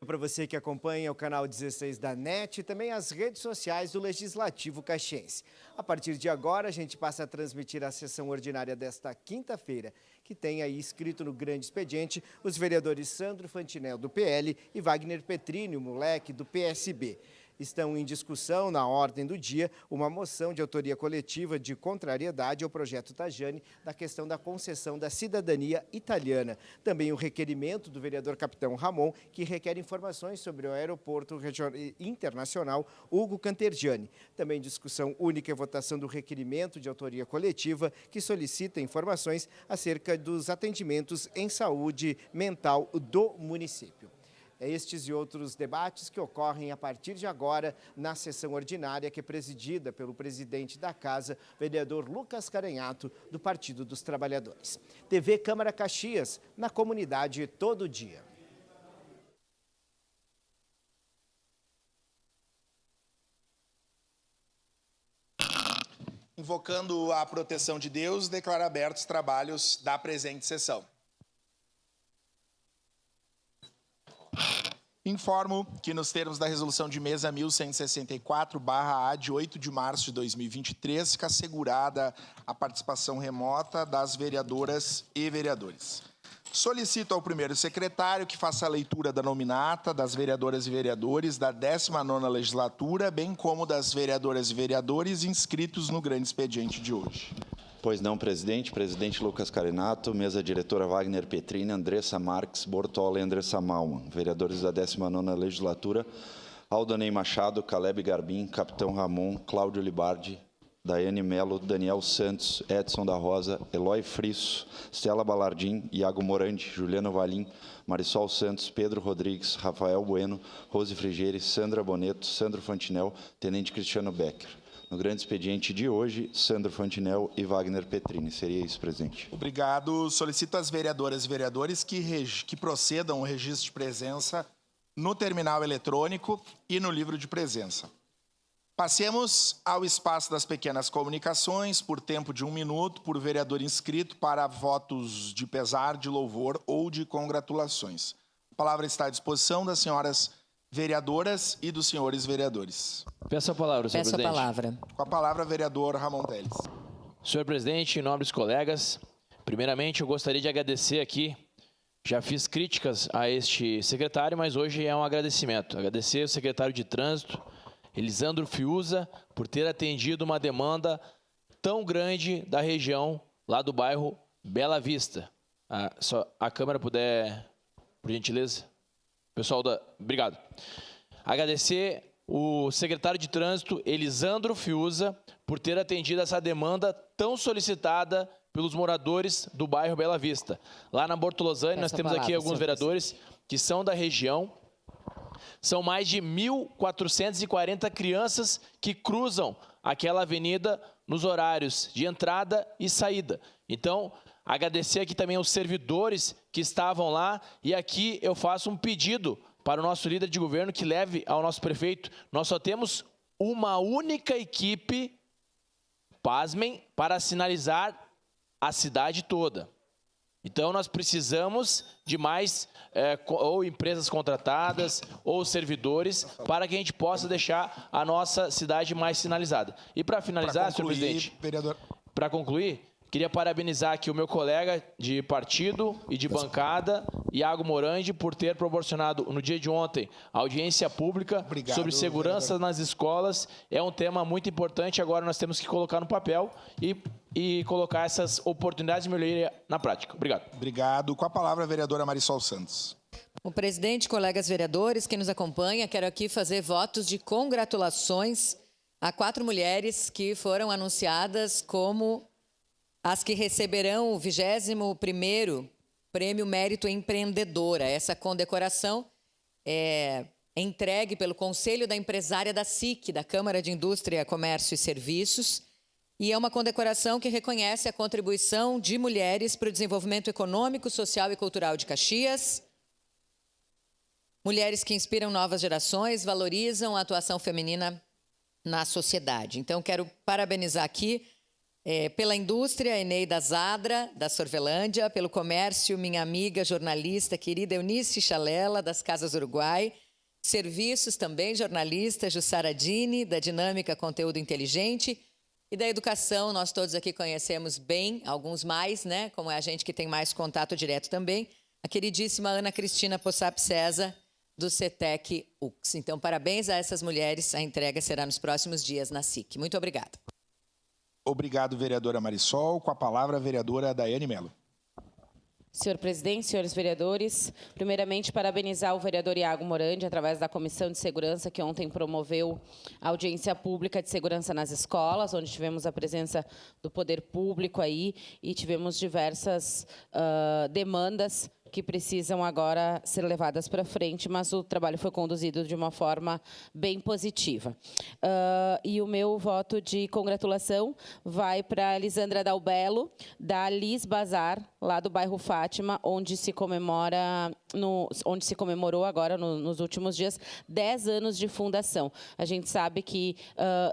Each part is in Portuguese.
Para você que acompanha o canal 16 da NET e também as redes sociais do Legislativo Caxiense. A partir de agora, a gente passa a transmitir a sessão ordinária desta quinta-feira, que tem aí escrito no grande expediente os vereadores Sandro Fantinel, do PL, e Wagner Petrini, o moleque, do PSB. Estão em discussão, na ordem do dia, uma moção de autoria coletiva de contrariedade ao projeto Tajani da questão da concessão da cidadania italiana. Também o requerimento do vereador Capitão Ramon, que requer informações sobre o aeroporto internacional Hugo Cantergiani. Também discussão única e votação do requerimento de autoria coletiva, que solicita informações acerca dos atendimentos em saúde mental do município. Estes e outros debates que ocorrem a partir de agora na sessão ordinária, que é presidida pelo presidente da Casa, vereador Lucas Carenhato, do Partido dos Trabalhadores. TV Câmara Caxias, na comunidade todo dia. Invocando a proteção de Deus, declaro abertos os trabalhos da presente sessão. Informo que, nos termos da Resolução de Mesa 1164/A de 8 de março de 2023, fica assegurada a participação remota das vereadoras e vereadores. Solicito ao primeiro secretário que faça a leitura da nominata das vereadoras e vereadores da 19ª legislatura, bem como das vereadoras e vereadores inscritos no grande expediente de hoje. Pois não, presidente. Presidente Lucas Carenhato, mesa diretora Wagner Petrini, Andressa Marques, Bortola e Andressa Malman. Vereadores da 19ª legislatura, Aldanei Machado, Caleb Garbim, Capitão Ramon, Cláudio Libardi, Daiane Melo, Daniel Santos, Edson da Rosa, Eloy Frisso, Stella Balardim, Iago Morandi, Juliano Valim, Marisol Santos, Pedro Rodrigues, Rafael Bueno, Rose Frigeres, Sandra Boneto, Sandro Fantinel, Tenente Cristiano Becker. No grande expediente de hoje, Sandro Fantinel e Wagner Petrini. Seria isso, presidente. Obrigado. Solicito às vereadoras e vereadores que procedam ao registro de presença no terminal eletrônico e no livro de presença. Passemos ao espaço das pequenas comunicações, por tempo de 1 minuto, por vereador inscrito, para votos de pesar, de louvor ou de congratulações. A palavra está à disposição das senhoras vereadoras e dos senhores vereadores. Peço a palavra, senhor presidente. Peço a palavra. Com a palavra, vereador Ramon Teles. Senhor presidente, nobres colegas, primeiramente eu gostaria de agradecer aqui, já fiz críticas a este secretário, mas hoje é um agradecimento. Agradecer ao secretário de Trânsito, Elisandro Fiuza, por ter atendido uma demanda tão grande da região, lá do bairro Bela Vista. Só a câmera puder, por gentileza. Pessoal Obrigado. Agradecer o secretário de Trânsito, Elisandro Fiuza, por ter atendido essa demanda tão solicitada pelos moradores do bairro Bela Vista. Lá na Bortolosane, nós temos aqui alguns vereadores que são da região. São mais de 1.440 crianças que cruzam aquela avenida nos horários de entrada e saída. Então, agradecer aqui também aos servidores que estavam lá, e aqui eu faço um pedido para o nosso líder de governo que leve ao nosso prefeito. Nós só temos uma única equipe, pasmem, para sinalizar a cidade toda. Então, nós precisamos de mais ou empresas contratadas ou servidores para que a gente possa deixar a nossa cidade mais sinalizada. E para finalizar, senhor presidente, para concluir, queria parabenizar aqui o meu colega de partido e de bancada, Iago Morandi, por ter proporcionado, no dia de ontem, audiência pública sobre segurança nas escolas. É um tema muito importante, agora nós temos que colocar no papel e colocar essas oportunidades de melhoria na prática. Obrigado. Obrigado. Com a palavra, a vereadora Marisol Santos. O presidente, colegas vereadores, quem nos acompanha, quero aqui fazer votos de congratulações a 4 mulheres que foram anunciadas como as que receberão o 21º Prêmio Mérito Empreendedora. Essa condecoração é entregue pelo Conselho da Empresária da SIC, da Câmara de Indústria, Comércio e Serviços, e é uma condecoração que reconhece a contribuição de mulheres para o desenvolvimento econômico, social e cultural de Caxias, mulheres que inspiram novas gerações, valorizam a atuação feminina na sociedade. Então, quero parabenizar aqui Pela indústria, Eneida Zadra, da Sorvelândia. Pelo comércio, minha amiga jornalista querida Eunice Chalela, das Casas Uruguai. Serviços também, jornalista Jussara Dini, da Dinâmica Conteúdo Inteligente. E da educação, nós todos aqui conhecemos bem, alguns mais, né? Como é a gente que tem mais contato direto também, a queridíssima Ana Cristina Possap César, do CETEC UX. Então, parabéns a essas mulheres. A entrega será nos próximos dias na SIC. Muito obrigada. Obrigado, vereadora Marisol. Com a palavra, a vereadora Daiane Mello. Senhor presidente, senhores vereadores, primeiramente parabenizar o vereador Iago Morandi, através da Comissão de Segurança, que ontem promoveu a audiência pública de segurança nas escolas, onde tivemos a presença do poder público aí e tivemos diversas demandas que precisam agora ser levadas para frente, mas o trabalho foi conduzido de uma forma bem positiva. E o meu voto de congratulação vai para a Lisandra Dalbello, da Liz Bazar, lá do bairro Fátima, onde se comemorou agora, nos últimos dias, 10 anos de fundação. A gente sabe que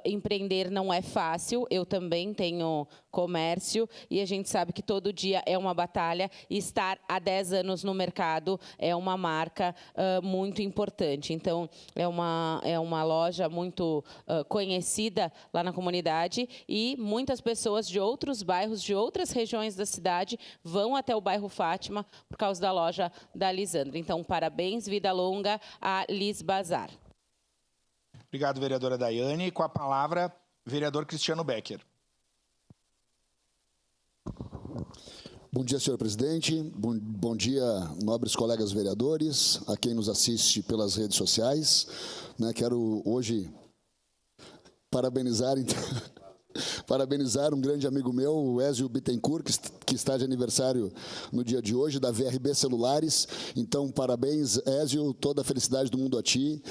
empreender não é fácil, eu também tenho comércio, e a gente sabe que todo dia é uma batalha, e estar há 10 anos no mercado é uma marca muito importante. Então, é uma loja muito conhecida lá na comunidade, e muitas pessoas de outros bairros, de outras regiões da cidade, vão até o bairro Fátima por causa da loja da Lisandra. Então, parabéns, vida longa a Liz Bazar. Obrigado, vereadora Daiane. Com a palavra, vereador Cristiano Becker. Bom dia, senhor presidente. Bom dia, nobres colegas vereadores, a quem nos assiste pelas redes sociais. Quero hoje parabenizar um grande amigo meu, o Ézio Bittencourt, que está de aniversário no dia de hoje, da VRB Celulares. Então, parabéns, Ézio, toda a felicidade do mundo a ti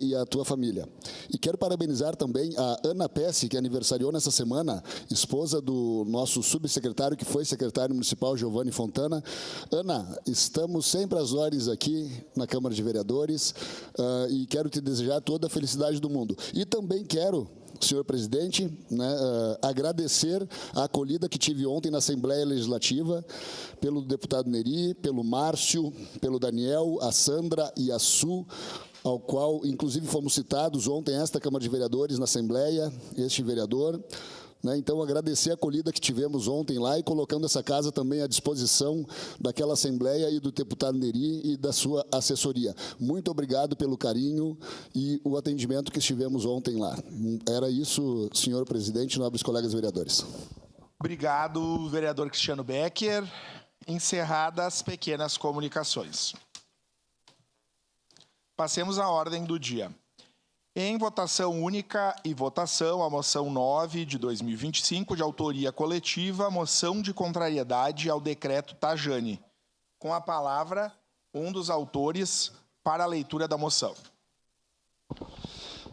e a tua família. E quero parabenizar também a Ana Pesce, que aniversariou nessa semana, esposa do nosso subsecretário, que foi secretário municipal, Giovanni Fontana. Ana, estamos sempre às ordens aqui na Câmara de Vereadores e quero te desejar toda a felicidade do mundo. E também quero, senhor presidente, agradecer a acolhida que tive ontem na Assembleia Legislativa pelo deputado Neri, pelo Márcio, pelo Daniel, a Sandra e a Su, ao qual, inclusive, fomos citados ontem esta Câmara de Vereadores na Assembleia, este vereador. Então, agradecer a acolhida que tivemos ontem lá e colocando essa casa também à disposição daquela Assembleia e do deputado Neri e da sua assessoria. Muito obrigado pelo carinho e o atendimento que estivemos ontem lá. Era isso, senhor presidente, nobres colegas vereadores. Obrigado, vereador Cristiano Becker. Encerradas as pequenas comunicações. Passemos à ordem do dia. Em votação única e votação, a moção 9 de 2025, de autoria coletiva, moção de contrariedade ao decreto Tajani. Com a palavra, um dos autores para a leitura da moção.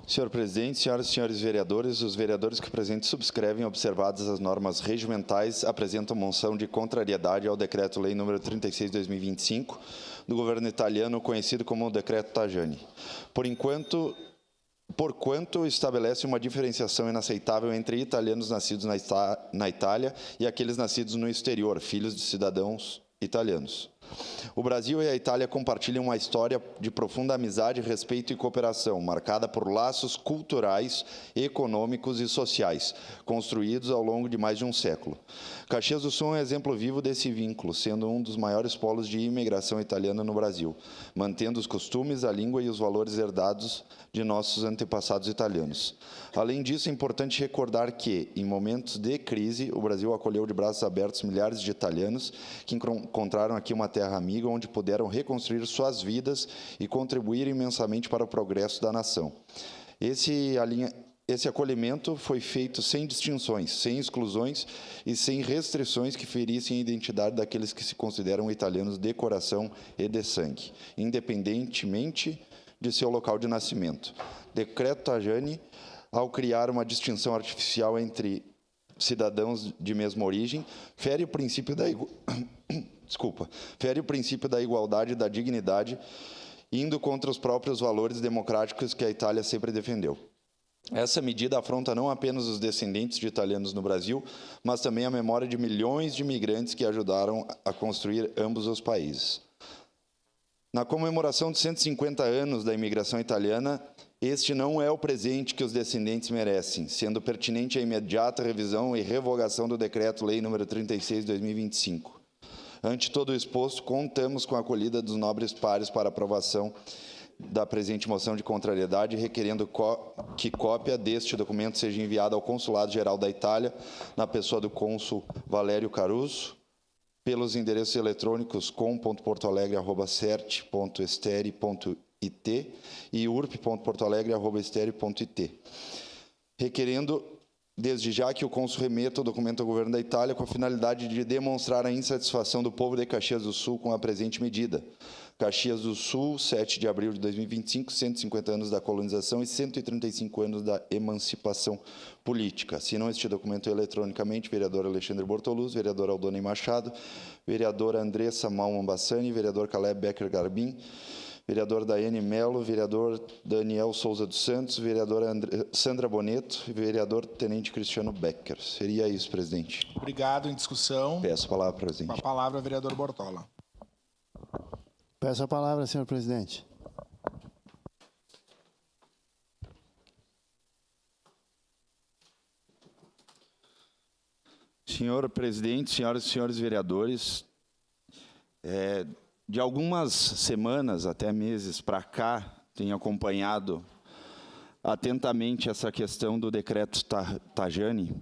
Senhor presidente, senhoras e senhores vereadores, os vereadores que presentes subscrevem, observadas as normas regimentais, apresentam moção de contrariedade ao decreto-lei número 36 de 2025, do governo italiano, conhecido como o decreto Tajani. Por quanto estabelece uma diferenciação inaceitável entre italianos nascidos na Itália e aqueles nascidos no exterior, filhos de cidadãos italianos. O Brasil e a Itália compartilham uma história de profunda amizade, respeito e cooperação, marcada por laços culturais, econômicos e sociais, construídos ao longo de mais de um século. Caxias do Sul é um exemplo vivo desse vínculo, sendo um dos maiores polos de imigração italiana no Brasil, mantendo os costumes, a língua e os valores herdados de nossos antepassados italianos. Além disso, é importante recordar que, em momentos de crise, o Brasil acolheu de braços abertos milhares de italianos que encontraram aqui uma terra amiga onde puderam reconstruir suas vidas e contribuir imensamente para o progresso da nação. Esse acolhimento foi feito sem distinções, sem exclusões e sem restrições que ferissem a identidade daqueles que se consideram italianos de coração e de sangue, independentemente de seu local de nascimento. Decreto Tajani, ao criar uma distinção artificial entre cidadãos de mesma origem, fere o princípio da igualdade e da dignidade, indo contra os próprios valores democráticos que a Itália sempre defendeu. Essa medida afronta não apenas os descendentes de italianos no Brasil, mas também a memória de milhões de imigrantes que ajudaram a construir ambos os países. Na comemoração de 150 anos da imigração italiana, este não é o presente que os descendentes merecem, sendo pertinente a imediata revisão e revogação do Decreto-Lei nº 36, de 2025. Ante todo o exposto, contamos com a acolhida dos nobres pares para aprovação da presente moção de contrariedade, requerendo que cópia deste documento seja enviada ao Consulado-Geral da Itália, na pessoa do cônsul Valério Caruso, pelos endereços eletrônicos com.portoalegre@cert.estere.it e urp.portoalegre@estere.it, requerendo desde já que o cônsul remeta o documento ao governo da Itália com a finalidade de demonstrar a insatisfação do povo de Caxias do Sul com a presente medida. Caxias do Sul, 7 de abril de 2025, 150 anos da colonização e 135 anos da emancipação política. Assinam este documento eletronicamente vereador Alexandre Bortoluz, vereador Aldonei Machado, vereadora Andressa Malman Bassani, vereador Caleb Becker Garbim, vereador Daiane Melo, vereador Daniel Souza dos Santos, vereadora Sandra Boneto e vereador Tenente Cristiano Becker. Seria isso, presidente. Obrigado. Em discussão. Peço a palavra, presidente. Com a palavra, vereador Bortola. Peço a palavra, senhor presidente. Senhor presidente, senhoras e senhores vereadores, de algumas semanas, até meses para cá, tenho acompanhado atentamente essa questão do decreto Tajani,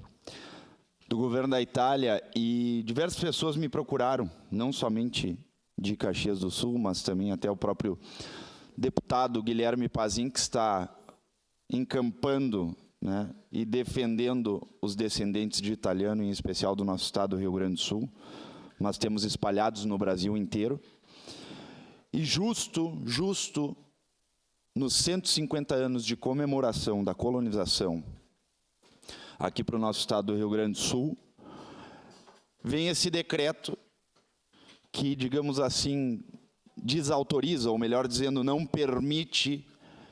do governo da Itália, e diversas pessoas me procuraram, não somente de Caxias do Sul, mas também até o próprio deputado Guilherme Pazin, que está encampando, né, e defendendo os descendentes de italiano, em especial do nosso estado do Rio Grande do Sul, mas temos espalhados no Brasil inteiro. E justo nos 150 anos de comemoração da colonização aqui para o nosso estado do Rio Grande do Sul, vem esse decreto que, digamos assim, desautoriza, ou melhor dizendo, não permite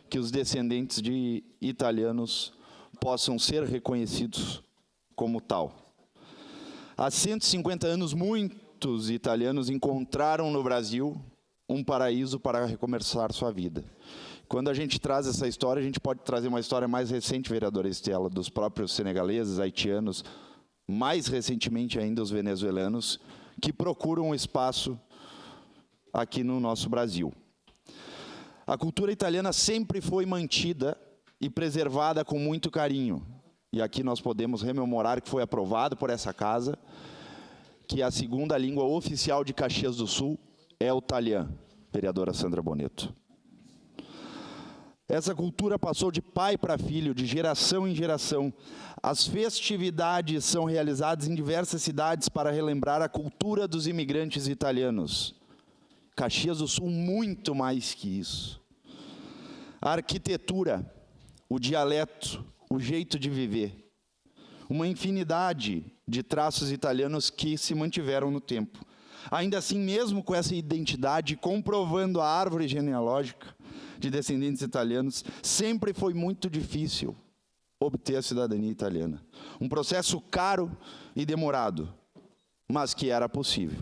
que os descendentes de italianos possam ser reconhecidos como tal. Há 150 anos, muitos italianos encontraram no Brasil um paraíso para recomeçar sua vida. Quando a gente traz essa história, a gente pode trazer uma história mais recente, vereadora Estela, dos próprios senegaleses, haitianos, mais recentemente ainda os venezuelanos, que procuram um espaço aqui no nosso Brasil. A cultura italiana sempre foi mantida e preservada com muito carinho. E aqui nós podemos rememorar que foi aprovado por essa casa que a segunda língua oficial de Caxias do Sul é o italiano, vereadora Sandra Boneto. Essa cultura passou de pai para filho, de geração em geração. As festividades são realizadas em diversas cidades para relembrar a cultura dos imigrantes italianos. Caxias do Sul, muito mais que isso. A arquitetura, o dialeto, o jeito de viver. Uma infinidade de traços italianos que se mantiveram no tempo. Ainda assim, mesmo com essa identidade, comprovando a árvore genealógica de descendentes italianos, sempre foi muito difícil obter a cidadania italiana. Um processo caro e demorado, mas que era possível.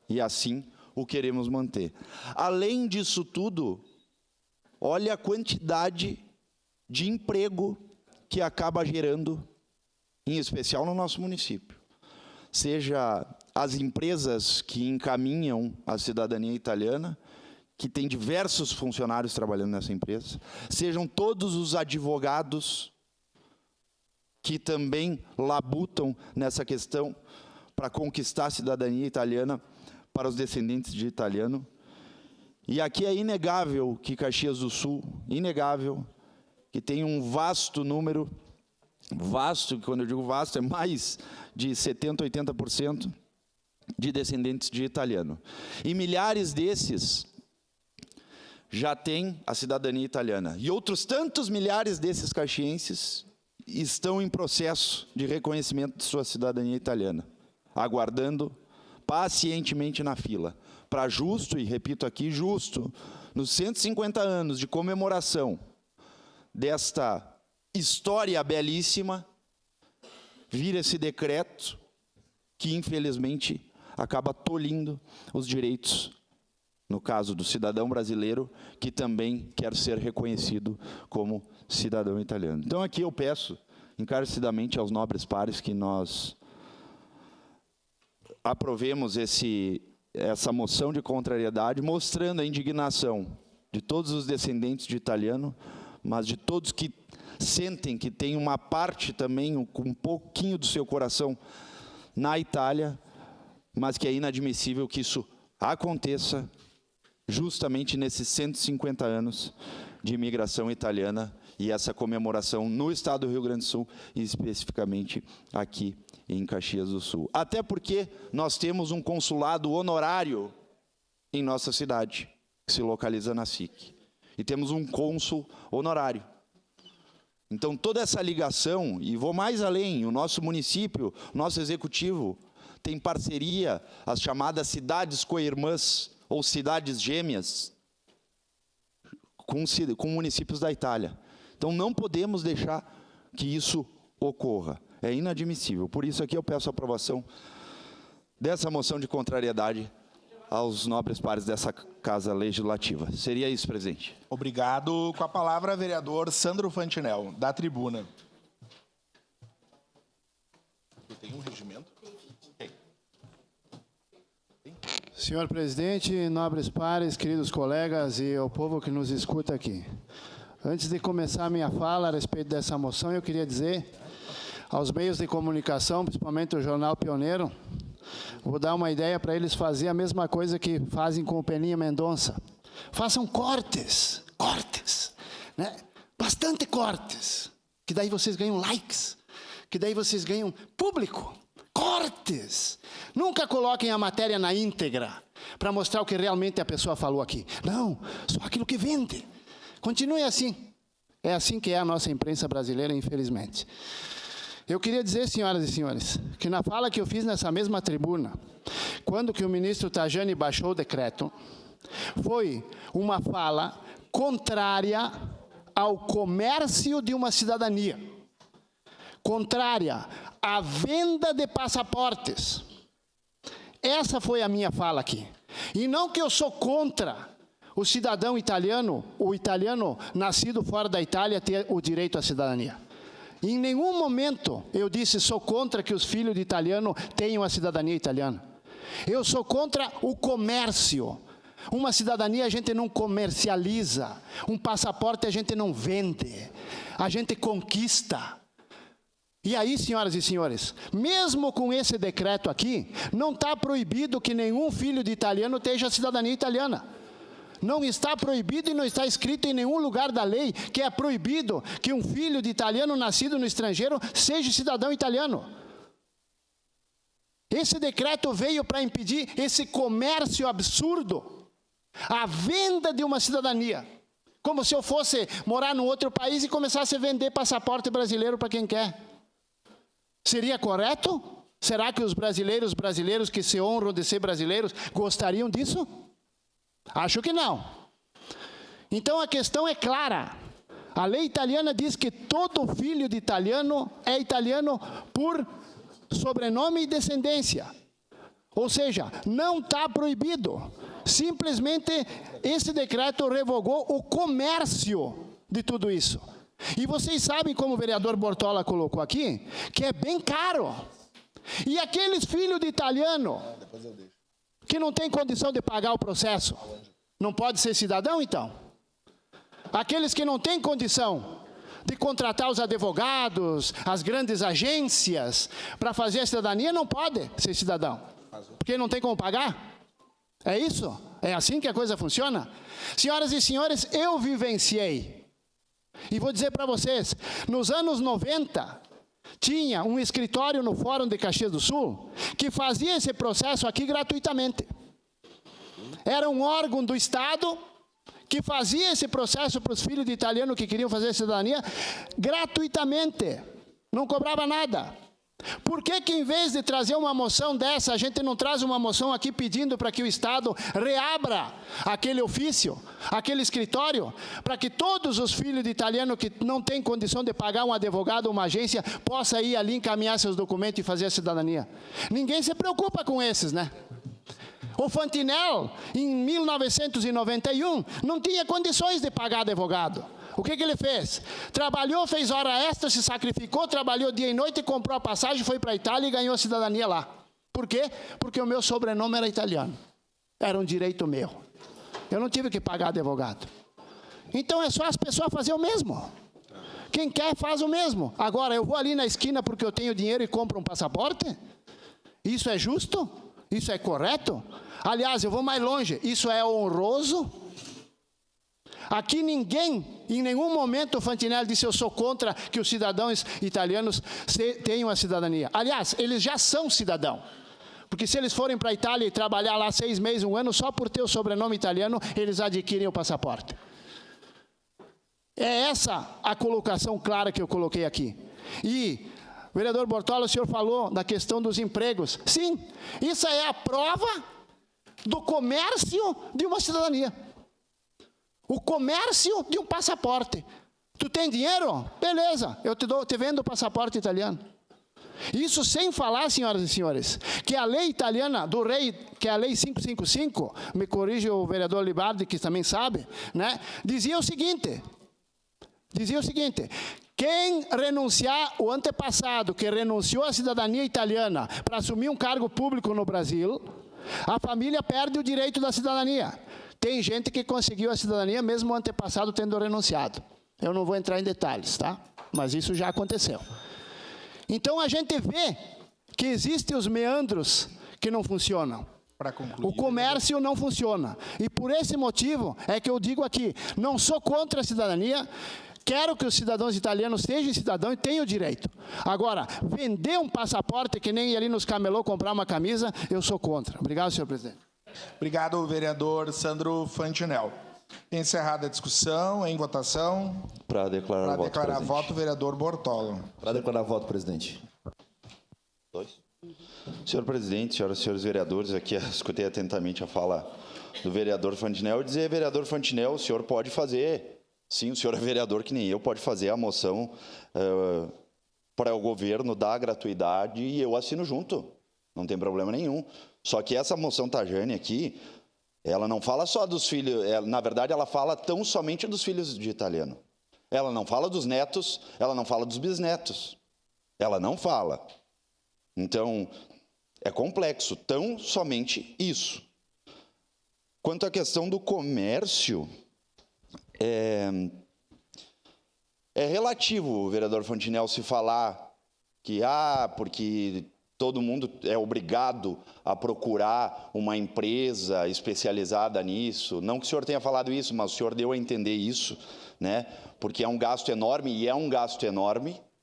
E assim o queremos manter. Além disso tudo, olha a quantidade de emprego que acaba gerando, em especial no nosso município. Seja as empresas que encaminham a cidadania italiana, que tem diversos funcionários trabalhando nessa empresa, sejam todos os advogados que também labutam nessa questão para conquistar a cidadania italiana para os descendentes de italiano. E aqui é inegável que Caxias do Sul, inegável, que tem um vasto número, vasto, quando eu digo vasto, é mais de 70%, 80% de descendentes de italiano. E milhares desses já têm a cidadania italiana. E outros tantos milhares desses caxienses estão em processo de reconhecimento de sua cidadania italiana, aguardando pacientemente na fila, para justo, e repito aqui, justo, nos 150 anos de comemoração desta história belíssima, vir esse decreto que, infelizmente, acaba tolhindo os direitos, no caso do cidadão brasileiro, que também quer ser reconhecido como cidadão italiano. Então, aqui eu peço encarecidamente aos nobres pares que nós aprovemos essa moção de contrariedade, mostrando a indignação de todos os descendentes de italiano, mas de todos que sentem que tem uma parte também, um pouquinho do seu coração na Itália, mas que é inadmissível que isso aconteça justamente nesses 150 anos de imigração italiana e essa comemoração no estado do Rio Grande do Sul, e especificamente aqui em Caxias do Sul. Até porque nós temos um consulado honorário em nossa cidade, que se localiza na SIC. E temos um cônsul honorário. Então, toda essa ligação, e vou mais além, o nosso município, nosso executivo, tem parceria, as chamadas cidades co-irmãs, ou cidades gêmeas, com municípios da Itália. Então, não podemos deixar que isso ocorra. É inadmissível. Por isso, aqui eu peço a aprovação dessa moção de contrariedade aos nobres pares dessa Casa Legislativa. Seria isso, presidente. Obrigado. Com a palavra, vereador Sandro Fantinel, da tribuna. Tem um regimento? Senhor presidente, nobres pares, queridos colegas e o povo que nos escuta aqui. Antes de começar a minha fala a respeito dessa moção, eu queria dizer aos meios de comunicação, principalmente o Jornal Pioneiro, vou dar uma ideia para eles fazerem a mesma coisa que fazem com o Peninha Mendonça. Façam cortes, né? Bastante cortes, que daí vocês ganham likes, que daí vocês ganham público. Cortes. Nunca coloquem a matéria na íntegra para mostrar o que realmente a pessoa falou aqui. Não, só aquilo que vende. Continue assim. É assim que é a nossa imprensa brasileira, infelizmente. Eu queria dizer, senhoras e senhores, que na fala que eu fiz nessa mesma tribuna, quando que o ministro Tajani baixou o decreto, foi uma fala contrária ao comércio de uma cidadania, contrária à venda de passaportes. Essa foi a minha fala aqui. E não que eu sou contra o cidadão italiano, o italiano nascido fora da Itália, ter o direito à cidadania. Em nenhum momento eu disse sou contra que os filhos de italiano tenham a cidadania italiana. Eu sou contra o comércio. Uma cidadania a gente não comercializa. Um passaporte a gente não vende. A gente conquista. E aí, senhoras e senhores, mesmo com esse decreto aqui, não está proibido que nenhum filho de italiano tenha a cidadania italiana. Não está proibido e não está escrito em nenhum lugar da lei que é proibido que um filho de italiano nascido no estrangeiro seja cidadão italiano. Esse decreto veio para impedir esse comércio absurdo, a venda de uma cidadania. Como se eu fosse morar num outro país e começasse a vender passaporte brasileiro para quem quer. Seria correto? Será que os brasileiros que se honram de ser brasileiros gostariam disso? Acho que não. Então a questão é clara. A lei italiana diz que todo filho de italiano é italiano por sobrenome e descendência. Ou seja, não está proibido. Simplesmente esse decreto revogou o comércio de tudo isso. E vocês sabem, como o vereador Bortola colocou aqui, que é bem caro. E aqueles filhos de italiano que não tem condição de pagar o processo, não pode ser cidadão, então? Aqueles que não têm condição de contratar os advogados, as grandes agências, para fazer a cidadania, não pode ser cidadão. Porque não tem como pagar? É isso? É assim que a coisa funciona? Senhoras e senhores, eu vivenciei. E vou dizer para vocês, nos anos 90, tinha um escritório no Fórum de Caxias do Sul que fazia esse processo aqui gratuitamente. Era um órgão do Estado que fazia esse processo para os filhos de italiano que queriam fazer cidadania gratuitamente. Não cobrava nada. Por que que, em vez de trazer uma moção dessa, a gente não traz uma moção aqui pedindo para que o Estado reabra aquele ofício, aquele escritório, para que todos os filhos de italiano que não têm condição de pagar um advogado ou uma agência, possa ir ali encaminhar seus documentos e fazer a cidadania? Ninguém se preocupa com esses, né? O Fantinel, em 1991, não tinha condições de pagar advogado. O que ele fez? Trabalhou, fez hora extra, se sacrificou, trabalhou dia e noite, comprou a passagem, foi para a Itália e ganhou a cidadania lá. Por quê? Porque o meu sobrenome era italiano. Era um direito meu. Eu não tive que pagar advogado. Então é só as pessoas fazer o mesmo. Quem quer faz o mesmo. Agora, eu vou ali na esquina porque eu tenho dinheiro e compro um passaporte? Isso é justo? Isso é correto? Aliás, eu vou mais longe. Isso é honroso? Aqui ninguém, em nenhum momento, o Fantinel disse: eu sou contra que os cidadãos italianos tenham a cidadania. Aliás, eles já são cidadão. Porque se eles forem para a Itália e trabalhar lá 6 meses, 1 ano, só por ter o sobrenome italiano, eles adquirem o passaporte. É essa a colocação clara que eu coloquei aqui. E, vereador Bortola, o senhor falou da questão dos empregos. Sim, isso é a prova do comércio de uma cidadania. O comércio de um passaporte. Tu tem dinheiro? Beleza, eu te vendo o passaporte italiano. Isso sem falar, senhoras e senhores, que a lei italiana do rei, que é a lei 555, me corrige o vereador Libardi, que também sabe, né? Dizia o seguinte, quem renunciar, o antepassado que renunciou à cidadania italiana para assumir um cargo público no Brasil, a família perde o direito da cidadania. Tem gente que conseguiu a cidadania mesmo o antepassado tendo renunciado. Eu não vou entrar em detalhes, tá? Mas isso já aconteceu. Então a gente vê que existem os meandros que não funcionam. Para concluir, o comércio não funciona. E por esse motivo é que eu digo aqui, não sou contra a cidadania, quero que os cidadãos italianos sejam cidadãos e tenham o direito. Agora, vender um passaporte que nem ir ali nos camelô comprar uma camisa, eu sou contra. Obrigado, senhor presidente. Obrigado, vereador Sandro Fantinel. Encerrada a discussão, em votação. Para declarar voto, declarar presidente. voto, vereador Bortola. Para declarar voto, presidente. Senhor presidente, senhoras e senhores vereadores, aqui eu escutei atentamente a fala do vereador Fantinel e dizer: vereador Fantinel, o senhor pode fazer, sim, o senhor é vereador que nem eu, pode fazer a moção para o governo dar gratuidade e eu assino junto, não tem problema nenhum. Só que essa moção Tajani aqui, ela não fala só dos filhos, na verdade ela fala tão somente dos filhos de italiano. Ela não fala dos netos, ela não fala dos bisnetos. Ela não fala. Então, é complexo, tão somente isso. Quanto à questão do comércio, é relativo, vereador Fantinel, se falar que, porque todo mundo é obrigado a procurar uma empresa especializada nisso. Não que o senhor tenha falado isso, mas o senhor deu a entender isso, né? Porque é um gasto enorme,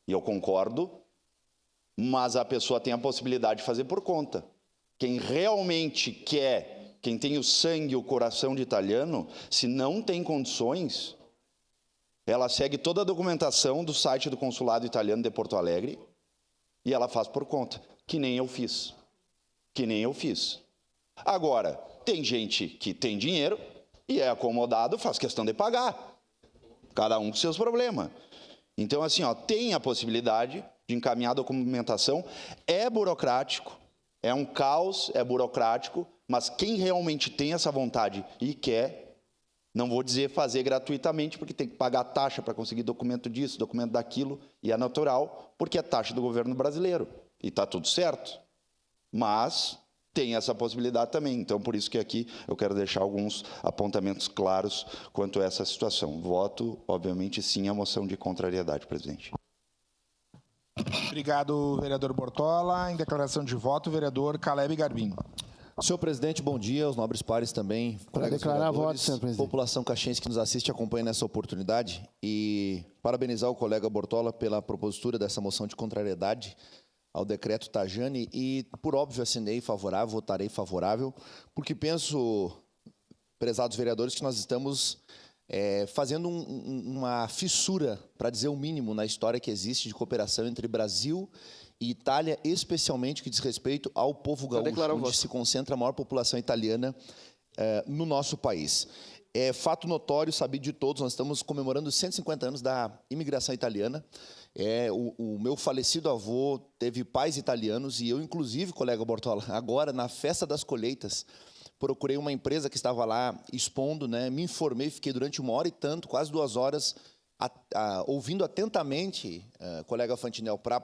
e eu concordo, mas a pessoa tem a possibilidade de fazer por conta. Quem realmente quer, quem tem o sangue e o coração de italiano, se não tem condições, ela segue toda a documentação do site do Consulado Italiano de Porto Alegre e ela faz por conta. Que nem eu fiz. Agora, tem gente que tem dinheiro e é acomodado, faz questão de pagar. Cada um com seus problemas. Então, assim, tem a possibilidade de encaminhar a documentação. É burocrático, é um caos, é burocrático, mas quem realmente tem essa vontade e quer, não vou dizer fazer gratuitamente, porque tem que pagar taxa para conseguir documento disso, documento daquilo, e é natural, porque é taxa do governo brasileiro. E está tudo certo, mas tem essa possibilidade também. Então, por isso que aqui eu quero deixar alguns apontamentos claros quanto a essa situação. Voto, obviamente, sim, a moção de contrariedade, presidente. Obrigado, vereador Bortola. Em declaração de voto, vereador Caleb Garbim. Senhor presidente, bom dia, os nobres pares também. Para declarar voto, senhor presidente. População caxiense que nos assiste e acompanha nessa oportunidade. E parabenizar o colega Bortola pela propositura dessa moção de contrariedade ao decreto Tajani e, por óbvio, assinei favorável, votarei favorável, porque penso, prezados vereadores, que nós estamos fazendo uma fissura, para dizer o mínimo, na história que existe de cooperação entre Brasil e Itália, especialmente que diz respeito ao povo gaúcho, onde se concentra a maior população italiana no nosso país. É fato notório, sabido de todos, nós estamos comemorando os 150 anos da imigração italiana. O meu falecido avô teve pais italianos e eu, inclusive, colega Bortola, agora, na festa das colheitas, procurei uma empresa que estava lá expondo, né, me informei, fiquei durante 1 hora e tanto, quase 2 horas, ouvindo atentamente, colega Fantinel, para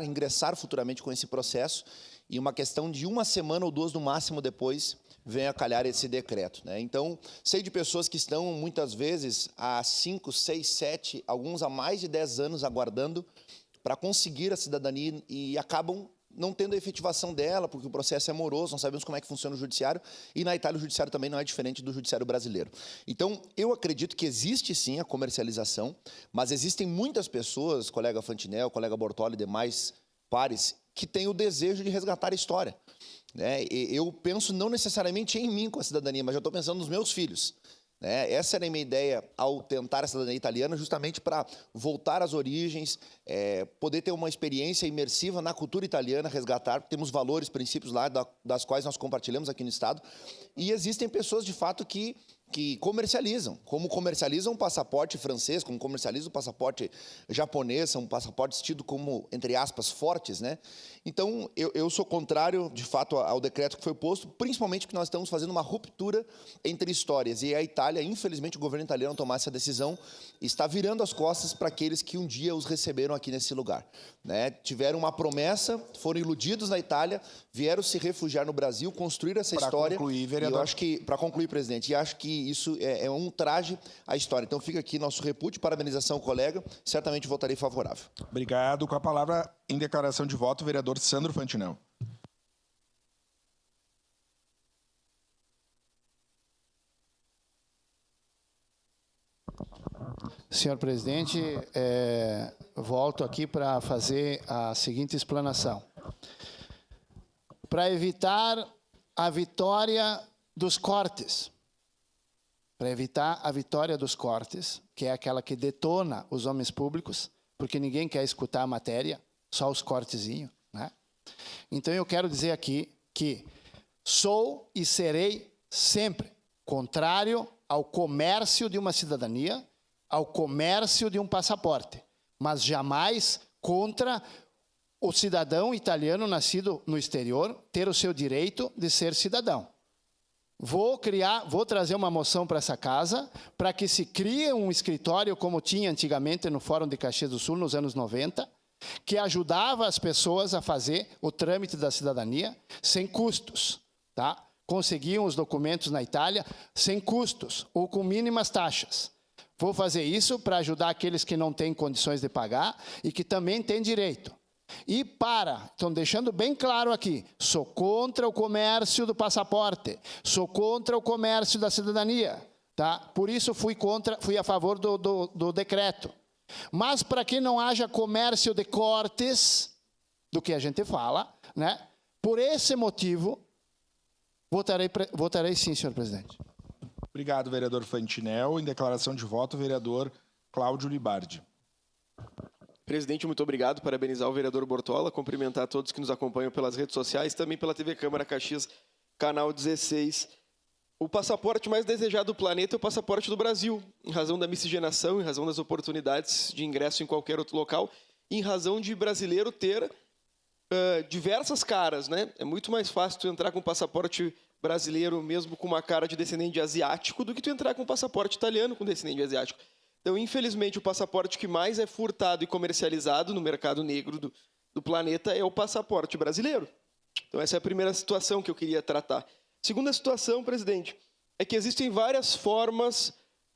ingressar futuramente com esse processo, e uma questão de 1 semana ou 2 no máximo depois, vem a calhar esse decreto, né? Então, sei de pessoas que estão, muitas vezes, há 5, 6, 7, alguns há mais de 10 anos aguardando para conseguir a cidadania e acabam não tendo a efetivação dela, porque o processo é moroso, não sabemos como é que funciona o judiciário, e na Itália o judiciário também não é diferente do judiciário brasileiro. Então, eu acredito que existe sim a comercialização, mas existem muitas pessoas, colega Fantinel, colega Bortola e demais pares, que têm o desejo de resgatar a história. Eu penso não necessariamente em mim com a cidadania, mas já estou pensando nos meus filhos. Essa era a minha ideia ao tentar a cidadania italiana, justamente para voltar às origens, poder ter uma experiência imersiva na cultura italiana, resgatar, temos valores, princípios lá, das quais nós compartilhamos aqui no Estado, e existem pessoas, de fato, que comercializam, como comercializam um passaporte francês, como comercializam um passaporte japonês, são passaportes tidos como, entre aspas, fortes, né? Então, eu sou contrário, de fato, ao decreto que foi posto, principalmente porque nós estamos fazendo uma ruptura entre histórias, e a Itália, infelizmente, o governo italiano tomar essa decisão, está virando as costas para aqueles que um dia os receberam aqui nesse lugar. Tiveram uma promessa, foram iludidos na Itália, vieram se refugiar no Brasil, construir essa história. Concluir, vereador. E eu acho que, para concluir, presidente, e acho que isso é um traje à história. Então, fica aqui nosso repúdio, parabenização, colega. Certamente votarei favorável. Obrigado. Com a palavra, em declaração de voto, o vereador Sandro Fantinel. Senhor presidente, volto aqui para fazer a seguinte explanação. Para evitar a vitória dos cortes, que é aquela que detona os homens públicos, porque ninguém quer escutar a matéria, só os cortezinhos, né? Então, eu quero dizer aqui que sou e serei sempre contrário ao comércio de uma cidadania, ao comércio de um passaporte, mas jamais contra o cidadão italiano nascido no exterior ter o seu direito de ser cidadão. Vou trazer uma moção para essa casa, para que se crie um escritório, como tinha antigamente no Fórum de Caxias do Sul, nos anos 90, que ajudava as pessoas a fazer o trâmite da cidadania sem custos, tá? Conseguiam os documentos na Itália sem custos ou com mínimas taxas. Vou fazer isso para ajudar aqueles que não têm condições de pagar e que também têm direito. E estão deixando bem claro aqui, sou contra o comércio do passaporte, sou contra o comércio da cidadania, tá? Por isso fui a favor do decreto. Mas para que não haja comércio de cortes, do que a gente fala, né? Por esse motivo, votarei sim, senhor presidente. Obrigado, vereador Fantinel. Em declaração de voto, o vereador Cláudio Libardi. Presidente, muito obrigado. Parabenizar o vereador Bortola, cumprimentar todos que nos acompanham pelas redes sociais, também pela TV Câmara Caxias, canal 16. O passaporte mais desejado do planeta é o passaporte do Brasil, em razão da miscigenação, em razão das oportunidades de ingresso em qualquer outro local, em razão de brasileiro ter diversas caras, né? É muito mais fácil tu entrar com passaporte brasileiro, mesmo com uma cara de descendente asiático, do que tu entrar com passaporte italiano com descendente asiático. Então, infelizmente, o passaporte que mais é furtado e comercializado no mercado negro do planeta é o passaporte brasileiro. Então, essa é a primeira situação que eu queria tratar. Segunda situação, presidente, é que existem várias formas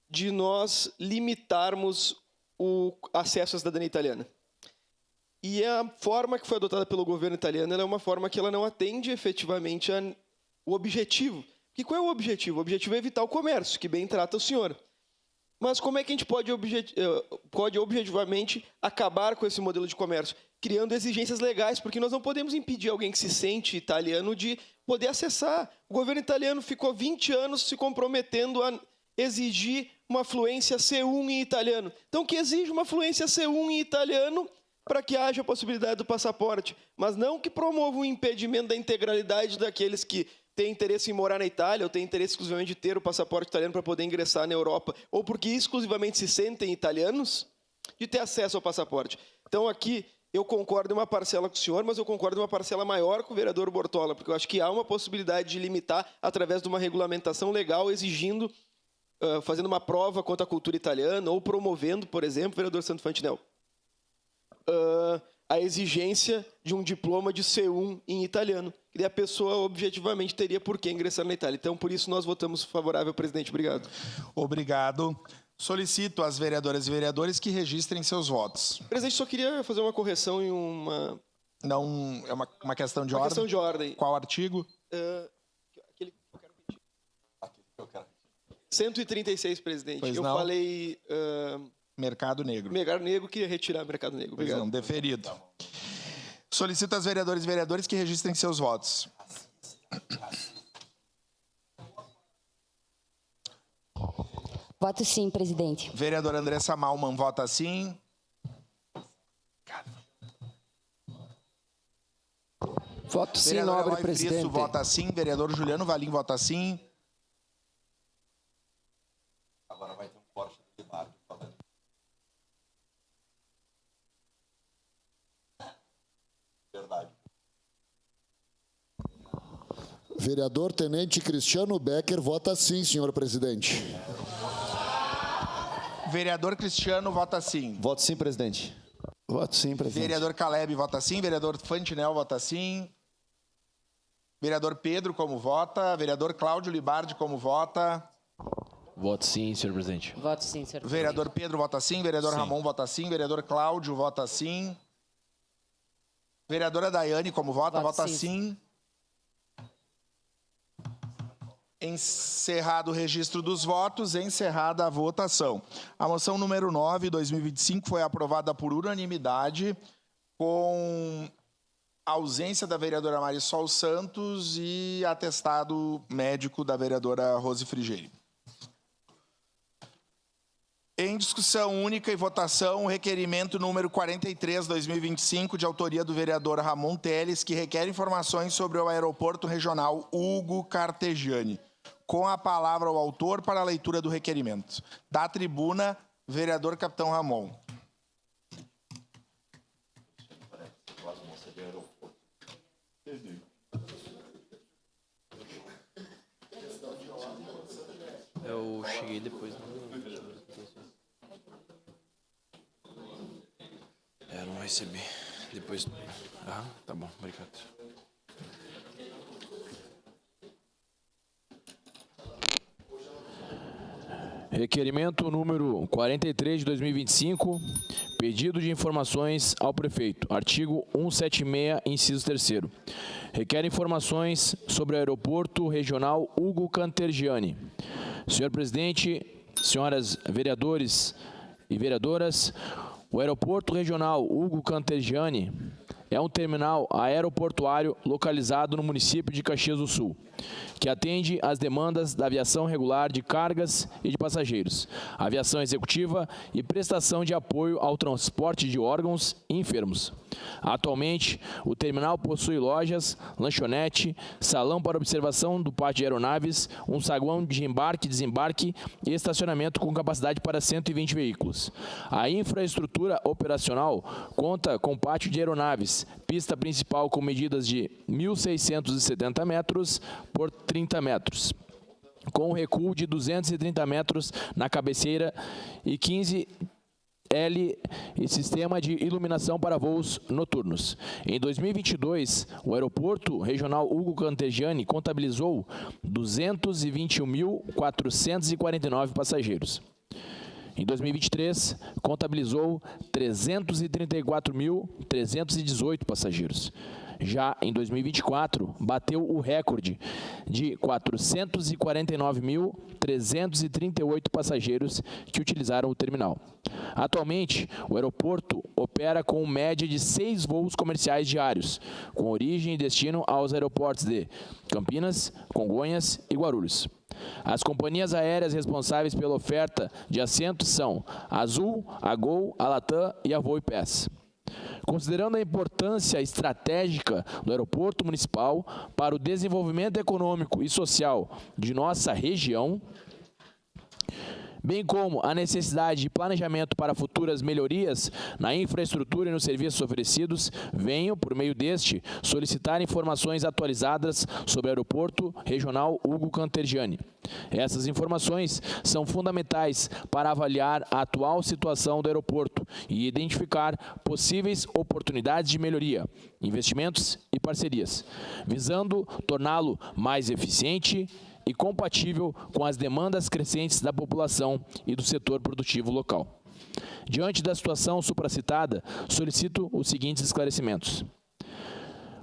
de nós limitarmos o acesso à cidadania italiana. E a forma que foi adotada pelo governo italiano ela é uma forma que ela não atende efetivamente o objetivo. E qual é o objetivo? O objetivo é evitar o comércio, que bem trata o senhor. Mas como é que a gente pode objetivamente acabar com esse modelo de comércio? Criando exigências legais, porque nós não podemos impedir alguém que se sente italiano de poder acessar. O governo italiano ficou 20 anos se comprometendo a exigir uma fluência C1 em italiano. Então, que exige uma fluência C1 em italiano para que haja a possibilidade do passaporte, mas não que promova um impedimento da integralidade daqueles que têm interesse em morar na Itália ou têm interesse exclusivamente de ter o passaporte italiano para poder ingressar na Europa, ou porque exclusivamente se sentem italianos, de ter acesso ao passaporte. Então, aqui, eu concordo em uma parcela com o senhor, mas eu concordo em uma parcela maior com o vereador Bortolla, porque eu acho que há uma possibilidade de limitar através de uma regulamentação legal, exigindo, fazendo uma prova quanto à cultura italiana, ou promovendo, por exemplo, vereador Santo Fantinel, a exigência de um diploma de C1 em italiano, que a pessoa objetivamente teria por que ingressar na Itália. Então, por isso, nós votamos favorável, presidente. Obrigado. Obrigado. Solicito às vereadoras e vereadores que registrem seus votos. Presidente, só queria fazer uma correção em uma... Não, é uma questão de uma ordem? questão de ordem. Qual artigo? Aquele que eu quero repetir. 136, presidente. Pois eu não. falei... Mercado Negro. Mercado Negro, queria retirar Mercado Negro. Obrigado. Pois não, deferido. Solicito às vereadoras e vereadores que registrem seus votos. Voto sim, presidente. Vereadora Andressa Malman vota sim. Voto sim, Vereadora nobre Eloy presidente. Frisso vota sim. Vereador Juliano Valim vota sim. Agora vai ter um corte do debate falando. Verdade. Vereador Tenente Cristiano Becker vota sim, senhor presidente. Vereador Cristiano vota sim. Voto sim, presidente. Voto sim, presidente. Vereador Caleb vota sim. Vereador Fantinel vota sim. Vereador Pedro, como vota? Vereador Cláudio Libardi, como vota? Voto sim, senhor presidente. Voto sim, senhor presidente. Vereador Pedro vota sim. Vereador Ramon vota sim. Vereador Cláudio vota sim. Vereadora Daiane, como vota? Voto Vota sim. sim. Encerrado o registro dos votos, encerrada a votação. A moção número 9, 2025, foi aprovada por unanimidade, com ausência da vereadora Marisol Santos e atestado médico da vereadora Rose Frigeri. Em discussão única e votação, o requerimento número 43, 2025, de autoria do vereador Ramon Teles, que requer informações sobre o aeroporto regional Hugo Cartegiani. Com a palavra o autor para a leitura do requerimento. Da tribuna, vereador Capitão Ramon. Eu cheguei depois. Não recebi. Depois... Ah, tá bom. Obrigado. Requerimento número 43 de 2025, pedido de informações ao prefeito. Artigo 176, inciso 3º. Requer informações sobre o aeroporto regional Hugo Cartegiani. Senhor presidente, senhoras vereadores e vereadoras, o aeroporto regional Hugo Cartegiani é um terminal aeroportuário localizado no município de Caxias do Sul, que atende às demandas da aviação regular de cargas e de passageiros, aviação executiva e prestação de apoio ao transporte de órgãos e enfermos. Atualmente, o terminal possui lojas, lanchonete, salão para observação do pátio de aeronaves, um saguão de embarque e desembarque e estacionamento com capacidade para 120 veículos. A infraestrutura operacional conta com pátio de aeronaves, pista principal com medidas de 1.670 metros por 30 metros, com recuo de 230 metros na cabeceira e 15 L e sistema de iluminação para voos noturnos. Em 2022, o aeroporto regional Hugo Cartegiani contabilizou 221.449 passageiros. Em 2023, contabilizou 334.318 passageiros. Já em 2024, bateu o recorde de 449.338 passageiros que utilizaram o terminal. Atualmente, o aeroporto opera com média de 6 voos comerciais diários, com origem e destino aos aeroportos de Campinas, Congonhas e Guarulhos. As companhias aéreas responsáveis pela oferta de assentos são a Azul, a Gol, a Latam e a Voipass. Considerando a importância estratégica do aeroporto municipal para o desenvolvimento econômico e social de nossa região, bem como a necessidade de planejamento para futuras melhorias na infraestrutura e nos serviços oferecidos, venho, por meio deste, solicitar informações atualizadas sobre o Aeroporto Regional Hugo Cantergiani. Essas informações são fundamentais para avaliar a atual situação do aeroporto e identificar possíveis oportunidades de melhoria, investimentos e parcerias, visando torná-lo mais eficiente e compatível com as demandas crescentes da população e do setor produtivo local. Diante da situação supracitada, solicito os seguintes esclarecimentos.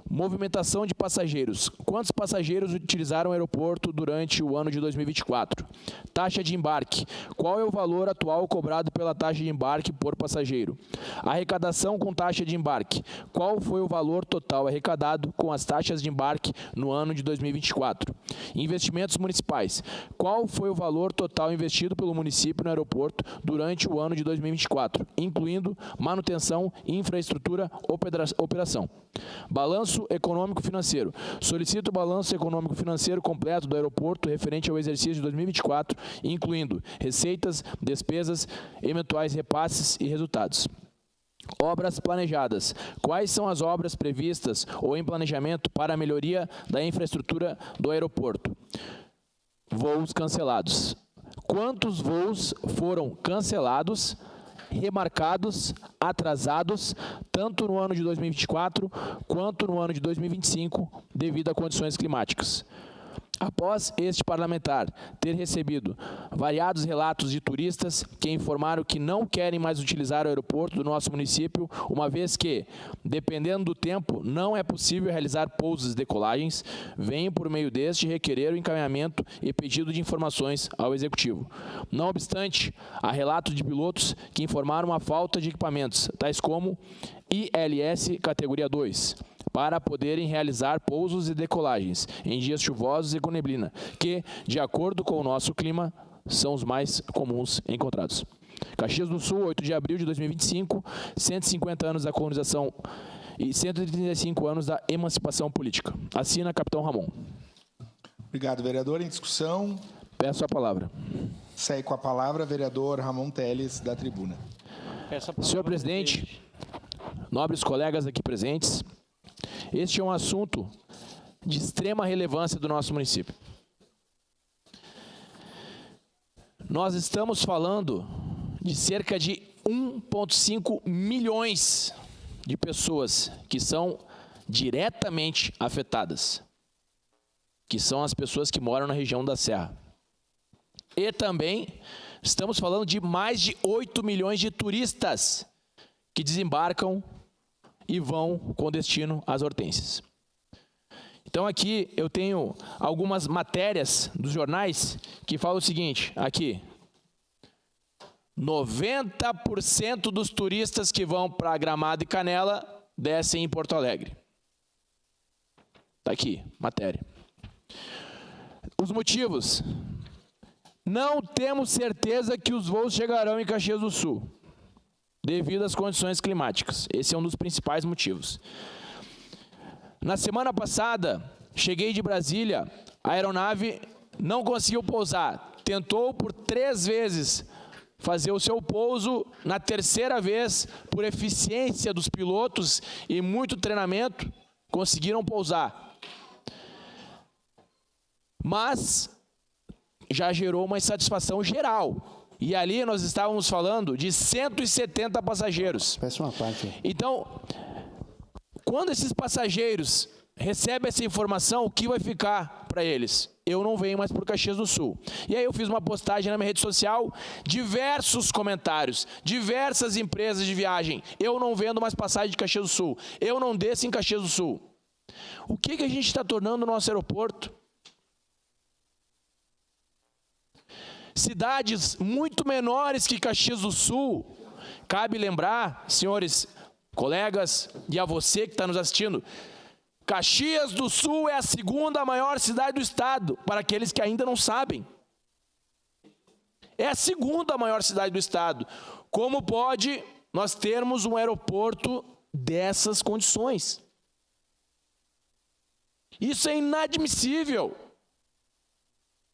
Movimentação de passageiros. Quantos passageiros utilizaram o aeroporto durante o ano de 2024? Taxa de embarque. Qual é o valor atual cobrado pela taxa de embarque por passageiro? Arrecadação com taxa de embarque. Qual foi o valor total arrecadado com as taxas de embarque no ano de 2024? Investimentos municipais. Qual foi o valor total investido pelo município no aeroporto durante o ano de 2024, incluindo manutenção, infraestrutura, operação? Balanço econômico-financeiro. Solicito o balanço econômico-financeiro completo do aeroporto referente ao exercício de 2024, incluindo receitas, despesas, eventuais repasses e resultados. Obras planejadas. Quais são as obras previstas ou em planejamento para a melhoria da infraestrutura do aeroporto? Voos cancelados. Quantos voos foram cancelados, remarcados, atrasados, tanto no ano de 2024 quanto no ano de 2025, devido a condições climáticas? Após este parlamentar ter recebido variados relatos de turistas que informaram que não querem mais utilizar o aeroporto do nosso município, uma vez que, dependendo do tempo, não é possível realizar pousos e decolagens, venho por meio deste requerer o encaminhamento e pedido de informações ao Executivo. Não obstante, há relatos de pilotos que informaram a falta de equipamentos, tais como ILS categoria 2, para poderem realizar pousos e decolagens em dias chuvosos e com neblina, que, de acordo com o nosso clima, são os mais comuns encontrados. Caxias do Sul, 8 de abril de 2025, 150 anos da colonização e 135 anos da emancipação política. Assina, Capitão Ramon. Obrigado, vereador. Em discussão. Peço a palavra. Segue com a palavra, vereador Ramon Teles, da tribuna. Senhor presidente, nobres colegas aqui presentes, este é um assunto de extrema relevância do nosso município. Nós estamos falando de cerca de 1,5 milhões de pessoas que são diretamente afetadas, que são as pessoas que moram na região da Serra. E também estamos falando de mais de 8 milhões de turistas que desembarcam e vão com destino às Hortênsias. Então aqui eu tenho algumas matérias dos jornais que falam o seguinte, aqui, 90% dos turistas que vão para Gramado e Canela descem em Porto Alegre. Está aqui, matéria. Os motivos. Não temos certeza que os voos chegarão em Caxias do Sul, devido às condições climáticas. Esse é um dos principais motivos. Na semana passada, cheguei de Brasília, a aeronave não conseguiu pousar. Tentou por 3 vezes fazer o seu pouso. Na terceira vez, por eficiência dos pilotos e muito treinamento, conseguiram pousar. Mas já gerou uma insatisfação geral. E ali nós estávamos falando de 170 passageiros. Peço uma parte. Então, quando esses passageiros recebem essa informação, o que vai ficar para eles? Eu não venho mais por Caxias do Sul. E aí eu fiz uma postagem na minha rede social, diversos comentários, diversas empresas de viagem. Eu não vendo mais passagem de Caxias do Sul. Eu não desço em Caxias do Sul. O que a gente está tornando o nosso aeroporto? Cidades muito menores que Caxias do Sul. Cabe lembrar, senhores colegas, e a você que está nos assistindo, Caxias do Sul é a segunda maior cidade do estado, para aqueles que ainda não sabem. É a segunda maior cidade do estado. Como pode nós termos um aeroporto dessas condições? Isso é inadmissível.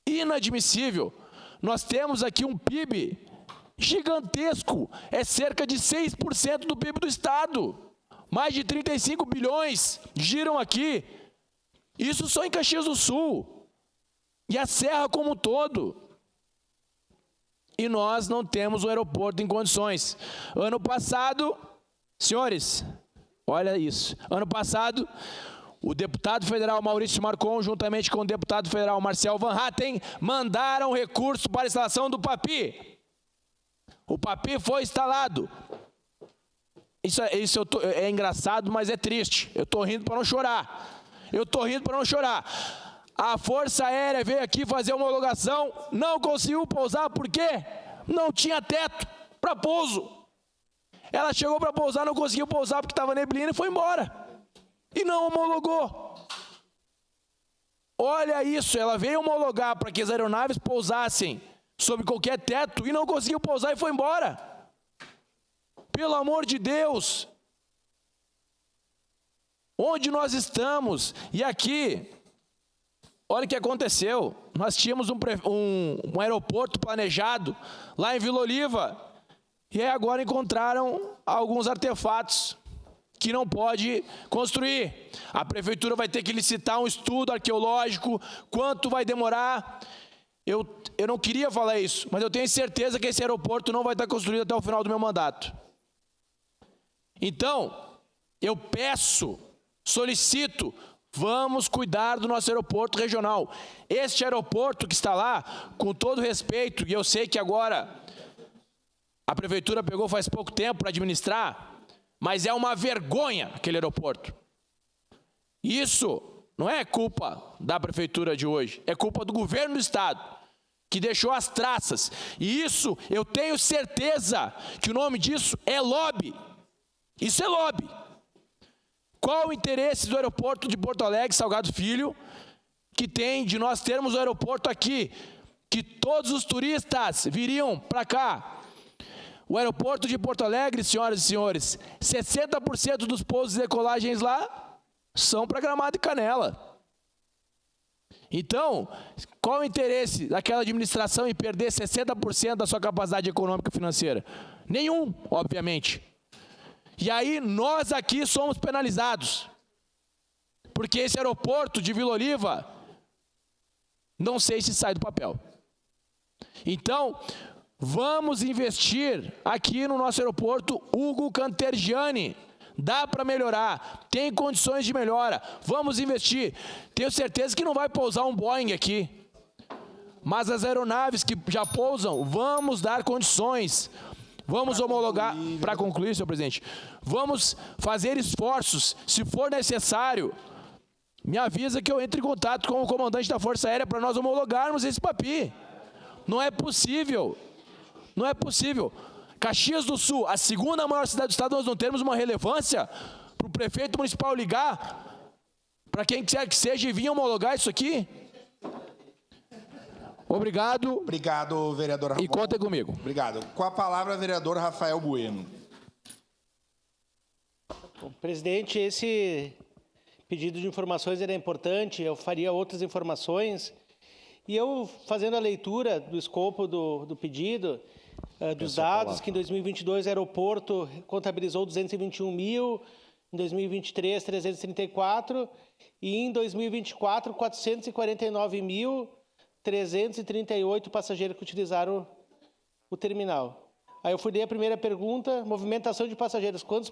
Inadmissível. Nós temos aqui um PIB gigantesco, é cerca de 6% do PIB do estado. Mais de 35 bilhões giram aqui. Isso só em Caxias do Sul. E a Serra como um todo. E nós não temos um aeroporto em condições. Ano passado, senhores, olha isso. Ano passado, o deputado federal Maurício Marcon, juntamente com o deputado federal Marcel Van Hatten, mandaram recurso para a instalação do PAPI. O PAPI foi instalado. Isso é engraçado, mas é triste. Eu estou rindo para não chorar. A Força Aérea veio aqui fazer homologação, não conseguiu pousar, por quê? Não tinha teto para pouso. Ela chegou para pousar, não conseguiu pousar porque estava neblina e foi embora. E não homologou. Olha isso, ela veio homologar para que as aeronaves pousassem sob qualquer teto e não conseguiu pousar e foi embora. Pelo amor de Deus. Onde nós estamos? E aqui, olha o que aconteceu. Nós tínhamos um aeroporto planejado lá em Vila Oliva. E aí agora encontraram alguns artefatos que não pode construir. A prefeitura vai ter que licitar um estudo arqueológico. Quanto vai demorar? Eu não queria falar isso, mas eu tenho certeza que esse aeroporto não vai estar construído até o final do meu mandato. Então, eu peço, solicito, vamos cuidar do nosso aeroporto regional. Este aeroporto que está lá, com todo respeito, e eu sei que agora a prefeitura pegou faz pouco tempo para administrar, mas é uma vergonha aquele aeroporto. Isso não é culpa da prefeitura de hoje, é culpa do governo do estado, que deixou as traças. E isso, eu tenho certeza que o nome disso é lobby. Isso é lobby. Qual o interesse do aeroporto de Porto Alegre, Salgado Filho, que tem de nós termos um aeroporto aqui, que todos os turistas viriam para cá? O aeroporto de Porto Alegre, senhoras e senhores, 60% dos pousos e decolagens lá são para Gramado e Canela. Então, qual o interesse daquela administração em perder 60% da sua capacidade econômica e financeira? Nenhum, obviamente. E aí nós aqui somos penalizados, porque esse aeroporto de Vila Oliva, não sei se sai do papel. Então, vamos investir aqui no nosso aeroporto Hugo Cantergiani. Dá para melhorar, tem condições de melhora, vamos investir. Tenho certeza que não vai pousar um Boeing aqui, mas as aeronaves que já pousam, vamos dar condições. Vamos homologar, para concluir, senhor presidente, vamos fazer esforços, se for necessário, me avisa que eu entre em contato com o comandante da Força Aérea para nós homologarmos esse PAPI. Não é possível, não é possível. Caxias do Sul, a segunda maior cidade do estado, nós não temos uma relevância para o prefeito municipal ligar, para quem quer que seja, e vir homologar isso aqui? Obrigado. Obrigado, vereador Ramon. E contem comigo. Obrigado. Com a palavra, vereador Rafael Bueno. Bom, presidente, esse pedido de informações era importante, eu faria outras informações. E eu, fazendo a leitura do escopo do pedido, dos dados, que em 2022 o aeroporto contabilizou 221 mil, em 2023, 334, e em 2024, 449.338 passageiros que utilizaram o terminal. Aí eu fui ler a primeira pergunta, movimentação de passageiros. Quantos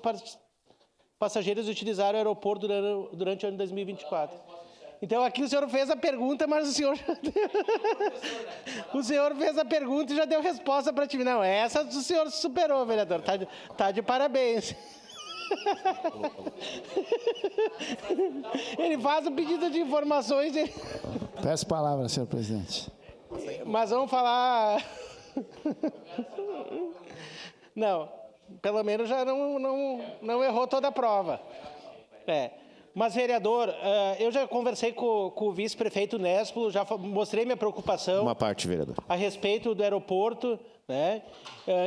passageiros utilizaram o aeroporto durante o ano 2024? Então, aqui o senhor fez a pergunta, mas o senhor fez a pergunta e já deu resposta para ti. Não, essa o senhor superou, vereador. Tá de parabéns. Ele faz o pedido de informações. Peço palavra, senhor presidente. Mas vamos falar... Não, pelo menos já não errou toda a prova. Mas, vereador, eu já conversei com o vice-prefeito Nespolo, já mostrei minha preocupação... Uma parte, vereador. ...a respeito do aeroporto, né?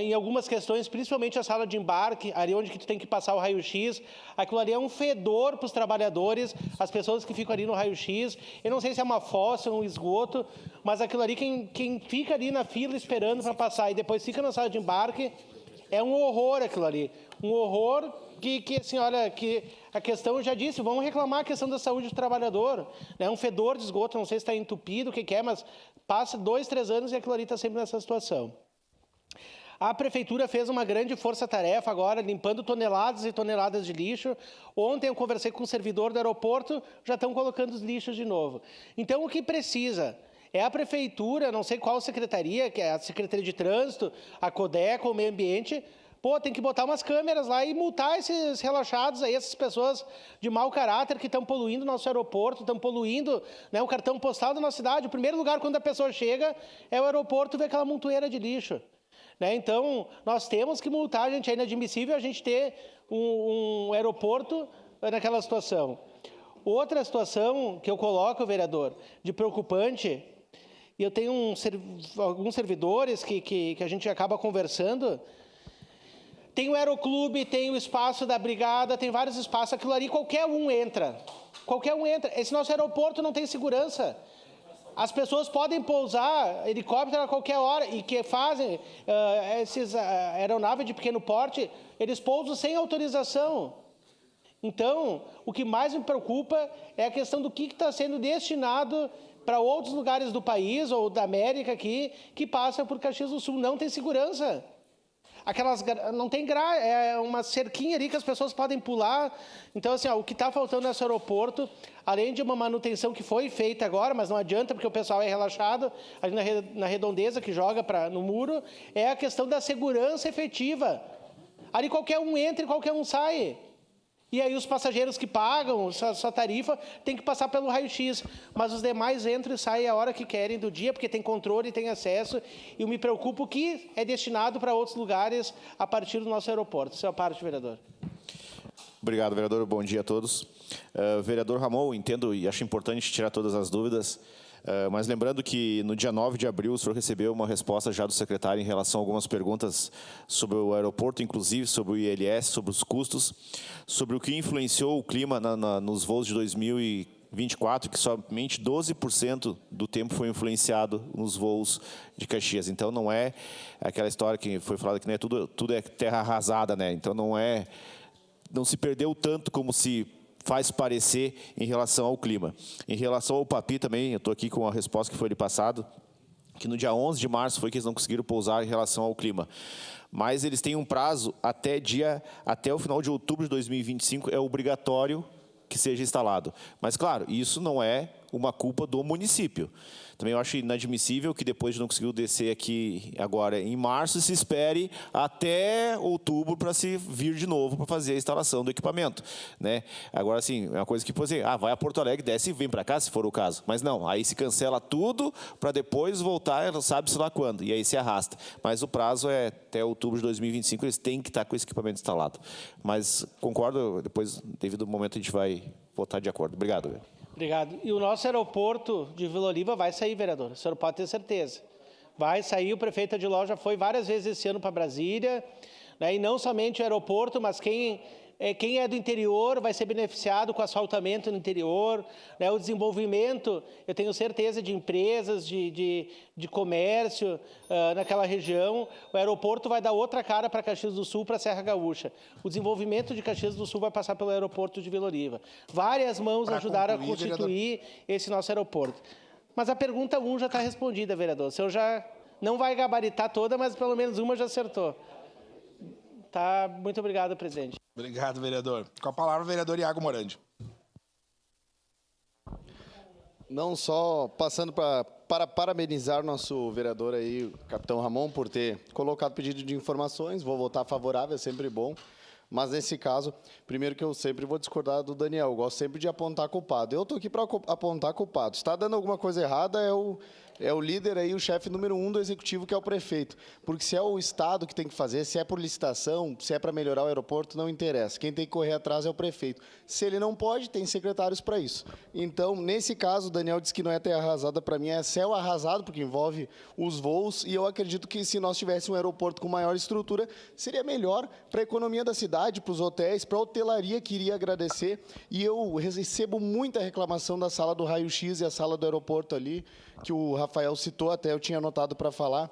Em algumas questões, principalmente a sala de embarque, ali onde que tu tem que passar o raio-x, aquilo ali é um fedor para os trabalhadores, as pessoas que ficam ali no raio-x. Eu não sei se é uma fossa, um esgoto, mas aquilo ali, quem fica ali na fila esperando para passar e depois fica na sala de embarque, é um horror aquilo ali. Um horror que assim, olha, que a questão, eu já disse, vamos reclamar a questão da saúde do trabalhador. É um fedor de esgoto, não sei se está entupido, o que é, mas passa 2, 3 anos e aquilo ali está sempre nessa situação. A prefeitura fez uma grande força-tarefa agora, limpando toneladas e toneladas de lixo. Ontem eu conversei com o servidor do aeroporto, já estão colocando os lixos de novo. Então, o que precisa é a prefeitura, não sei qual secretaria, que é a Secretaria de Trânsito, a Codeco, o Meio Ambiente, tem que botar umas câmeras lá e multar esses relaxados aí, essas pessoas de mau caráter que estão poluindo o nosso aeroporto, estão poluindo, né, o cartão postal da nossa cidade. O primeiro lugar, quando a pessoa chega, é o aeroporto, vê aquela montoeira de lixo. Né? Então, nós temos que multar, gente. É inadmissível a gente ter um aeroporto naquela situação. Outra situação que eu coloco, vereador, de preocupante, e eu tenho alguns servidores que a gente acaba conversando, tem o aeroclube, tem o espaço da brigada, tem vários espaços, aquilo ali qualquer um entra. Qualquer um entra. Esse nosso aeroporto não tem segurança. As pessoas podem pousar helicóptero a qualquer hora e que fazem esses aeronaves de pequeno porte, eles pousam sem autorização. Então, o que mais me preocupa é a questão do que está sendo destinado para outros lugares do país ou da América aqui, que passa por Caxias do Sul. Não tem segurança. Não tem é uma cerquinha ali que as pessoas podem pular. Então, assim, o que está faltando nesse aeroporto, além de uma manutenção que foi feita agora, mas não adianta porque o pessoal é relaxado, ali na redondeza que joga no muro, é a questão da segurança efetiva. Ali qualquer um entra e qualquer um sai. E aí os passageiros que pagam sua tarifa têm que passar pelo raio-x, mas os demais entram e saem a hora que querem do dia, porque tem controle, tem acesso, e eu me preocupo que é destinado para outros lugares a partir do nosso aeroporto. Sua parte, vereador. Obrigado, vereador. Bom dia a todos. Vereador Ramon, entendo e acho importante tirar todas as dúvidas, mas lembrando que no dia 9 de abril o senhor recebeu uma resposta já do secretário em relação a algumas perguntas sobre o aeroporto, inclusive sobre o ILS, sobre os custos, sobre o que influenciou o clima nos voos de 2024, que somente 12% do tempo foi influenciado nos voos de Caxias. Então, não é aquela história que foi falada que, né, tudo é terra arrasada, né? Então, não se perdeu tanto como se faz parecer em relação ao clima. Em relação ao Papi também, eu estou aqui com a resposta que foi lhe passado, que no dia 11 de março foi que eles não conseguiram pousar em relação ao clima. Mas eles têm um prazo até o final de outubro de 2025, é obrigatório que seja instalado. Mas, claro, isso não é uma culpa do município. Também eu acho inadmissível que depois de não conseguir descer aqui agora em março, se espere até outubro para se vir de novo para fazer a instalação do equipamento, né? Agora, assim, é uma coisa que, por exemplo, vai a Porto Alegre, desce e vem para cá, se for o caso. Mas não, aí se cancela tudo para depois voltar, não sabe-se lá quando, e aí se arrasta. Mas o prazo é até outubro de 2025, eles têm que estar com esse equipamento instalado. Mas concordo, depois, devido ao momento, a gente vai votar de acordo. Obrigado. Obrigado. E o nosso aeroporto de Vila Oliva vai sair, vereador. O senhor pode ter certeza. Vai sair. O prefeito Adiló já foi várias vezes esse ano para Brasília, né? E não somente o aeroporto, mas quem é do interior vai ser beneficiado com asfaltamento no interior, né? O desenvolvimento, eu tenho certeza, de empresas, de comércio naquela região. O aeroporto vai dar outra cara para Caxias do Sul, para a Serra Gaúcha. O desenvolvimento de Caxias do Sul vai passar pelo aeroporto de Vila Oliva. Várias mãos ajudaram a constituir esse nosso aeroporto. Mas a pergunta 1 já está respondida, vereador. O senhor já não vai gabaritar toda, mas pelo menos uma já acertou. Tá, muito obrigado, presidente. Obrigado, vereador. Com a palavra, o vereador Iago Morandi. Não só passando para parabenizar nosso vereador aí, capitão Ramon, por ter colocado pedido de informações. Vou votar favorável, é sempre bom. Mas nesse caso, primeiro que eu sempre vou discordar do Daniel, eu gosto sempre de apontar culpado. Eu estou aqui para apontar culpado. Se está dando alguma coisa errada, é o líder aí, o chefe número 1 do executivo, que é o prefeito. Porque se é o Estado que tem que fazer, se é por licitação, se é para melhorar o aeroporto, não interessa. Quem tem que correr atrás é o prefeito. Se ele não pode, tem secretários para isso. Então, nesse caso, o Daniel disse que não é terra arrasada, para mim é céu arrasado, porque envolve os voos, e eu acredito que se nós tivéssemos um aeroporto com maior estrutura, seria melhor para a economia da cidade, para os hotéis, para a hotelaria, que iria agradecer. E eu recebo muita reclamação da sala do raio-x e a sala do aeroporto ali, que o Rafael citou, até eu tinha anotado para falar.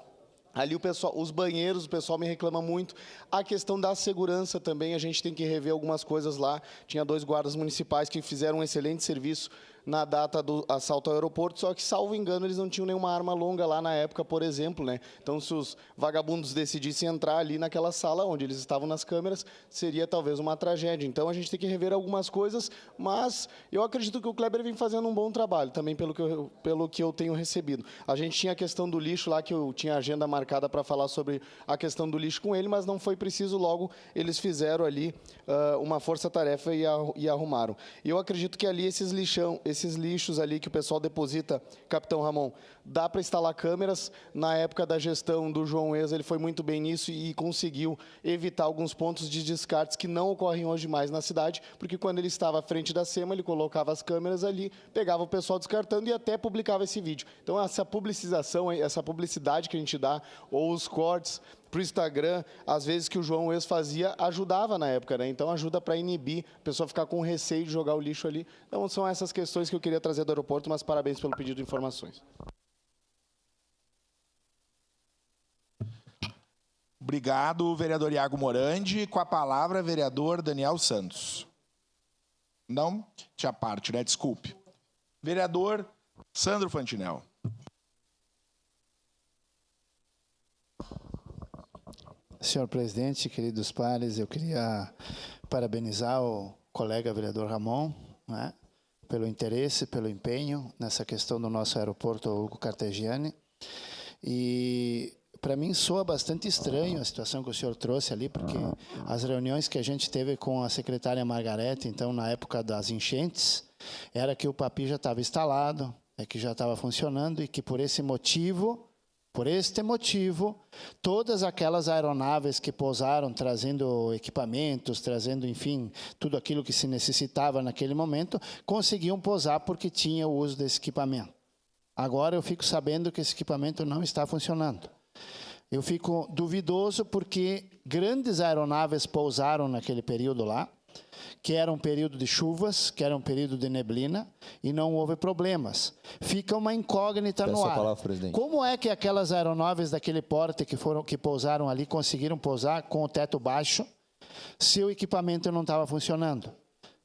Ali o pessoal, os banheiros, o pessoal me reclama muito. A questão da segurança também, a gente tem que rever algumas coisas lá. Tinha 2 guardas municipais que fizeram um excelente serviço na data do assalto ao aeroporto, só que, salvo engano, eles não tinham nenhuma arma longa lá na época, por exemplo, né? Então, se os vagabundos decidissem entrar ali naquela sala onde eles estavam nas câmeras, seria talvez uma tragédia. Então, a gente tem que rever algumas coisas, mas eu acredito que o Kleber vem fazendo um bom trabalho, também pelo que eu tenho recebido. A gente tinha a questão do lixo lá, que eu tinha agenda marcada para falar sobre a questão do lixo com ele, mas não foi preciso, logo eles fizeram ali uma força-tarefa e arrumaram. E eu acredito que ali esses lixos ali que o pessoal deposita, Capitão Ramon, dá para instalar câmeras. Na época da gestão do João Eza, ele foi muito bem nisso e conseguiu evitar alguns pontos de descartes que não ocorrem hoje mais na cidade, porque quando ele estava à frente da SEMA, ele colocava as câmeras ali, pegava o pessoal descartando e até publicava esse vídeo. Então, essa publicização, essa publicidade que a gente dá, ou os cortes para o Instagram, às vezes que o João Ex fazia, ajudava na época, né? Então ajuda para inibir a pessoa ficar com receio de jogar o lixo ali. Então são essas questões que eu queria trazer do aeroporto, mas parabéns pelo pedido de informações. Obrigado, vereador Iago Morandi. Com a palavra, vereador Daniel Santos. Não? Tinha parte, né? Desculpe. Vereador Sandro Fantinel. Senhor presidente, queridos pares, eu queria parabenizar o colega vereador Ramon, né, pelo interesse, pelo empenho nessa questão do nosso aeroporto Hugo Cartegiani. E para mim soa bastante estranho a situação que o senhor trouxe ali, porque as reuniões que a gente teve com a secretária Margarete, então na época das enchentes, era que o PAPI já estava instalado, que já estava funcionando e que por este motivo, todas aquelas aeronaves que pousaram, trazendo equipamentos, trazendo, enfim, tudo aquilo que se necessitava naquele momento, conseguiam pousar porque tinha o uso desse equipamento. Agora eu fico sabendo que esse equipamento não está funcionando. Eu fico duvidoso porque grandes aeronaves pousaram naquele período lá, que era um período de chuvas, que era um período de neblina, e não houve problemas. Fica uma incógnita no ar. Palavra, presidente. Como é que aquelas aeronaves daquele porte que pousaram ali conseguiram pousar com o teto baixo, se o equipamento não estava funcionando?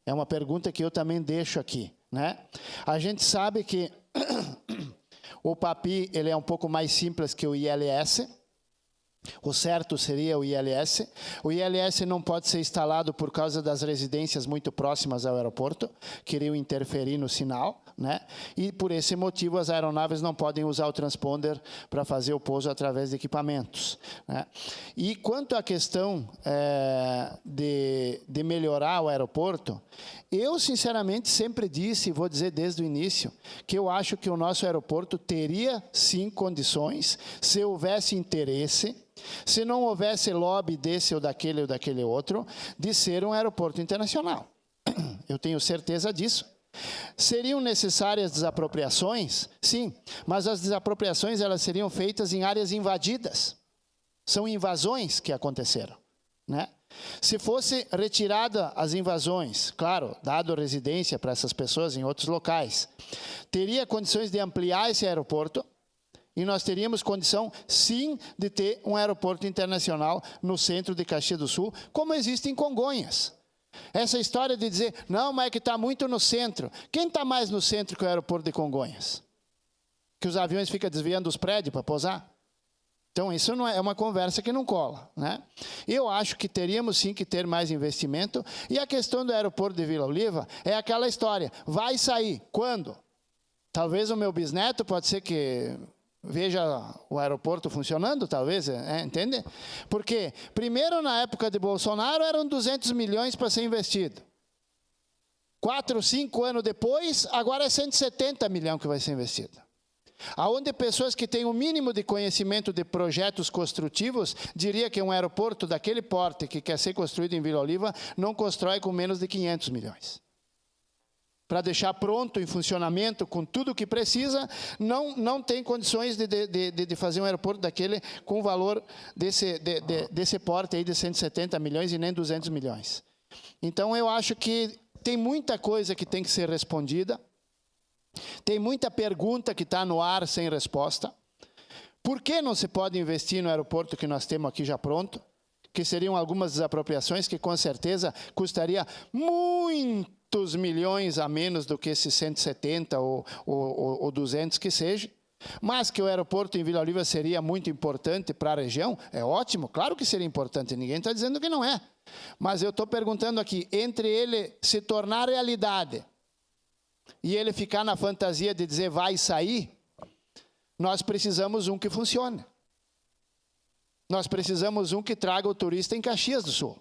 É uma pergunta que eu também deixo aqui, né? A gente sabe que o PAPI ele é um pouco mais simples que o ILS. O certo seria o ILS. O ILS não pode ser instalado por causa das residências muito próximas ao aeroporto, que iriam interferir no sinal, né? E por esse motivo as aeronaves não podem usar o transponder para fazer o pouso através de equipamentos, né? E quanto à questão de melhorar o aeroporto, eu sinceramente sempre disse, e vou dizer desde o início, que eu acho que o nosso aeroporto teria sim condições, se houvesse interesse, se não houvesse lobby desse ou daquele outro, de ser um aeroporto internacional. Eu tenho certeza disso. Seriam necessárias desapropriações? Sim, mas as desapropriações elas seriam feitas em áreas invadidas. São invasões que aconteceram, né? Se fosse retirada as invasões, claro, dado residência para essas pessoas em outros locais, teria condições de ampliar esse aeroporto, e nós teríamos condição, sim, de ter um aeroporto internacional no centro de Caxias do Sul, como existe em Congonhas. Essa história de dizer, não, mas é que está muito no centro. Quem está mais no centro que o aeroporto de Congonhas? Que os aviões ficam desviando os prédios para pousar? Então, isso não é uma conversa que não cola, né? Eu acho que teríamos, sim, que ter mais investimento. E a questão do aeroporto de Vila Oliva é aquela história. Vai sair. Quando? Talvez o meu bisneto, pode ser que veja o aeroporto funcionando, talvez, entende? Porque, primeiro, na época de Bolsonaro, eram 200 milhões para ser investido. 4, 5 anos depois, agora é 170 milhões que vai ser investido. Aonde pessoas que têm o mínimo de conhecimento de projetos construtivos, diria que um aeroporto daquele porte que quer ser construído em Vila Oliva, não constrói com menos de 500 milhões. Para deixar pronto em funcionamento com tudo o que precisa, não tem condições de fazer um aeroporto daquele com o valor desse porte aí de 170 milhões e nem 200 milhões. Então, eu acho que tem muita coisa que tem que ser respondida, tem muita pergunta que está no ar sem resposta. Por que não se pode investir no aeroporto que nós temos aqui já pronto? Que seriam algumas desapropriações que, com certeza, custaria muitos milhões a menos do que esses 170 ou 200 que seja. Mas que o aeroporto em Vila Oliva seria muito importante para a região, é ótimo, claro que seria importante, ninguém está dizendo que não é. Mas eu estou perguntando aqui, entre ele se tornar realidade e ele ficar na fantasia de dizer vai sair, nós precisamos um que funcione. Nós precisamos um que traga o turista em Caxias do Sul.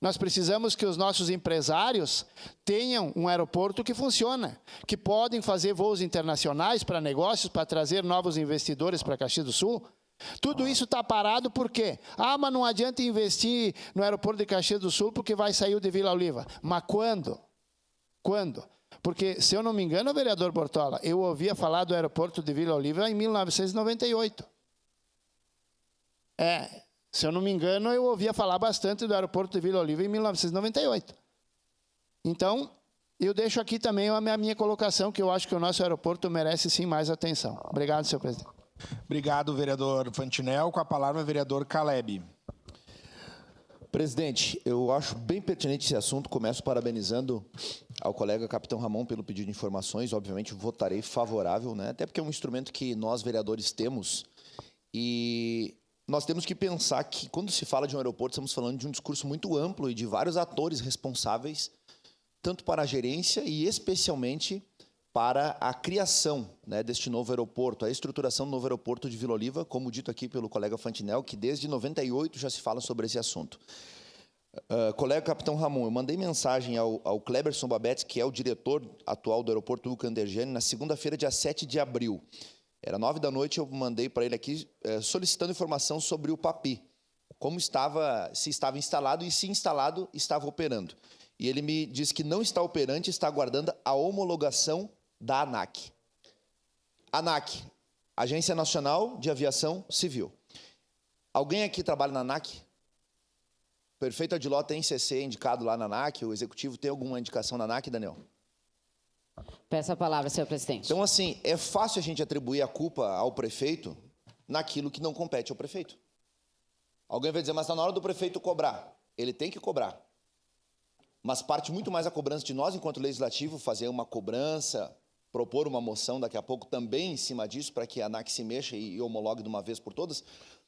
Nós precisamos que os nossos empresários tenham um aeroporto que funcione, que podem fazer voos internacionais para negócios, para trazer novos investidores para Caxias do Sul. Tudo isso está parado por quê? Ah, mas não adianta investir no aeroporto de Caxias do Sul porque vai sair o de Vila Oliva. Mas quando? Quando? Porque, se eu não me engano, vereador Bortola, eu ouvia falar do aeroporto de Vila Oliva em 1998. Se eu não me engano, eu ouvia falar bastante do aeroporto de Vila Oliva em 1998. Então, eu deixo aqui também a minha colocação, que eu acho que o nosso aeroporto merece sim mais atenção. Obrigado, senhor presidente. Obrigado, vereador Fantinel. Com a palavra, o vereador Caleb. Presidente, eu acho bem pertinente esse assunto. Começo parabenizando ao colega Capitão Ramon pelo pedido de informações. Obviamente, votarei favorável, né? Até porque é um instrumento que nós, vereadores, temos. E nós temos que pensar que, quando se fala de um aeroporto, estamos falando de um discurso muito amplo e de vários atores responsáveis, tanto para a gerência e, especialmente, para a criação, né, deste novo aeroporto, a estruturação do novo aeroporto de Vila Oliva, como dito aqui pelo colega Fantinel, que desde 98 já se fala sobre esse assunto. Colega Capitão Ramon, eu mandei mensagem ao Kleberson Babetes, que é o diretor atual do aeroporto Luca Andergiani, na segunda-feira, dia 7 de abril. Era 9 da noite, eu mandei para ele aqui solicitando informação sobre o PAPI, como estava, se estava instalado e se instalado estava operando. E ele me disse que não está operante, está aguardando a homologação da ANAC. ANAC, Agência Nacional de Aviação Civil. Alguém aqui trabalha na ANAC? O prefeito Adiló tem CC indicado lá na ANAC? O executivo tem alguma indicação na ANAC, Daniel? Peço a palavra, senhor presidente. Então, assim, é fácil a gente atribuir a culpa ao prefeito naquilo que não compete ao prefeito. Alguém vai dizer, mas está na hora do prefeito cobrar. Ele tem que cobrar. Mas parte muito mais a cobrança de nós, enquanto legislativo, fazer uma cobrança, propor uma moção daqui a pouco também em cima disso, para que a ANAC se mexa e homologue de uma vez por todas,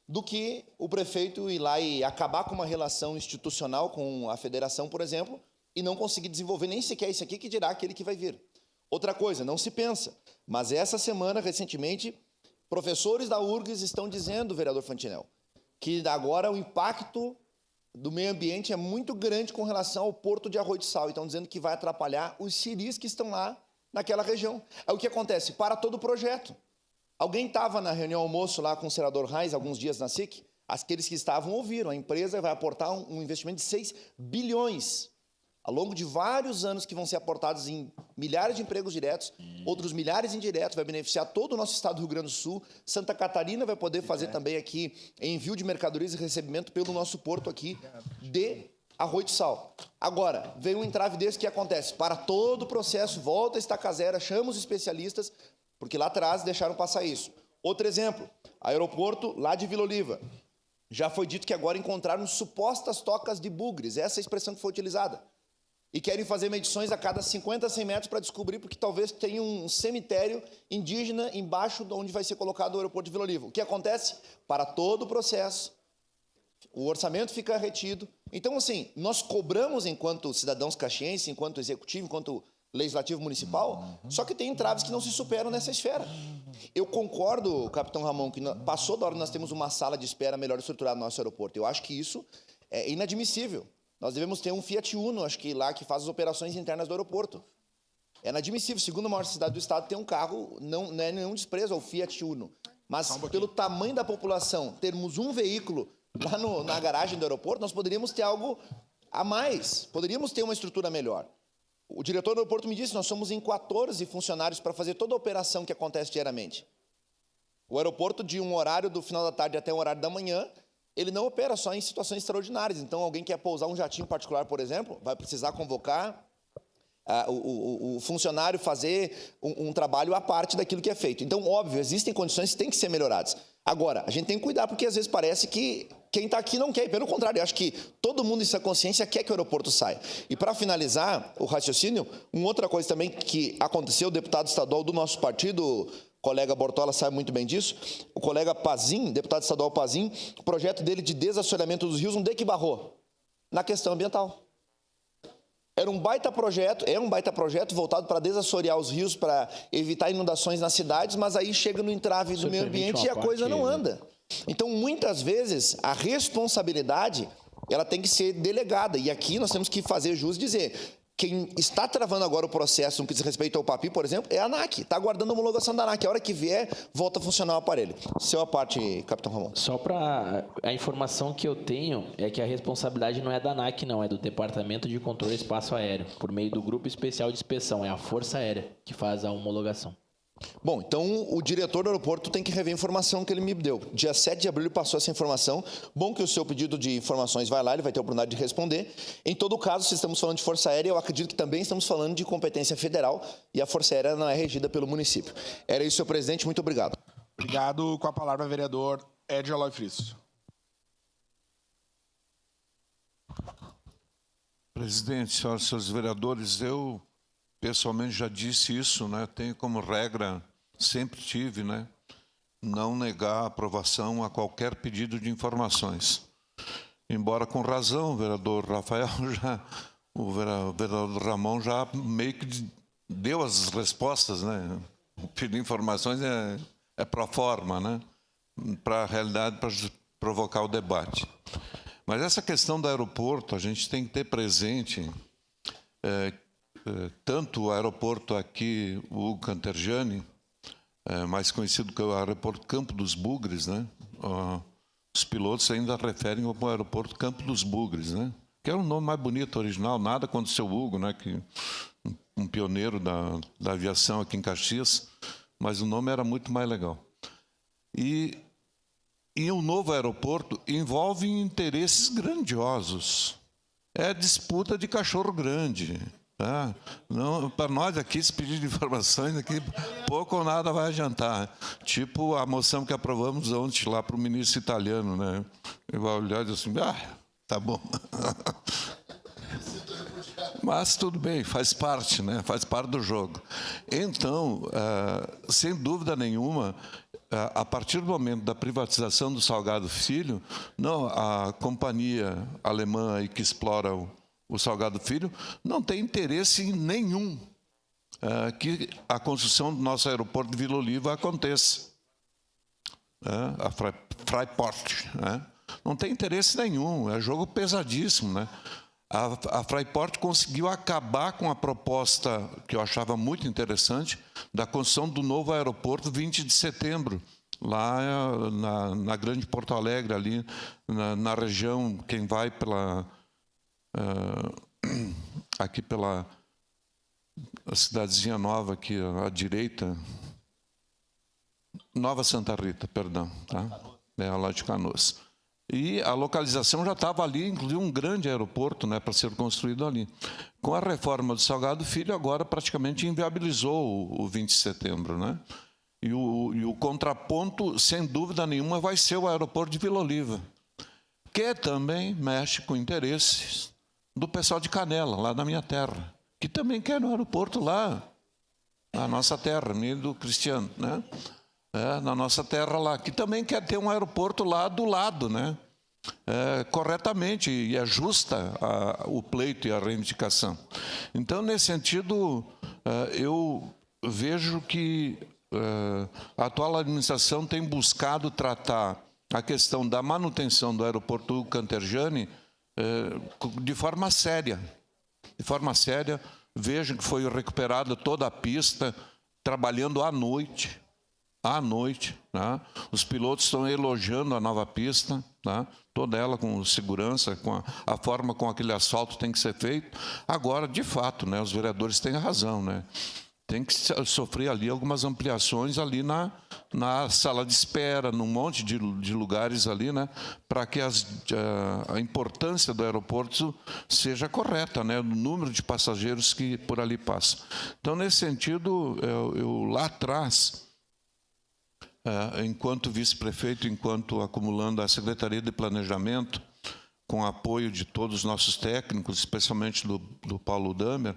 do que o prefeito ir lá e acabar com uma relação institucional com a federação, por exemplo, e não conseguir desenvolver nem sequer isso aqui, que dirá aquele que vai vir. Outra coisa, não se pensa, mas essa semana, recentemente, professores da URGS estão dizendo, vereador Fantinel, que agora o impacto do meio ambiente é muito grande com relação ao porto de Arroio do Sal. E estão dizendo que vai atrapalhar os ciris que estão lá naquela região. Aí o que acontece? Para todo o projeto. Alguém estava na reunião almoço lá com o senador Reis, alguns dias na SIC? Aqueles que estavam ouviram. A empresa vai aportar um investimento de 6 bilhões ao longo de vários anos, que vão ser aportados em milhares de empregos diretos, outros milhares indiretos, vai beneficiar todo o nosso estado do Rio Grande do Sul. Santa Catarina vai poder fazer também aqui envio de mercadorias e recebimento pelo nosso porto aqui de Arroio do Sal. Agora, vem um entrave desse, que acontece? Para todo o processo, volta a estaca zero, chama os especialistas, porque lá atrás deixaram passar isso. Outro exemplo, aeroporto lá de Vila Oliva. Já foi dito que agora encontraram supostas tocas de bugres, essa é a expressão que foi utilizada. E querem fazer medições a cada 50, 100 metros para descobrir, porque talvez tenha um cemitério indígena embaixo de onde vai ser colocado o aeroporto de Vila Oliva. O que acontece? Para todo o processo, o orçamento fica retido. Então, assim, nós cobramos, enquanto cidadãos caxienses, enquanto executivo, enquanto legislativo municipal, só que tem entraves que não se superam nessa esfera. Eu concordo, capitão Ramon, que passou da hora de nós temos uma sala de espera melhor estruturada no nosso aeroporto. Eu acho que isso é inadmissível. Nós devemos ter um Fiat Uno, acho que lá, que faz as operações internas do aeroporto. É inadmissível. Segundo a maior cidade do estado, ter um carro, não é nenhum desprezo ao Fiat Uno. Mas pelo tamanho da população, termos um veículo lá na garagem do aeroporto, nós poderíamos ter algo a mais. Poderíamos ter uma estrutura melhor. O diretor do aeroporto me disse, nós somos em 14 funcionários para fazer toda a operação que acontece diariamente. O aeroporto, de um horário do final da tarde até o horário da manhã, ele não opera só em situações extraordinárias. Então, alguém quer pousar um jatinho particular, por exemplo, vai precisar convocar o funcionário fazer um trabalho à parte daquilo que é feito. Então, óbvio, existem condições que têm que ser melhoradas. Agora, a gente tem que cuidar, porque às vezes parece que quem está aqui não quer. E, pelo contrário, eu acho que todo mundo em sua consciência quer que o aeroporto saia. E, para finalizar o raciocínio, uma outra coisa também que aconteceu, o deputado estadual do nosso partido, o colega Bortola sabe muito bem disso, o colega Pazin, deputado estadual Pazin, o projeto dele de desassoreamento dos rios, onde é que barrou? Na questão ambiental. Era um baita projeto voltado para desassorear os rios, para evitar inundações nas cidades, mas aí chega no entrave do meio ambiente e a coisa não anda. Então, muitas vezes, a responsabilidade ela tem que ser delegada. E aqui nós temos que fazer jus e dizer, quem está travando agora o processo no que diz respeito ao PAPI, por exemplo, é a ANAC. Está aguardando a homologação da ANAC. A hora que vier, volta a funcionar o aparelho. Seu a parte, capitão Ramon. Só para a informação que eu tenho é que a responsabilidade não é da ANAC, não. É do Departamento de Controle do Espaço Aéreo, por meio do Grupo Especial de Inspeção. É a Força Aérea que faz a homologação. Bom, então o diretor do aeroporto tem que rever a informação que ele me deu. Dia 7 de abril ele passou essa informação. Bom que o seu pedido de informações vai lá, ele vai ter a oportunidade de responder. Em todo caso, se estamos falando de Força Aérea, eu acredito que também estamos falando de competência federal e a Força Aérea não é regida pelo município. Era isso, senhor presidente. Muito obrigado. Obrigado. Com a palavra, vereador Ed Aloy Fristo. Presidente, senhoras e senhores vereadores, eu pessoalmente já disse isso, né? Tenho como regra, sempre tive, né? Não negar a aprovação a qualquer pedido de informações. Embora com razão, o vereador Rafael o vereador Ramon já meio que deu as respostas, né? Pedir informações é pro forma, né? Para a realidade, para provocar o debate. Mas essa questão do aeroporto, a gente tem que ter presente tanto o aeroporto aqui, o Hugo Cantergiani, mais conhecido como o aeroporto Campo dos Bugres, né? Os pilotos ainda referem ao aeroporto Campo dos Bugres, né? Que é um nome mais bonito, original, nada contra o seu Hugo, né? Que um pioneiro da aviação aqui em Caxias, mas o nome era muito mais legal. E o novo aeroporto envolve interesses grandiosos. É disputa de cachorro grande. Tá? Para nós aqui, se pedir de informações, aqui, pouco ou nada vai adiantar. Tipo a moção que aprovamos ontem lá para o ministro italiano, né? Ele vai olhar e dizer assim, tá bom. Mas tudo bem, faz parte, né? Faz parte do jogo. Então, sem dúvida nenhuma, a partir do momento da privatização do Salgado Filho, não, a companhia alemã aí que explora o Salgado Filho não tem interesse nenhum que a construção do nosso aeroporto de Vila Oliva aconteça. A Fraport, não tem interesse nenhum, é jogo pesadíssimo, né? A Fraport conseguiu acabar com a proposta que eu achava muito interessante da construção do novo aeroporto 20 de setembro, lá na Grande Porto Alegre, ali na região, quem vai aqui pela cidadezinha nova, aqui à direita, Nova Santa Rita, perdão, tá? Lá de Canoas. E a localização já estava ali, inclusive um grande aeroporto, né, para ser construído ali. Com a reforma do Salgado Filho, agora praticamente inviabilizou o 20 de setembro, né? E o contraponto, sem dúvida nenhuma, vai ser o aeroporto de Vila Oliva, que também mexe com interesses do pessoal de Canela, lá na minha terra, que também quer um aeroporto lá, na nossa terra, minha do Cristiano, né? Na nossa terra lá, que também quer ter um aeroporto lá do lado, né? corretamente e é justa o pleito e a reivindicação. Então, nesse sentido, eu vejo que a atual administração tem buscado tratar a questão da manutenção do aeroporto Canterjane de forma séria. De forma séria, vejam que foi recuperada toda a pista, trabalhando à noite. À noite, né? Os pilotos estão elogiando a nova pista, né? Toda ela com segurança, com a forma como aquele asfalto tem que ser feito. Agora, de fato, né, os vereadores têm razão, né? Tem que sofrer ali algumas ampliações ali na sala de espera, num monte de lugares ali, né, para que a importância do aeroporto seja correta, né, no número de passageiros que por ali passam. Então, nesse sentido, eu lá atrás, enquanto vice-prefeito, enquanto acumulando a Secretaria de Planejamento, com apoio de todos os nossos técnicos, especialmente do Paulo Damer,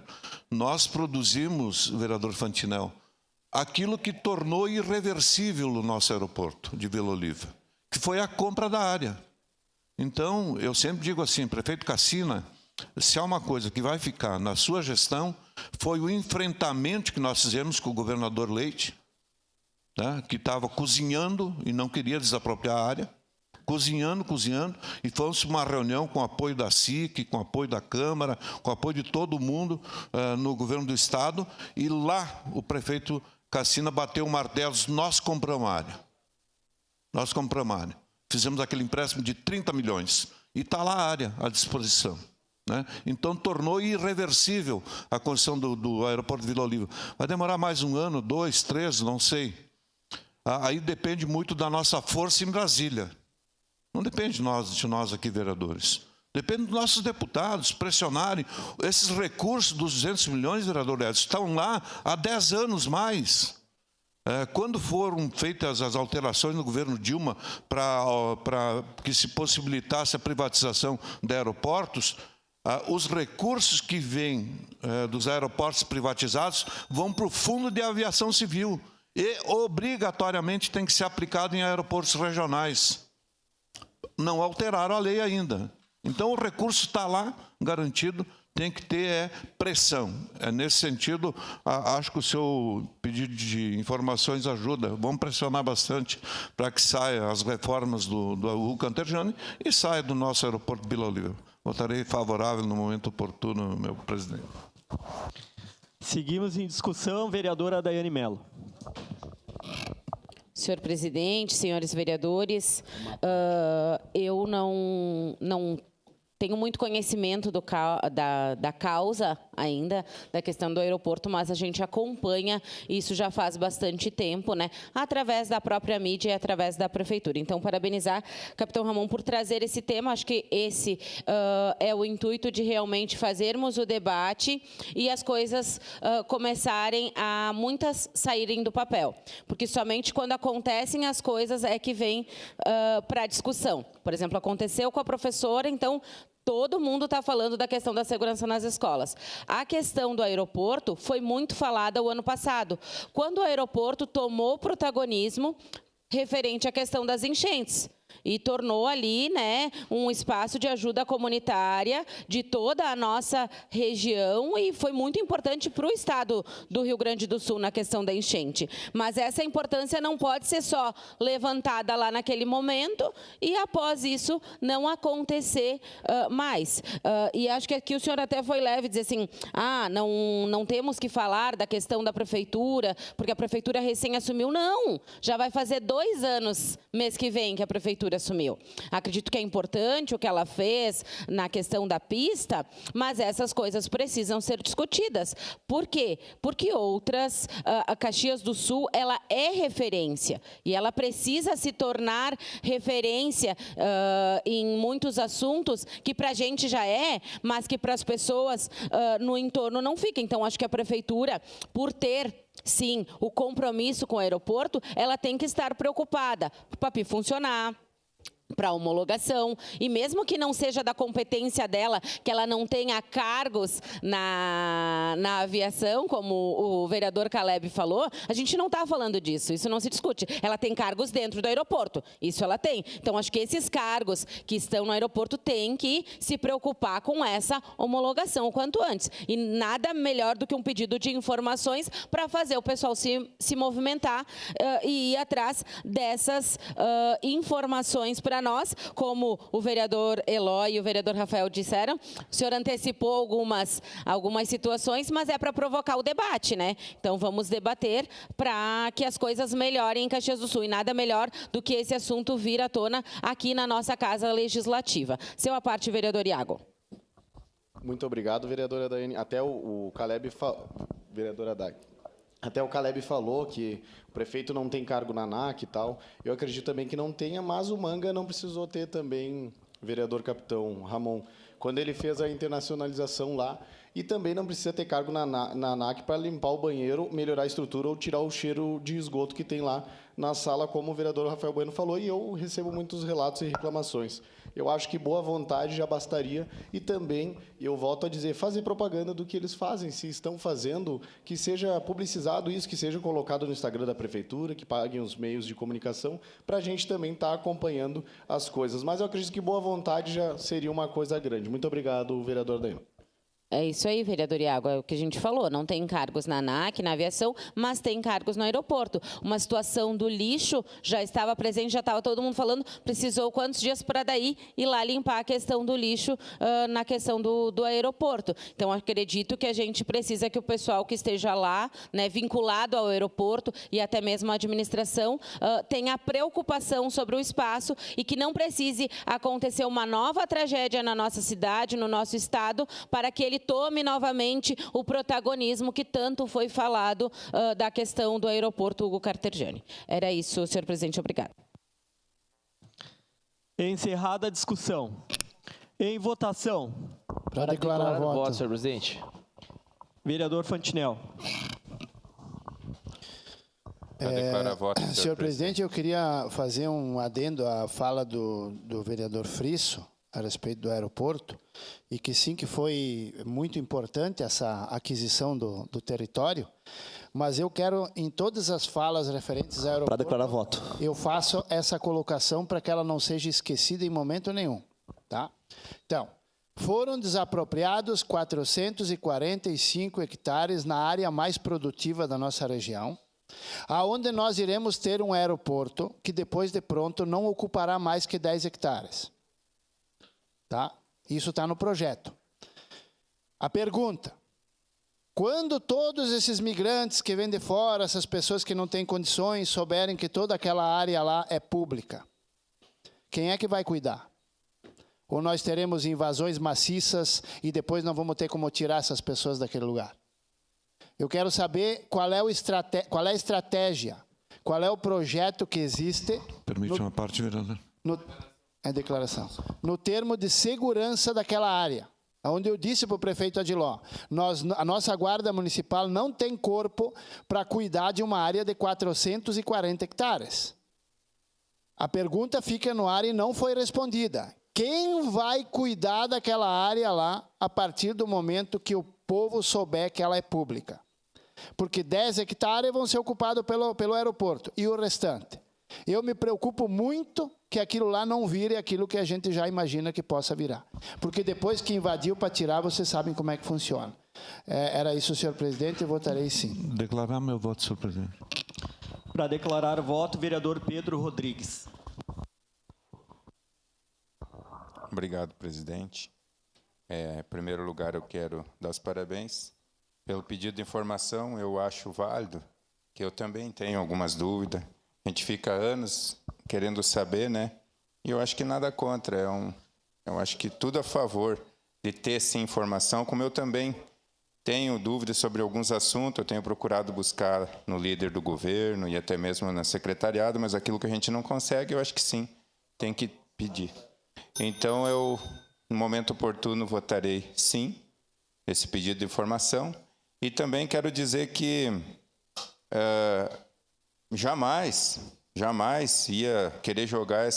nós produzimos, vereador Fantinel, aquilo que tornou irreversível o nosso aeroporto de Vila Oliva, que foi a compra da área. Então, eu sempre digo assim, prefeito Cassina, se há uma coisa que vai ficar na sua gestão, foi o enfrentamento que nós fizemos com o governador Leite, né, que estava cozinhando e não queria desapropriar a área, cozinhando, e fomos para uma reunião com apoio da SIC, com apoio da Câmara, com apoio de todo mundo no governo do Estado, e lá o prefeito Cassina bateu o martelo, nós compramos a área. Nós compramos a área. Fizemos aquele empréstimo de 30 milhões, e está lá a área à disposição. Né? Então, tornou irreversível a construção do aeroporto de Vila Oliva. Vai demorar mais 1 ano, 2, 3, não sei. Aí depende muito da nossa força em Brasília. Não depende de nós aqui, vereadores. Depende dos nossos deputados pressionarem. Esses recursos dos 200 milhões, vereador Edson, estão lá há 10 anos mais. Quando foram feitas as alterações no governo Dilma para que se possibilitasse a privatização de aeroportos, os recursos que vêm dos aeroportos privatizados vão para o Fundo de Aviação Civil e obrigatoriamente tem que ser aplicado em aeroportos regionais. Não alteraram a lei ainda. Então, o recurso está lá, garantido, tem que ter pressão. Nesse sentido, acho que o seu pedido de informações ajuda. Vamos pressionar bastante para que saia as reformas do Canterjane e saia do nosso aeroporto de Vila Oliva. Votarei favorável no momento oportuno, meu presidente. Seguimos em discussão. Vereadora Daiane Mello. Senhor presidente, senhores vereadores, eu não tenho muito conhecimento da causa ainda, da questão do aeroporto, mas a gente acompanha isso já faz bastante tempo, né, através da própria mídia e através da prefeitura. Então, parabenizar o capitão Ramon por trazer esse tema. Acho que esse é o intuito de realmente fazermos o debate e as coisas começarem a muitas saírem do papel. Porque somente quando acontecem as coisas é que vem para a discussão. Por exemplo, aconteceu com a professora, então todo mundo está falando da questão da segurança nas escolas. A questão do aeroporto foi muito falada o ano passado, quando o aeroporto tomou protagonismo referente à questão das enchentes. E tornou ali, né, um espaço de ajuda comunitária de toda a nossa região e foi muito importante para o estado do Rio Grande do Sul na questão da enchente. Mas essa importância não pode ser só levantada lá naquele momento e após isso não acontecer mais. E acho que aqui o senhor até foi leve dizer assim, não temos que falar da questão da prefeitura, porque a prefeitura recém assumiu. Não, já vai fazer 2 anos, mês que vem, que a prefeitura assumiu. Acredito que é importante o que ela fez na questão da pista, mas essas coisas precisam ser discutidas. Por quê? Porque a Caxias do Sul, ela é referência e ela precisa se tornar referência em muitos assuntos que para a gente já é, mas que para as pessoas no entorno não fica. Então, acho que a prefeitura, por ter sim o compromisso com o aeroporto, ela tem que estar preocupada para o PAPI funcionar, para homologação, e mesmo que não seja da competência dela, que ela não tenha cargos na aviação, como o vereador Caleb falou, a gente não está falando disso, isso não se discute. Ela tem cargos dentro do aeroporto, isso ela tem. Então, acho que esses cargos que estão no aeroporto têm que se preocupar com essa homologação o quanto antes. E nada melhor do que um pedido de informações para fazer o pessoal se movimentar e ir atrás dessas informações para nós, como o vereador Eloy e o vereador Rafael disseram. O senhor antecipou algumas situações, mas é para provocar o debate, né? Então vamos debater para que as coisas melhorem em Caxias do Sul, e nada melhor do que esse assunto vir à tona aqui na nossa Casa Legislativa. Seu à parte, vereador Iago. Muito obrigado, vereadora Daiane. Até o Caleb, vereadora Dag. Até o Caleb falou que o prefeito não tem cargo na ANAC e tal. Eu acredito também que não tenha, mas o Manga não precisou ter também, vereador capitão Ramon, quando ele fez a internacionalização lá. E também não precisa ter cargo na ANAC para limpar o banheiro, melhorar a estrutura ou tirar o cheiro de esgoto que tem lá na sala, como o vereador Rafael Bueno falou, e eu recebo muitos relatos e reclamações. Eu acho que boa vontade já bastaria, e também, eu volto a dizer, fazer propaganda do que eles fazem, se estão fazendo, que seja publicizado isso, que seja colocado no Instagram da Prefeitura, que paguem os meios de comunicação, para a gente também estar acompanhando as coisas. Mas eu acredito que boa vontade já seria uma coisa grande. Muito obrigado, vereador Daino. É isso aí, vereador Iago, é o que a gente falou, não tem cargos na ANAC, na aviação, mas tem cargos no aeroporto. Uma situação do lixo já estava presente, já estava todo mundo falando, precisou quantos dias para daí ir lá limpar a questão do lixo na questão do aeroporto. Então, acredito que a gente precisa que o pessoal que esteja lá, né, vinculado ao aeroporto e até mesmo a administração, tenha preocupação sobre o espaço e que não precise acontecer uma nova tragédia na nossa cidade, no nosso estado, para que ele tome novamente o protagonismo que tanto foi falado da questão do aeroporto Hugo Cartergiani. Era isso, senhor presidente. Obrigado. Encerrada a discussão. Em votação. Para declarar voto, senhor presidente. Vereador Fantinel. Declarar voto, senhor presidente, eu queria fazer um adendo à fala do vereador Frisso a respeito do aeroporto, e que sim, que foi muito importante essa aquisição do território, mas eu quero, em todas as falas referentes ao aeroporto, para declarar voto, eu faço essa colocação para que ela não seja esquecida em momento nenhum, tá? Então, foram desapropriados 445 hectares na área mais produtiva da nossa região, aonde nós iremos ter um aeroporto que depois de pronto não ocupará mais que 10 hectares. Tá? Isso está no projeto. A pergunta: quando todos esses migrantes que vêm de fora, essas pessoas que não têm condições, souberem que toda aquela área lá é pública, quem é que vai cuidar? Ou nós teremos invasões maciças e depois não vamos ter como tirar essas pessoas daquele lugar? Eu quero saber qual é a estratégia, qual é o projeto que existe. Permite uma parte, vereador. É declaração. No termo de segurança daquela área, onde eu disse para o prefeito Adiló, a nossa guarda municipal não tem corpo para cuidar de uma área de 440 hectares. A pergunta fica no ar e não foi respondida. Quem vai cuidar daquela área lá a partir do momento que o povo souber que ela é pública? Porque 10 hectares vão ser ocupados pelo aeroporto e o restante. Eu me preocupo muito que aquilo lá não vire aquilo que a gente já imagina que possa virar. Porque depois que invadiu para tirar, vocês sabem como é que funciona. Era isso, senhor presidente, eu votarei sim. Declarar meu voto, senhor presidente. Para declarar voto, vereador Pedro Rodrigues. Obrigado, presidente. Em primeiro lugar, eu quero dar os parabéns pelo pedido de informação. Eu acho válido, que eu também tenho algumas dúvidas. A gente fica anos querendo saber, né? E eu acho que nada contra. Eu acho que tudo a favor de ter, sim, informação. Como eu também tenho dúvidas sobre alguns assuntos, eu tenho procurado buscar no líder do governo e até mesmo na secretariado, mas aquilo que a gente não consegue, eu acho que sim, tem que pedir. Então, eu, no momento oportuno, votarei sim esse pedido de informação. E também quero dizer que jamais ia querer jogar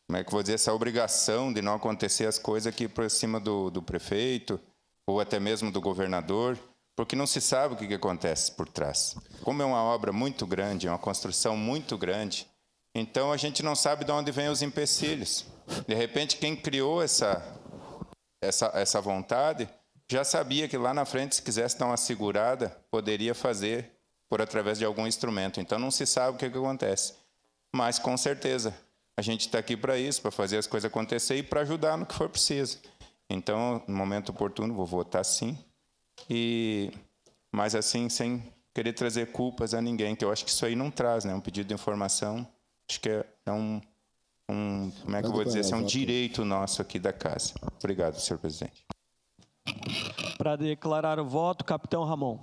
como é que eu vou dizer, essa obrigação de não acontecer as coisas aqui por cima do prefeito ou até mesmo do governador, porque não se sabe o que acontece por trás. Como é uma obra muito grande, é uma construção muito grande, então a gente não sabe de onde vêm os empecilhos. De repente, quem criou essa vontade já sabia que lá na frente, se quisesse dar uma segurada, poderia fazer por através de algum instrumento. Então não se sabe o que acontece. Mas, com certeza, a gente está aqui para isso, para fazer as coisas acontecer e para ajudar no que for preciso. Então, no momento oportuno, vou votar sim. Mas assim, sem querer trazer culpas a ninguém, que eu acho que isso aí não traz, né? Um pedido de informação, acho que é como é que eu vou dizer, é um direito nosso aqui da casa. Obrigado, senhor presidente. Para declarar o voto, capitão Ramon.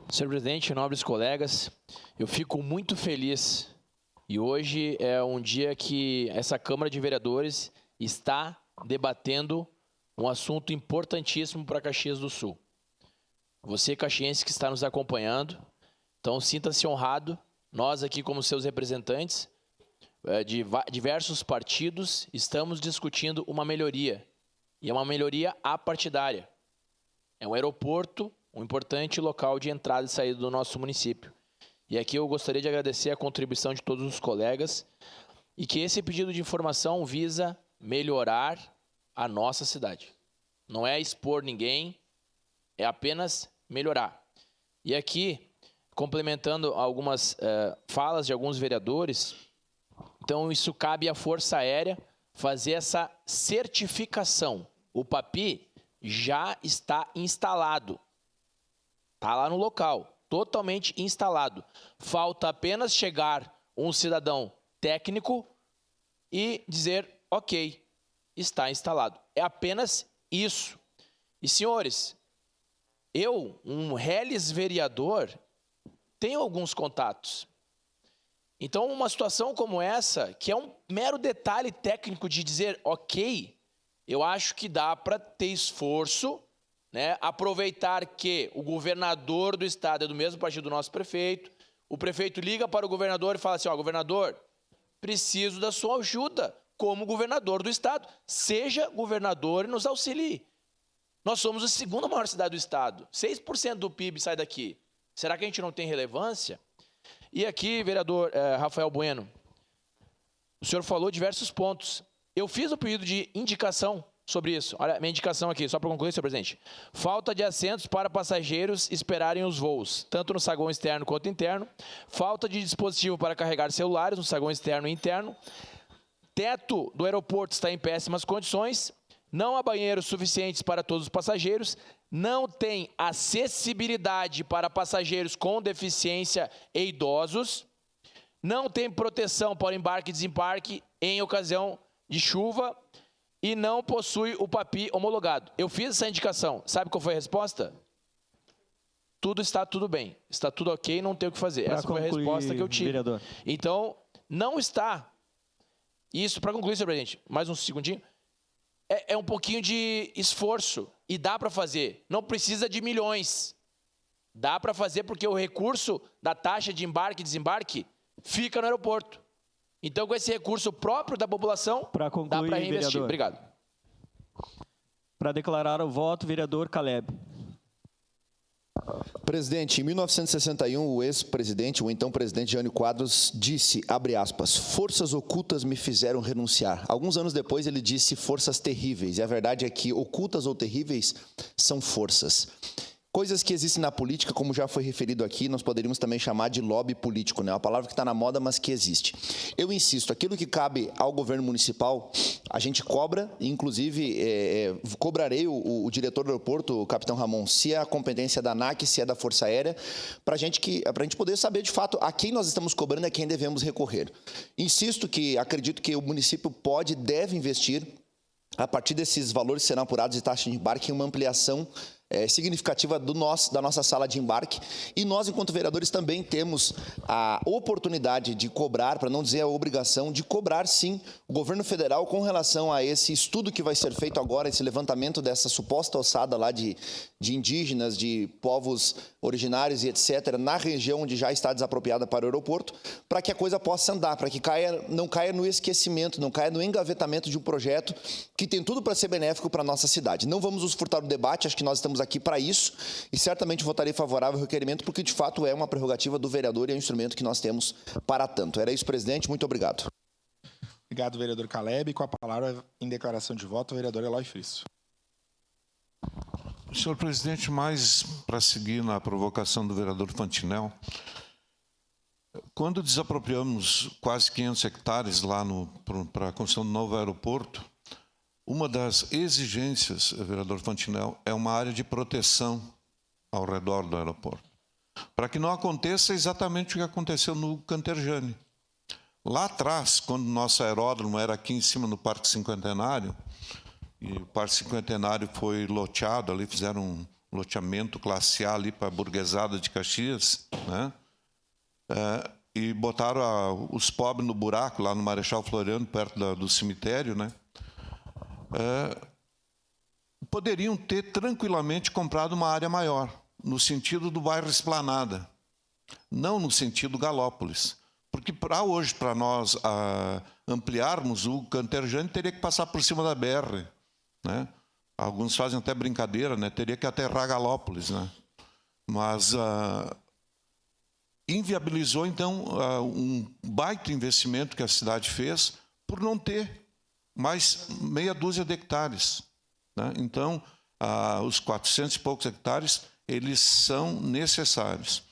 Senhor presidente, nobres colegas, eu fico muito feliz e hoje é um dia que essa Câmara de Vereadores está debatendo um assunto importantíssimo para Caxias do Sul. Você, caxiense, que está nos acompanhando, então sinta-se honrado. Nós aqui, como seus representantes de diversos partidos, estamos discutindo uma melhoria. E é uma melhoria apartidária. É um aeroporto, um importante local de entrada e saída do nosso município. E aqui eu gostaria de agradecer a contribuição de todos os colegas e que esse pedido de informação visa melhorar a nossa cidade. Não é expor ninguém, é apenas melhorar. E aqui, complementando algumas falas de alguns vereadores, então isso cabe à Força Aérea fazer essa certificação. O PAPI já está instalado. Está lá no local, totalmente instalado. Falta apenas chegar um cidadão técnico e dizer, ok, está instalado. É apenas isso. E, senhores, eu, um reles vereador, tenho alguns contatos. Então, uma situação como essa, que é um mero detalhe técnico de dizer, ok, eu acho que dá para ter esforço, né? Aproveitar que o governador do estado é do mesmo partido do nosso prefeito, o prefeito liga para o governador e fala assim, governador, preciso da sua ajuda como governador do estado. Seja governador e nos auxilie. Nós somos a segunda maior cidade do estado. 6% do PIB sai daqui. Será que a gente não tem relevância? E aqui, vereador Rafael Bueno, o senhor falou diversos pontos. Eu fiz o pedido de indicação sobre isso. Olha, minha indicação aqui, só para concluir, senhor presidente. Falta de assentos para passageiros esperarem os voos, tanto no saguão externo quanto interno. Falta de dispositivo para carregar celulares no saguão externo e interno. Teto do aeroporto está em péssimas condições. Não há banheiros suficientes para todos os passageiros. Não tem acessibilidade para passageiros com deficiência e idosos. Não tem proteção para embarque e desembarque em ocasião de chuva. E não possui o PAPI homologado. Eu fiz essa indicação. Sabe qual foi a resposta? Tudo está tudo bem. Está tudo ok, não tem o que fazer. Essa foi a resposta que eu tive. Vereador. Então, não está. Isso, para concluir, senhor presidente, mais um segundinho. É um pouquinho de esforço. E dá para fazer. Não precisa de milhões. Dá para fazer porque o recurso da taxa de embarque e desembarque fica no aeroporto. Então, com esse recurso próprio da população, dá para reinvestir. Obrigado. Para declarar o voto, vereador Caleb. Presidente, em 1961, o ex-presidente, o então presidente Jânio Quadros, disse, abre aspas, forças ocultas me fizeram renunciar. Alguns anos depois, ele disse forças terríveis. E a verdade é que ocultas ou terríveis são forças. Coisas que existem na política, como já foi referido aqui, nós poderíamos também chamar de lobby político, né? Uma palavra que está na moda, mas que existe. Eu insisto, aquilo que cabe ao governo municipal, a gente cobra, inclusive cobrarei o diretor do aeroporto, o capitão Ramon, se é a competência da ANAC, se é da Força Aérea, para a gente poder saber, de fato, a quem nós estamos cobrando e a quem devemos recorrer. Insisto que acredito que o município deve investir, a partir desses valores que serão apurados de taxa de embarque, em uma ampliação significativa da nossa sala de embarque. E nós, enquanto vereadores, também temos a oportunidade de cobrar, para não dizer a obrigação, de cobrar, sim, o governo federal com relação a esse estudo que vai ser feito agora, esse levantamento dessa suposta ossada lá de indígenas, de povos originários e etc., na região onde já está desapropriada para o aeroporto, para que a coisa possa andar, para que não caia no esquecimento, não caia no engavetamento de um projeto que tem tudo para ser benéfico para a nossa cidade. Não vamos nos furtar do debate, acho que nós estamos aqui para isso e certamente votarei favorável ao requerimento, porque de fato é uma prerrogativa do vereador e é um instrumento que nós temos para tanto. Era isso, presidente. Muito obrigado. Obrigado, vereador Caleb. Com a palavra, em declaração de voto, o vereador Eloy Frisso. Senhor presidente, mais para seguir na provocação do vereador Fantinel, quando desapropriamos quase 500 hectares lá para a construção do novo aeroporto, uma das exigências, vereador Fantinel, é uma área de proteção ao redor do aeroporto, para que não aconteça exatamente o que aconteceu no Canterjane. Lá atrás, quando o nosso aeródromo era aqui em cima no Parque Cinquentenário, e o Parque Cinquentenário foi loteado, ali fizeram um loteamento classe A ali para a burguesada de Caxias, né? E botaram os pobres no buraco, lá no Marechal Floriano, perto do cemitério, né? Poderiam ter tranquilamente comprado uma área maior, no sentido do bairro Esplanada, não no sentido Galópolis. Porque hoje, para nós ampliarmos o Canterjane, teria que passar por cima da BR, né? Alguns fazem até brincadeira, né? Teria que aterrar Galópolis, né? Mas inviabilizou, então, um baita investimento que a cidade fez por não ter mais meia dúzia de hectares, né? Então, os 400 e poucos hectares, eles são necessários.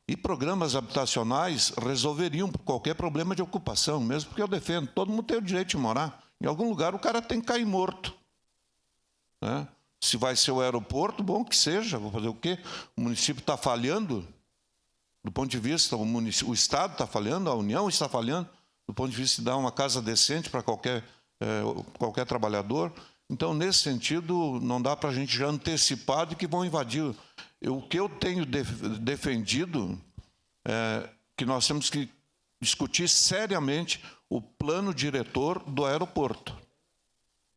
E programas habitacionais resolveriam qualquer problema de ocupação, mesmo porque eu defendo, todo mundo tem o direito de morar. Em algum lugar o cara tem que cair morto, né? Se vai ser o aeroporto, bom que seja, vou fazer o quê? O município está falhando, do ponto de vista, o Estado está falhando, a União está falhando, do ponto de vista de dar uma casa decente para qualquer trabalhador. Então, nesse sentido, não dá para a gente já antecipar de que vão invadir. O que eu tenho defendido é que nós temos que discutir seriamente o plano diretor do aeroporto.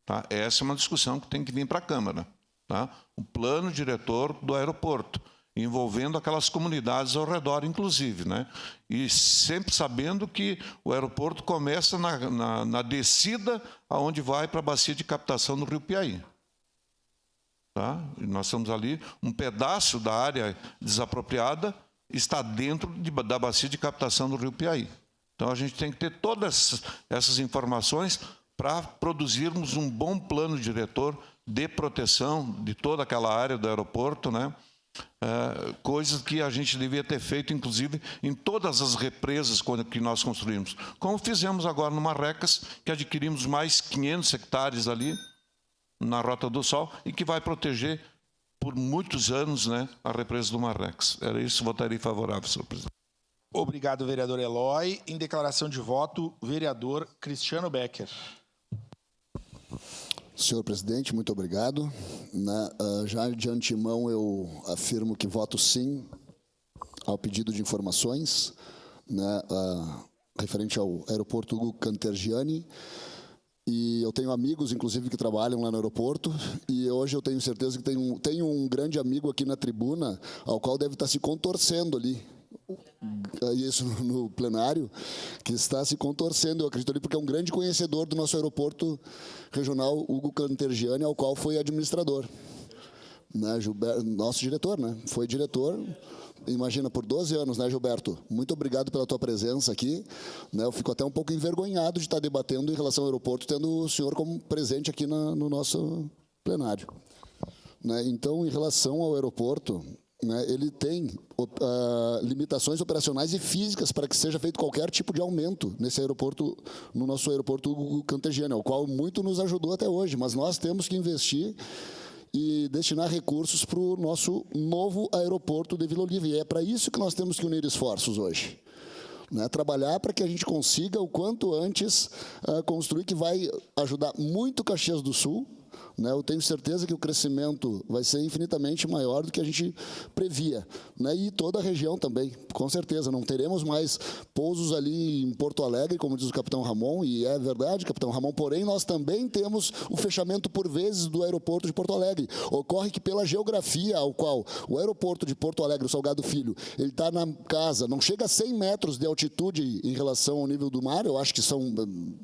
Tá? Essa é uma discussão que tem que vir para a Câmara. Tá? O plano diretor do aeroporto, envolvendo aquelas comunidades ao redor, inclusive, né? E sempre sabendo que o aeroporto começa na descida aonde vai para a bacia de captação do Rio Piaí. Tá? E nós estamos ali, um pedaço da área desapropriada está dentro da bacia de captação do Rio Piaí. Então, a gente tem que ter todas essas informações para produzirmos um bom plano diretor de proteção de toda aquela área do aeroporto, né? Coisas que a gente devia ter feito, inclusive, em todas as represas que nós construímos. Como fizemos agora no Marrecas, que adquirimos mais 500 hectares ali, na Rota do Sol, e que vai proteger por muitos anos, né, a represa do Marrecas. Era isso, votaria favorável, senhor presidente. Obrigado, vereador Eloy. Em declaração de voto, vereador Cristiano Becker. Senhor presidente, muito obrigado. Já de antemão eu afirmo que voto sim ao pedido de informações, né, referente ao aeroporto Hugo Cantergiani. E eu tenho amigos, inclusive, que trabalham lá no aeroporto, e hoje eu tenho certeza que tenho um grande amigo aqui na tribuna, ao qual deve estar se contorcendo ali, isso no plenário, que está se contorcendo, eu acredito ali, porque é um grande conhecedor do nosso aeroporto regional, Hugo Cantergiani, ao qual foi administrador. Né, nosso diretor, né? Foi diretor, imagina, por 12 anos, né, Gilberto? Muito obrigado pela tua presença aqui. Né, eu fico até um pouco envergonhado de estar debatendo em relação ao aeroporto, tendo o senhor como presente aqui no nosso plenário. Né, então, em relação ao aeroporto, né, ele tem limitações operacionais e físicas para que seja feito qualquer tipo de aumento nesse aeroporto, no nosso aeroporto Cantergiani, o qual muito nos ajudou até hoje, mas nós temos que investir e destinar recursos para o nosso novo aeroporto de Vila Oliva. E é para isso que nós temos que unir esforços hoje. Né? Trabalhar para que a gente consiga, o quanto antes, construir, que vai ajudar muito Caxias do Sul, né? Eu tenho certeza que o crescimento vai ser infinitamente maior do que a gente previa, né? E toda a região também, com certeza. Não teremos mais pousos ali em Porto Alegre, como diz o capitão Ramon, e é verdade, capitão Ramon, porém nós também temos o fechamento por vezes do aeroporto de Porto Alegre. Ocorre que pela geografia ao qual o aeroporto de Porto Alegre, o Salgado Filho, ele está na casa, não chega a 100 metros de altitude em relação ao nível do mar, eu acho que são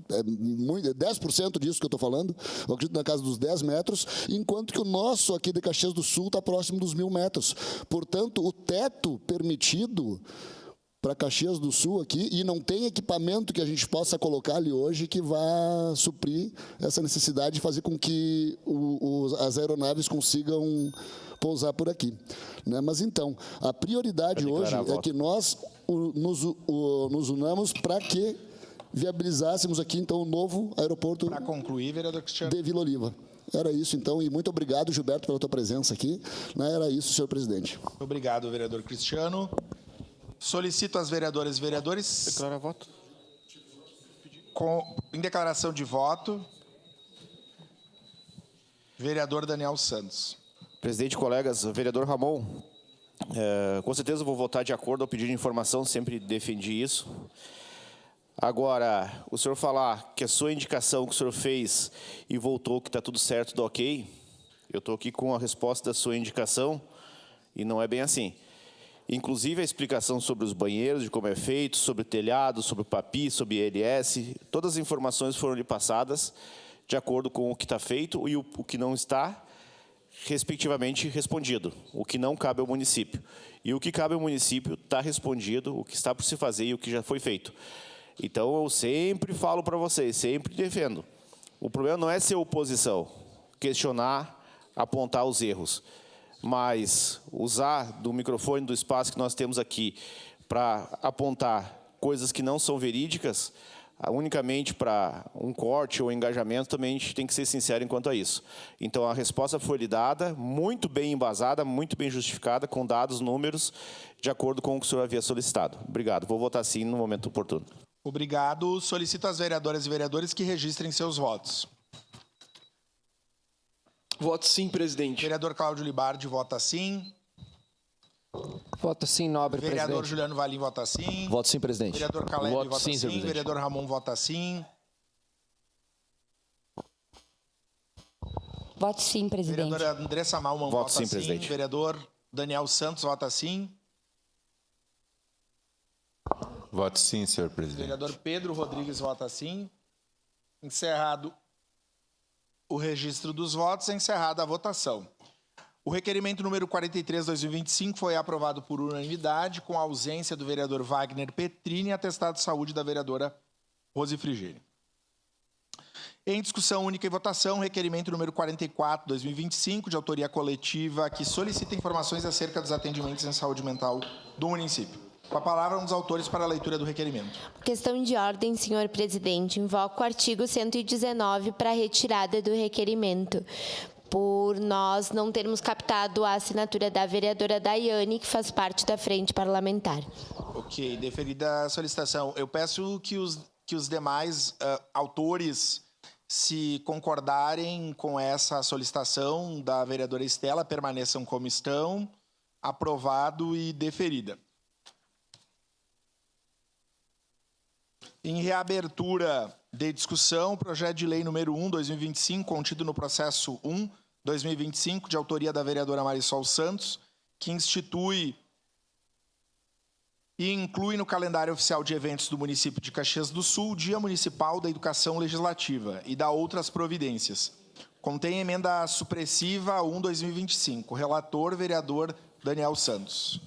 10% disso que eu estou falando, eu acredito na casa dos 10 metros, enquanto que o nosso aqui de Caxias do Sul está próximo dos 1.000 metros. Portanto, o teto permitido para Caxias do Sul aqui, e não tem equipamento que a gente possa colocar ali hoje que vá suprir essa necessidade de fazer com que as aeronaves consigam pousar por aqui, né? Mas então, a prioridade hoje é que nós nos unamos para que viabilizássemos aqui, então, o novo aeroporto para concluir, vereador Cristiano, de Vila Oliva. Era isso, então, e muito obrigado, Gilberto, pela tua presença aqui, né? Era isso, senhor presidente. Obrigado, vereador Cristiano. Solicito às vereadoras e vereadores... Declarar voto. Em declaração de voto, vereador Daniel Santos. Presidente, colegas, vereador Ramon, com certeza vou votar de acordo ao pedido de informação, sempre defendi isso. Agora, o senhor falar que a sua indicação que o senhor fez e voltou que está tudo certo, tudo ok, eu estou aqui com a resposta da sua indicação e não é bem assim. Inclusive a explicação sobre os banheiros, de como é feito, sobre o telhado, sobre o PAPI, sobre o ILS, todas as informações foram lhe passadas de acordo com o que está feito e o que não está, respectivamente, respondido, o que não cabe ao município. E o que cabe ao município está respondido, o que está por se fazer e o que já foi feito. Então, eu sempre falo para vocês, sempre defendo. O problema não é ser oposição, questionar, apontar os erros, mas usar do microfone, do espaço que nós temos aqui para apontar coisas que não são verídicas, unicamente para um corte ou engajamento, também a gente tem que ser sincero quanto a isso. Então, a resposta foi lhe dada, muito bem embasada, muito bem justificada, com dados, números, de acordo com o que o senhor havia solicitado. Obrigado. Vou votar sim no momento oportuno. Obrigado. Solicito às vereadoras e vereadores que registrem seus votos. Voto sim, presidente. Vereador Cláudio Libardi vota sim. Voto sim, nobre Vereador presidente. Juliano Valim vota sim. Voto sim, presidente. Vereador Caleb Voto vota sim, sim. Vereador Ramon vota sim. Voto sim, presidente. Vereadora Andressa Malman Voto vota sim, presidente. Vereador Daniel Santos vota sim. Voto sim, senhor presidente. Vereador Pedro Rodrigues vota sim. Encerrado o registro dos votos, encerrada a votação. O requerimento número 43/2025 foi aprovado por unanimidade, com a ausência do vereador Wagner Petrini e atestado de saúde da vereadora Rose Frigeri. Em discussão única e votação, requerimento número 44/2025, de autoria coletiva, que solicita informações acerca dos atendimentos em saúde mental do município. Com a palavra, um dos autores para a leitura do requerimento. Questão de ordem, senhor presidente. Invoco o artigo 119 para a retirada do requerimento, por nós não termos captado a assinatura da vereadora Daiane, que faz parte da frente parlamentar. Ok, deferida a solicitação. Eu peço que os demais autores, se concordarem com essa solicitação da vereadora Estela, permaneçam como estão. Aprovado e deferida. Em reabertura de discussão, projeto de lei número 1/2025, contido no processo 1/2025, de autoria da vereadora Marisol Santos, que institui e inclui no calendário oficial de eventos do município de Caxias do Sul o Dia Municipal da Educação Legislativa e dá outras providências. Contém emenda supressiva 1/2025. Relator, vereador Daniel Santos.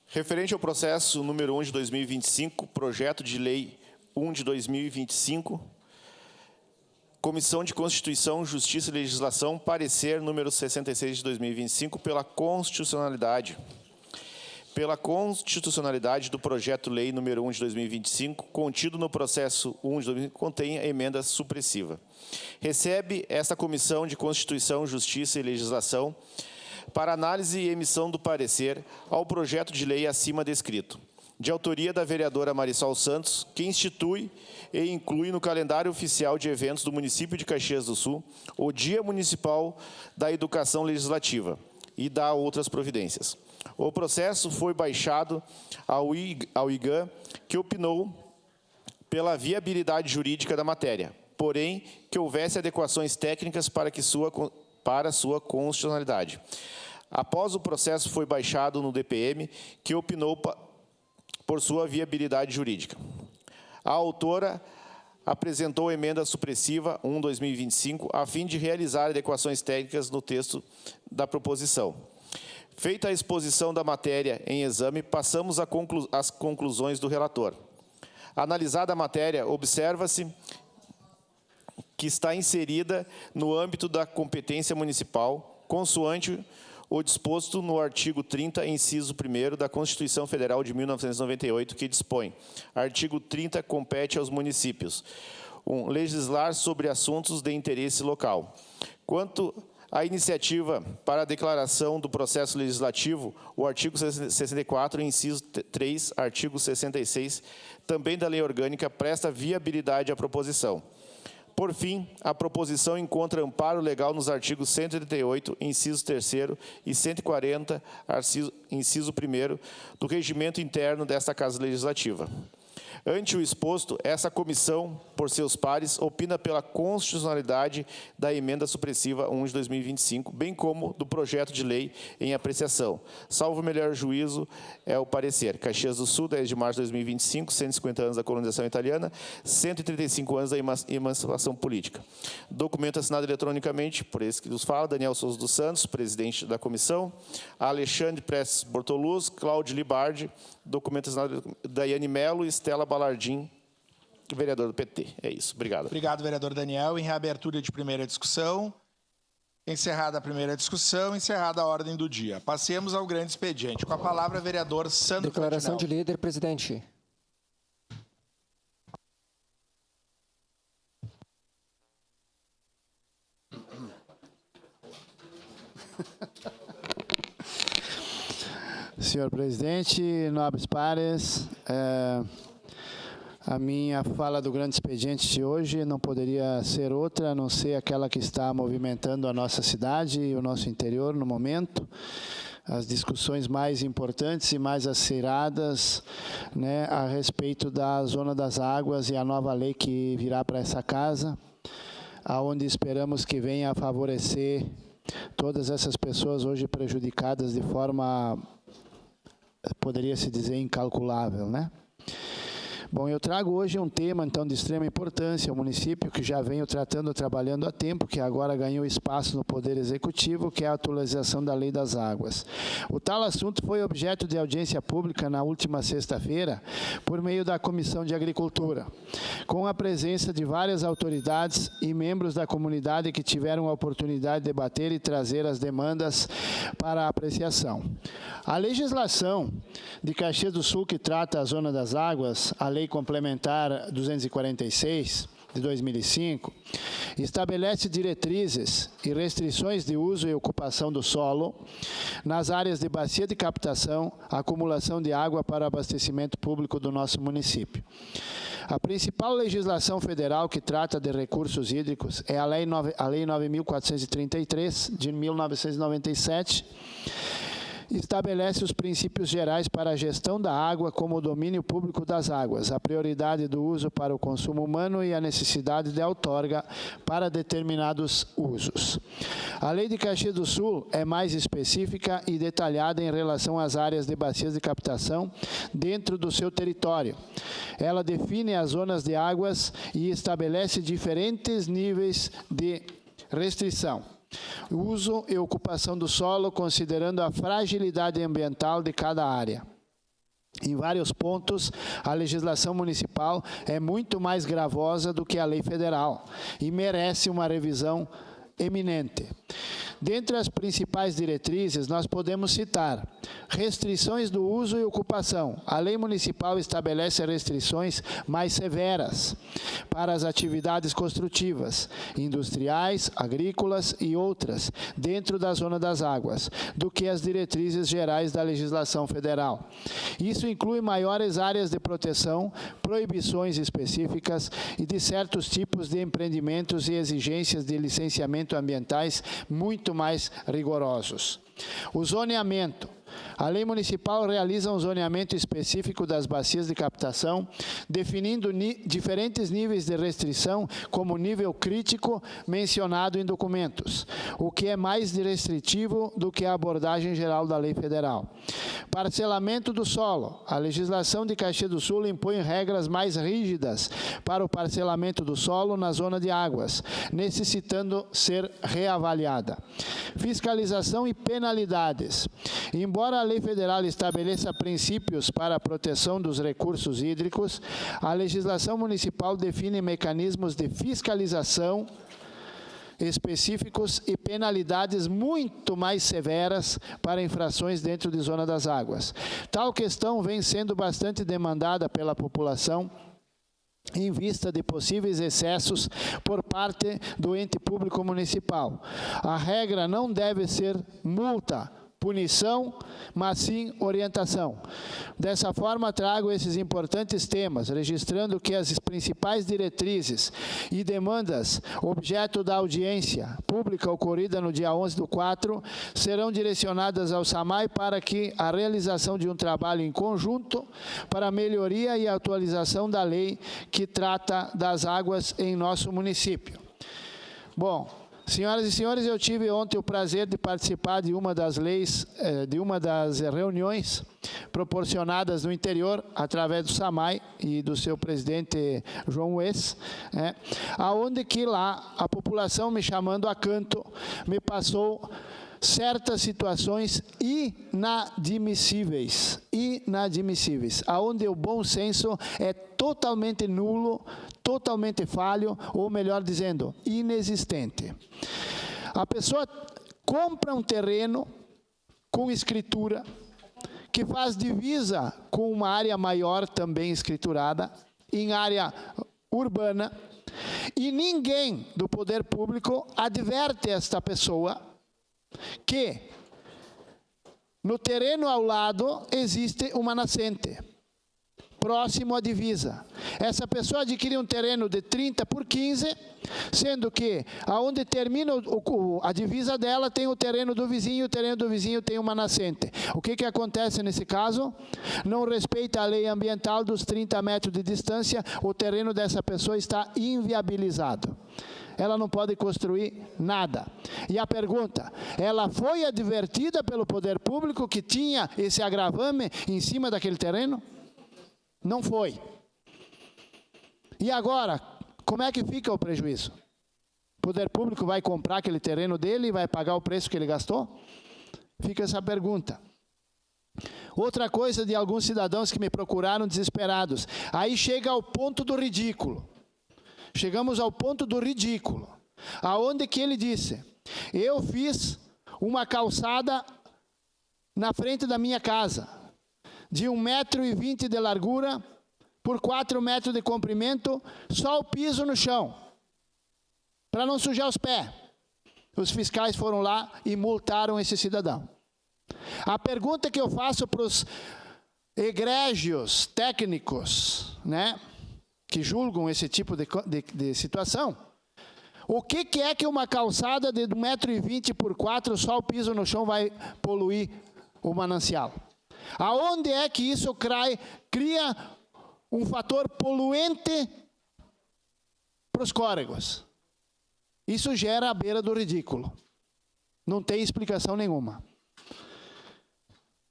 Referente ao processo número 1 de 2025, projeto de lei 1 de 2025, Comissão de Constituição, Justiça e Legislação, parecer número 66 de 2025, pela constitucionalidade. Pela constitucionalidade do projeto lei número 1 de 2025, contido no processo 1 de 2025, contém a emenda supressiva. Recebe esta Comissão de Constituição, Justiça e Legislação para análise e emissão do parecer ao projeto de lei acima descrito. de autoria da vereadora Marisol Santos, que institui e inclui no calendário oficial de eventos do município de Caxias do Sul o Dia Municipal da Educação Legislativa e dá outras providências. O processo foi baixado ao IGAN, que opinou pela viabilidade jurídica da matéria, porém que houvesse adequações técnicas para sua constitucionalidade. Após o processo foi baixado no DPM, que opinou por sua viabilidade jurídica. A autora apresentou emenda supressiva 1/2025 a fim de realizar adequações técnicas no texto da proposição. Feita a exposição da matéria em exame, passamos às conclusões do relator. Analisada a matéria, observa-se que está inserida no âmbito da competência municipal, consoante o disposto no artigo 30, inciso 1º da Constituição Federal de 1998, que dispõe: artigo 30 compete aos municípios 1. Legislar sobre assuntos de interesse local. Quanto à iniciativa para a declaração do processo legislativo, o artigo 64, inciso 3, artigo 66, também da Lei Orgânica, presta viabilidade à proposição. Por fim, a proposição encontra amparo legal nos artigos 138, inciso 3º, e 140, inciso 1º, do regimento interno desta Casa Legislativa. Ante o exposto, essa comissão, por seus pares, opina pela constitucionalidade da emenda supressiva 1 de 2025, bem como do projeto de lei em apreciação. Salvo melhor juízo, é o parecer. Caxias do Sul, 10 de março de 2025, 150 anos da colonização italiana, 135 anos da emancipação política. Documento assinado eletronicamente, por esse que nos fala, Daniel Souza dos Santos, presidente da comissão, Alexandre Prestes Bortoluz, Cláudio Libardi, documento assinado Daiane Melo e Estela Balardim, vereador do PT. É isso. Obrigado. Obrigado, vereador Daniel. Em reabertura de primeira discussão. Encerrada a primeira discussão, encerrada a ordem do dia. Passemos ao grande expediente. Com a palavra, vereador Sandro Declaração Fantinel. de líder, presidente. Senhor presidente, nobres pares, a minha fala do grande expediente de hoje não poderia ser outra, a não ser aquela que está movimentando a nossa cidade e o nosso interior no momento. As discussões mais importantes e mais aciradas, né, a respeito da Zona das Águas e a nova lei que virá para essa casa, aonde esperamos que venha a favorecer todas essas pessoas hoje prejudicadas de forma, poderia-se dizer, incalculável, né? Bom, eu trago hoje um tema, então, de extrema importância, o município que já venho trabalhando há tempo, que agora ganhou espaço no Poder Executivo, que é a atualização da Lei das Águas. O tal assunto foi objeto de audiência pública na última sexta-feira, por meio da Comissão de Agricultura, com a presença de várias autoridades e membros da comunidade que tiveram a oportunidade de debater e trazer as demandas para a apreciação. A legislação de Caxias do Sul, que trata a Zona das Águas, a Lei Complementar 246, de 2005, estabelece diretrizes e restrições de uso e ocupação do solo nas áreas de bacia de captação, acumulação de água para abastecimento público do nosso município. A principal legislação federal que trata de recursos hídricos é a Lei 9.433, de 1997, estabelece os princípios gerais para a gestão da água como o domínio público das águas, a prioridade do uso para o consumo humano e a necessidade de outorga para determinados usos. A Lei de Caxias do Sul é mais específica e detalhada em relação às áreas de bacias de captação dentro do seu território. Ela define as zonas de águas e estabelece diferentes níveis de restrição. Uso e ocupação do solo, considerando a fragilidade ambiental de cada área. Em vários pontos, a legislação municipal é muito mais gravosa do que a lei federal e merece uma revisão eminente. Dentre as principais diretrizes, nós podemos citar restrições do uso e ocupação. A lei municipal estabelece restrições mais severas para as atividades construtivas, industriais, agrícolas e outras, dentro da zona das águas, do que as diretrizes gerais da legislação federal. Isso inclui maiores áreas de proteção, proibições específicas e de certos tipos de empreendimentos e exigências de licenciamento ambientais muito mais rigorosos. O zoneamento. A lei municipal realiza um zoneamento específico das bacias de captação, definindo diferentes níveis de restrição, como nível crítico mencionado em documentos, o que é mais restritivo do que a abordagem geral da lei federal. Parcelamento do solo. A legislação de Caxias do Sul impõe regras mais rígidas para o parcelamento do solo na zona de águas, necessitando ser reavaliada. Fiscalização e penalidades. Embora a lei federal estabeleça princípios para a proteção dos recursos hídricos, a legislação municipal define mecanismos de fiscalização específicos e penalidades muito mais severas para infrações dentro de zona das águas. Tal questão vem sendo bastante demandada pela população em vista de possíveis excessos por parte do ente público municipal. A regra não deve ser multa, punição, mas sim orientação. Dessa forma, trago esses importantes temas, registrando que as principais diretrizes e demandas objeto da audiência pública ocorrida no dia 11/4 serão direcionadas ao SAMAI para que a realização de um trabalho em conjunto para a melhoria e atualização da lei que trata das águas em nosso município. Bom, senhoras e senhores, eu tive ontem o prazer de participar de uma das reuniões proporcionadas no interior, através do SAMAI e do seu presidente João Wes, aonde que lá a população, me chamando a canto, me passou certas situações inadmissíveis, aonde o bom senso é totalmente nulo, totalmente falho, ou melhor dizendo, inexistente. A pessoa compra um terreno com escritura, que faz divisa com uma área maior também escriturada, em área urbana, e ninguém do poder público adverte esta pessoa que no terreno ao lado existe uma nascente, próximo à divisa. Essa pessoa adquire um terreno de 30 por 15, sendo que aonde termina a divisa dela tem o terreno do vizinho tem uma nascente. O que acontece nesse caso? Não respeita a lei ambiental dos 30 metros de distância, o terreno dessa pessoa está inviabilizado. Ela não pode construir nada. E a pergunta, ela foi advertida pelo poder público que tinha esse agravame em cima daquele terreno? Não foi. E agora, como é que fica o prejuízo? O poder público vai comprar aquele terreno dele e vai pagar o preço que ele gastou? Fica essa pergunta. Outra coisa de alguns cidadãos que me procuraram desesperados. Aí chega ao ponto do ridículo. Chegamos ao ponto do ridículo. Aonde que ele disse, eu fiz uma calçada na frente da minha casa, de 1,20 m de largura, por 4 metros de comprimento, só o piso no chão, para não sujar os pés. Os fiscais foram lá e multaram esse cidadão. A pergunta que eu faço para os egrégios técnicos, que julgam esse tipo de situação, o que é que uma calçada de 1,20 m por 4, só o piso no chão, vai poluir o manancial? Aonde é que isso cria um fator poluente para os córregos? Isso gera a beira do ridículo. Não tem explicação nenhuma.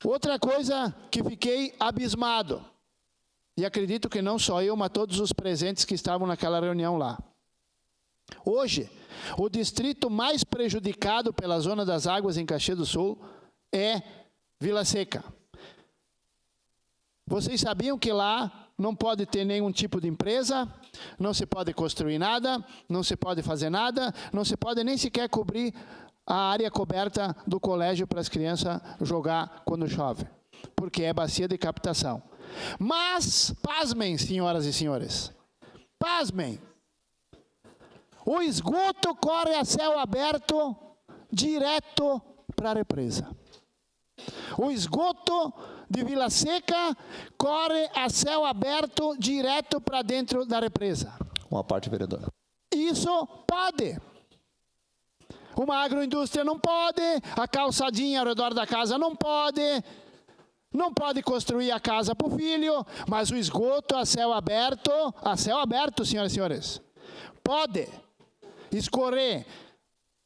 Outra coisa que fiquei abismado, e acredito que não só eu, mas todos os presentes que estavam naquela reunião lá. Hoje, o distrito mais prejudicado pela zona das águas em Caxias do Sul é Vila Seca. Vocês sabiam que lá não pode ter nenhum tipo de empresa, não se pode construir nada, não se pode fazer nada, não se pode nem sequer cobrir a área coberta do colégio para as crianças jogar quando chove, porque é bacia de captação. Mas, pasmem, senhoras e senhores, pasmem, o esgoto corre a céu aberto direto para a represa. O esgoto de Vila Seca corre a céu aberto direto para dentro da represa. Uma parte, vereador. Isso pode. Uma agroindústria não pode, a calçadinha ao redor da casa não pode construir a casa para o filho, mas o esgoto a céu aberto, senhoras e senhores, pode escorrer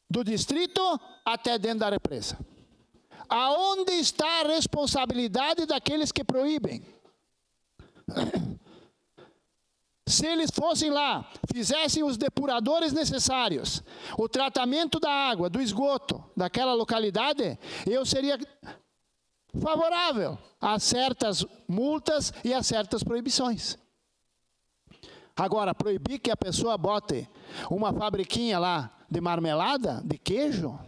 do distrito até dentro da represa. Aonde está a responsabilidade daqueles que proíbem? Se eles fossem lá, fizessem os depuradores necessários, o tratamento da água, do esgoto daquela localidade, eu seria favorável a certas multas e a certas proibições. Agora, proibir que a pessoa bote uma fabriquinha lá de marmelada, de queijo,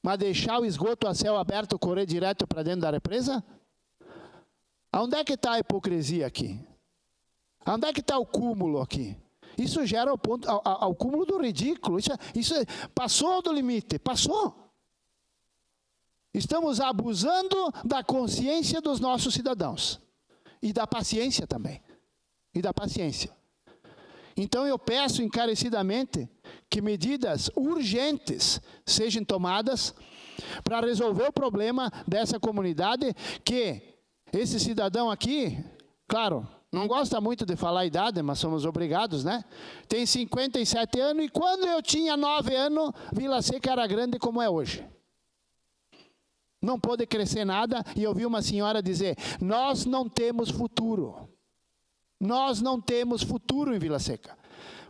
mas deixar o esgoto a céu aberto correr direto para dentro da represa? Onde é que está a hipocrisia aqui? Onde é que está o cúmulo aqui? Isso gera ao cúmulo do ridículo. Isso passou do limite, passou. Estamos abusando da consciência dos nossos cidadãos. E da paciência também. E da paciência. Então eu peço encarecidamente que medidas urgentes sejam tomadas para resolver o problema dessa comunidade, que esse cidadão aqui, claro, não gosta muito de falar a idade, mas somos obrigados, né? Tem 57 anos e quando eu tinha 9 anos, Vila Seca era grande como é hoje. Não pôde crescer nada e eu vi uma senhora dizer, nós não temos futuro. Nós não temos futuro em Vila Seca.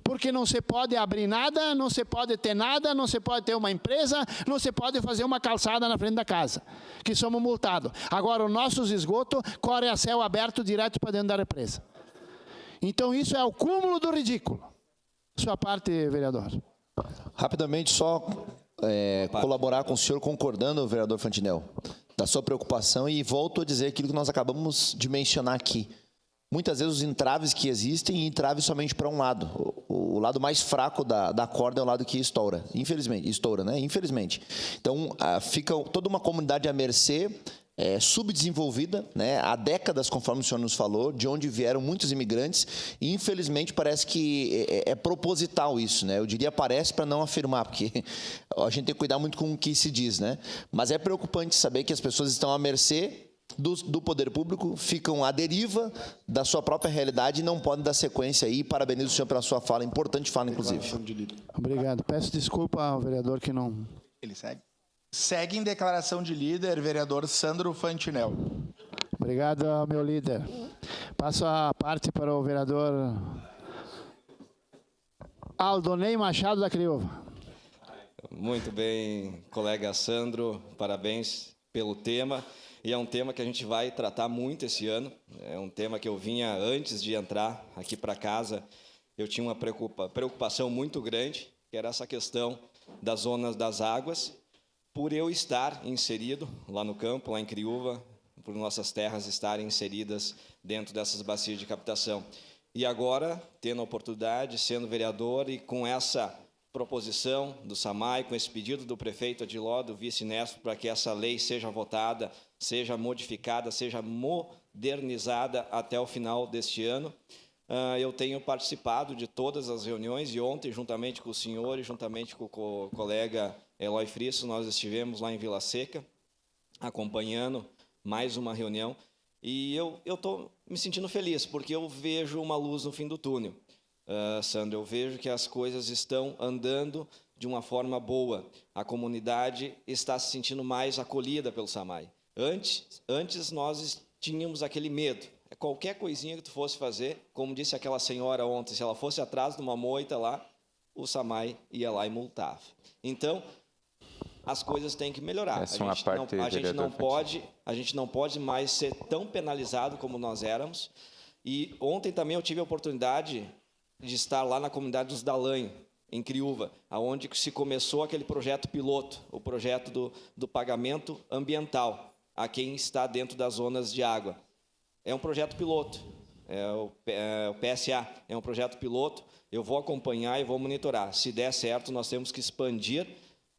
Porque não se pode abrir nada, não se pode ter nada, não se pode ter uma empresa, não se pode fazer uma calçada na frente da casa, que somos multados. Agora, os nossos esgotos correm a céu aberto direto para dentro da represa. Então, isso é o cúmulo do ridículo. Sua parte, vereador. Rapidamente, só colaborar com o senhor, concordando, vereador Fantinel, da sua preocupação, e volto a dizer aquilo que nós acabamos de mencionar aqui. Muitas vezes os entraves que existem, e entraves somente para um lado. O lado mais fraco da corda é o lado que estoura. Infelizmente, né? Infelizmente. Então, fica toda uma comunidade à mercê, subdesenvolvida, né? Há décadas, conforme o senhor nos falou, de onde vieram muitos imigrantes, e infelizmente parece que é proposital isso, né? Eu diria parece para não afirmar, porque a gente tem que cuidar muito com o que se diz, né? Mas é preocupante saber que as pessoas estão à mercê do poder público, ficam à deriva da sua própria realidade e não podem dar sequência aí. Parabenizo o senhor pela sua fala, importante fala, inclusive. Obrigado. Peço desculpa ao vereador que não... Ele segue. Segue em declaração de líder, vereador Sandro Fantinel. Obrigado, meu líder. Passo a parte para o vereador Aldonei Machado da Criúva. Muito bem, colega Sandro, parabéns pelo tema. E é um tema que a gente vai tratar muito esse ano. É um tema que eu vinha, antes de entrar aqui para casa, eu tinha uma preocupação muito grande, que era essa questão das zonas das águas, por eu estar inserido lá no campo, lá em Criúva, por nossas terras estarem inseridas dentro dessas bacias de captação. E agora, tendo a oportunidade, sendo vereador e com essa proposição do SAMAI, com esse pedido do prefeito Adiló, do vice-Nestor, para que essa lei seja votada, seja modificada, seja modernizada até o final deste ano. Eu tenho participado de todas as reuniões e ontem, juntamente com o senhor e juntamente com o colega Eloy Frisso, nós estivemos lá em Vila Seca, acompanhando mais uma reunião. E eu estou me sentindo feliz, porque eu vejo uma luz no fim do túnel. Sandro, eu vejo que as coisas estão andando de uma forma boa. A comunidade está se sentindo mais acolhida pelo SAMAI. Antes nós tínhamos aquele medo. Qualquer coisinha que tu fosse fazer, como disse aquela senhora ontem, se ela fosse atrás de uma moita lá, o SAMAI ia lá e multava. Então, as coisas têm que melhorar. Essa é uma parte, a gente não pode mais ser tão penalizado como nós éramos. E ontem também eu tive a oportunidade de estar lá na comunidade dos Dalanho, em Criúva, onde se começou aquele projeto piloto, o projeto do pagamento ambiental a quem está dentro das zonas de água. É um projeto piloto, é o PSA, é um projeto piloto. Eu vou acompanhar e vou monitorar. Se der certo, nós temos que expandir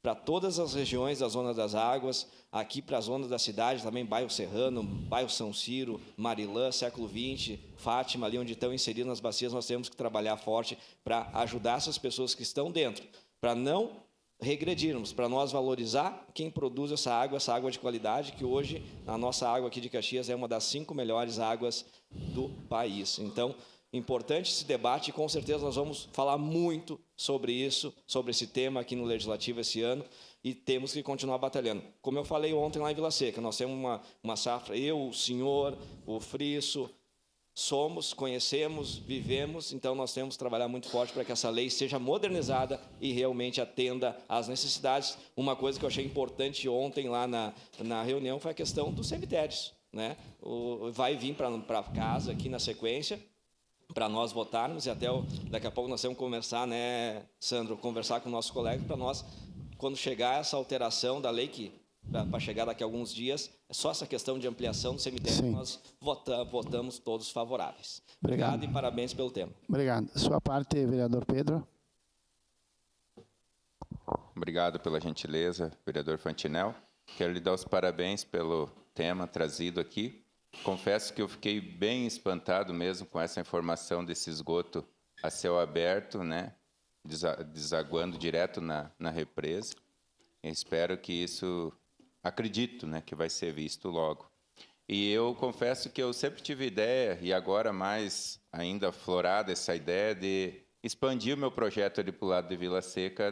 para todas as regiões da Zona das Águas, aqui para a zona da cidade, também bairro Serrano, bairro São Ciro, Marilã, século XX, Fátima, ali onde estão inseridas as bacias, nós temos que trabalhar forte para ajudar essas pessoas que estão dentro, para não regredirmos, para nós valorizar quem produz essa água de qualidade, que hoje a nossa água aqui de Caxias é uma das 5 melhores águas do país. Então, importante esse debate e com certeza nós vamos falar muito sobre isso, sobre esse tema aqui no Legislativo esse ano e temos que continuar batalhando. Como eu falei ontem lá em Vila Seca, nós temos uma safra, eu, o senhor, o Frisso, somos, conhecemos, vivemos, então nós temos que trabalhar muito forte para que essa lei seja modernizada e realmente atenda às necessidades. Uma coisa que eu achei importante ontem lá na reunião foi a questão dos cemitérios, né? Vai vir para casa aqui na sequência, para nós votarmos, e até daqui a pouco nós vamos conversar, né, Sandro, conversar com o nosso colega, para nós, quando chegar essa alteração da lei, que para chegar daqui a alguns dias, é só essa questão de ampliação do cemitério, que nós votamos todos favoráveis. Obrigado e parabéns pelo tema. Obrigado. Sua parte, vereador Pedro. Obrigado pela gentileza, vereador Fantinel. Quero lhe dar os parabéns pelo tema trazido aqui. Confesso que eu fiquei bem espantado mesmo com essa informação desse esgoto a céu aberto, né, desaguando direto na represa. Eu espero que isso, acredito, né, que vai ser visto logo. E eu confesso que eu sempre tive ideia, e agora mais ainda aflorada essa ideia de expandir o meu projeto ali para o lado de Vila Seca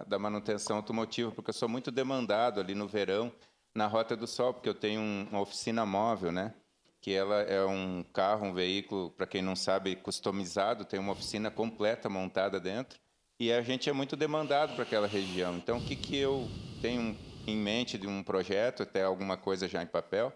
da manutenção automotiva, porque eu sou muito demandado ali no verão, na Rota do Sol, porque eu tenho uma oficina móvel, né? Que ela é um carro, um veículo, para quem não sabe, customizado, tem uma oficina completa montada dentro, e a gente é muito demandado para aquela região. Então, o que eu tenho em mente de um projeto, até alguma coisa já em papel,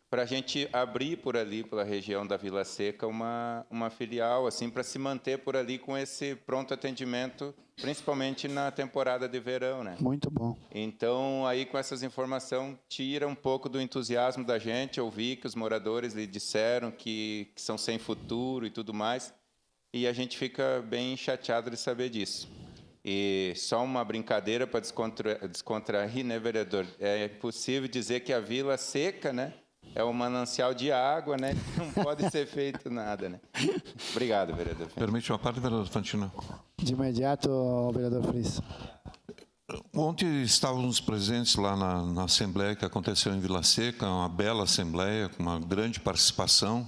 para a gente abrir por ali, pela região da Vila Seca, uma filial, assim, para se manter por ali com esse pronto atendimento, principalmente na temporada de verão, né? Muito bom. Então, aí com essas informações, tira um pouco do entusiasmo da gente, ouvir que os moradores lhe disseram que são sem futuro e tudo mais, e a gente fica bem chateado de saber disso. E só uma brincadeira para descontrair, né, vereador? É impossível dizer que a Vila Seca, né, é um manancial de água, né? Não pode ser feito nada, né? Obrigado, vereador. Permite uma parte, vereador Fantino? De imediato, vereador Frisso. Ontem estávamos presentes lá na Assembleia que aconteceu em Vila Seca, uma bela Assembleia, com uma grande participação.